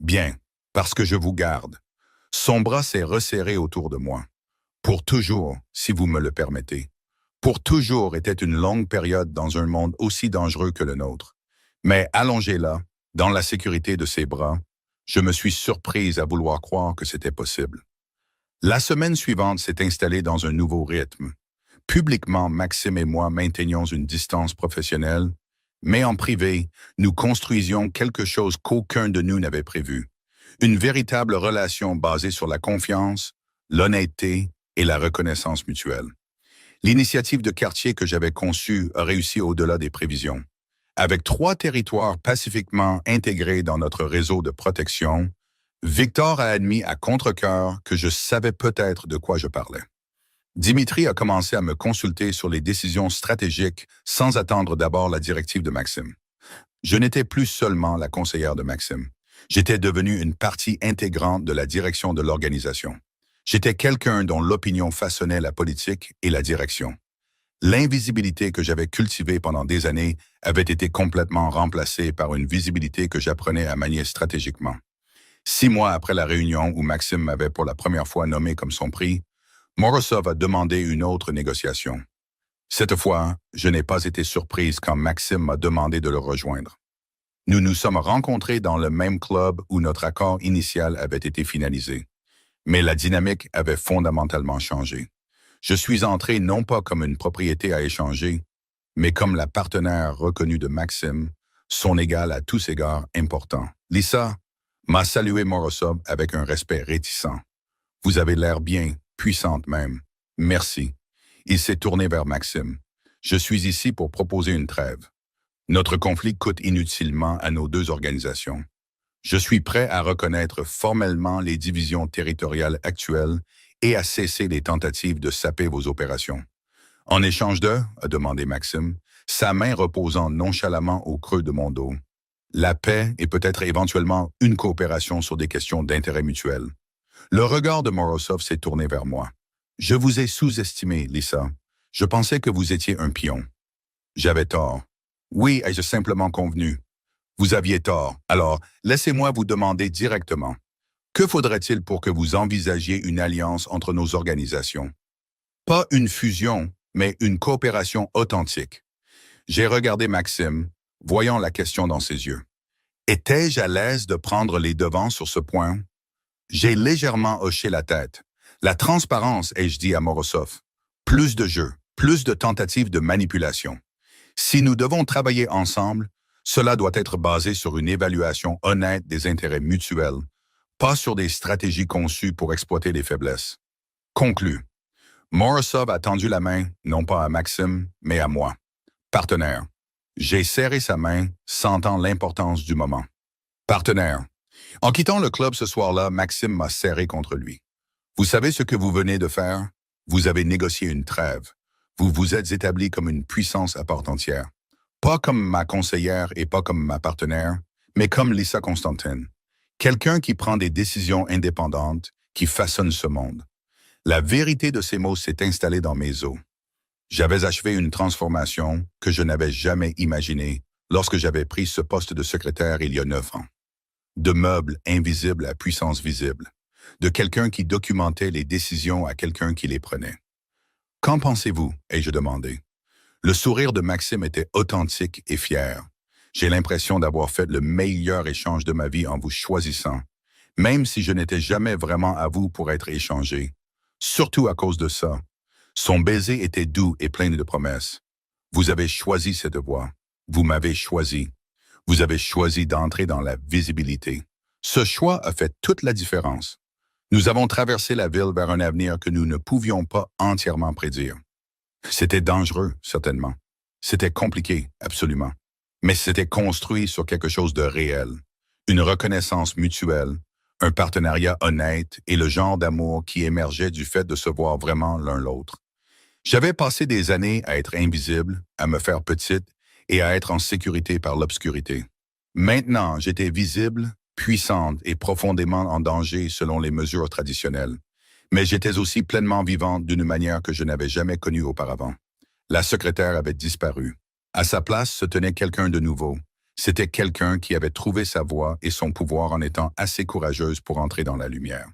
Bien, parce que je vous garde. Son bras s'est resserré autour de moi. Pour toujours, si vous me le permettez. Pour toujours était une longue période dans un monde aussi dangereux que le nôtre. Mais allongé là, dans la sécurité de ses bras, je me suis surprise à vouloir croire que c'était possible. La semaine suivante s'est installée dans un nouveau rythme. Publiquement, Maxime et moi maintenions une distance professionnelle, mais en privé, nous construisions quelque chose qu'aucun de nous n'avait prévu. Une véritable relation basée sur la confiance, l'honnêteté et la reconnaissance mutuelle. L'initiative de quartier que j'avais conçue a réussi au-delà des prévisions. Avec 3 territoires pacifiquement intégrés dans notre réseau de protection, Victor a admis à contre-cœur que je savais peut-être de quoi je parlais. Dimitri a commencé à me consulter sur les décisions stratégiques sans attendre d'abord la directive de Maxime. Je n'étais plus seulement la conseillère de Maxime. J'étais devenu une partie intégrante de la direction de l'organisation. J'étais quelqu'un dont l'opinion façonnait la politique et la direction. L'invisibilité que j'avais cultivée pendant des années avait été complètement remplacée par une visibilité que j'apprenais à manier stratégiquement. 6 mois après la réunion où Maxime m'avait pour la première fois nommé comme son prix, Morozov a demandé une autre négociation. Cette fois, je n'ai pas été surprise quand Maxime m'a demandé de le rejoindre. Nous nous sommes rencontrés dans le même club où notre accord initial avait été finalisé. Mais la dynamique avait fondamentalement changé. Je suis entré non pas comme une propriété à échanger, mais comme la partenaire reconnue de Maxime, son égal à tous égards important. Lisa m'a salué Morozov avec un respect réticent. Vous avez l'air bien, puissante même. Merci. Il s'est tourné vers Maxime. Je suis ici pour proposer une trêve. Notre conflit coûte inutilement à nos 2 organisations. Je suis prêt à reconnaître formellement les divisions territoriales actuelles et à cesser les tentatives de saper vos opérations. En échange de, a demandé Maxime, sa main reposant nonchalamment au creux de mon dos. La paix et peut-être éventuellement une coopération sur des questions d'intérêt mutuel. Le regard de Morozov s'est tourné vers moi. Je vous ai sous-estimé, Lisa. Je pensais que vous étiez un pion. J'avais tort. Oui, ai-je simplement convenu. Vous aviez tort. Alors, laissez-moi vous demander directement. Que faudrait-il pour que vous envisagiez une alliance entre nos organisations? Pas une fusion, mais une coopération authentique. J'ai regardé Maxime, voyant la question dans ses yeux. Étais-je à l'aise de prendre les devants sur ce point? J'ai légèrement hoché la tête. La transparence, ai-je dit à Morozov. Plus de jeu, plus de tentatives de manipulation. Si nous devons travailler ensemble, cela doit être basé sur une évaluation honnête des intérêts mutuels, pas sur des stratégies conçues pour exploiter les faiblesses. Conclu. Morozov a tendu la main, non pas à Maxime, mais à moi. Partenaire. J'ai serré sa main, sentant l'importance du moment. Partenaire. En quittant le club ce soir-là, Maxime m'a serré contre lui. Vous savez ce que vous venez de faire? Vous avez négocié une trêve. Vous vous êtes établi comme une puissance à part entière. Pas comme ma conseillère et pas comme ma partenaire, mais comme Lisa Constantin. Quelqu'un qui prend des décisions indépendantes, qui façonne ce monde. La vérité de ces mots s'est installée dans mes os. J'avais achevé une transformation que je n'avais jamais imaginée lorsque j'avais pris ce poste de secrétaire il y a 9 ans. De meuble invisible à puissance visible. De quelqu'un qui documentait les décisions à quelqu'un qui les prenait. Qu'en pensez-vous? Ai-je demandé. Le sourire de Maxime était authentique et fier. J'ai l'impression d'avoir fait le meilleur échange de ma vie en vous choisissant, même si je n'étais jamais vraiment à vous pour être échangé. Surtout à cause de ça. Son baiser était doux et plein de promesses. Vous avez choisi cette voie. Vous m'avez choisi. Vous avez choisi d'entrer dans la visibilité. Ce choix a fait toute la différence. Nous avons traversé la ville vers un avenir que nous ne pouvions pas entièrement prédire. C'était dangereux, certainement. C'était compliqué, absolument. Mais c'était construit sur quelque chose de réel. Une reconnaissance mutuelle, un partenariat honnête et le genre d'amour qui émergeait du fait de se voir vraiment l'un l'autre. J'avais passé des années à être invisible, à me faire petite et à être en sécurité par l'obscurité. Maintenant, j'étais visible, puissante et profondément en danger selon les mesures traditionnelles. Mais j'étais aussi pleinement vivante d'une manière que je n'avais jamais connue auparavant. La secrétaire avait disparu. À sa place se tenait quelqu'un de nouveau. C'était quelqu'un qui avait trouvé sa voie et son pouvoir en étant assez courageuse pour entrer dans la lumière.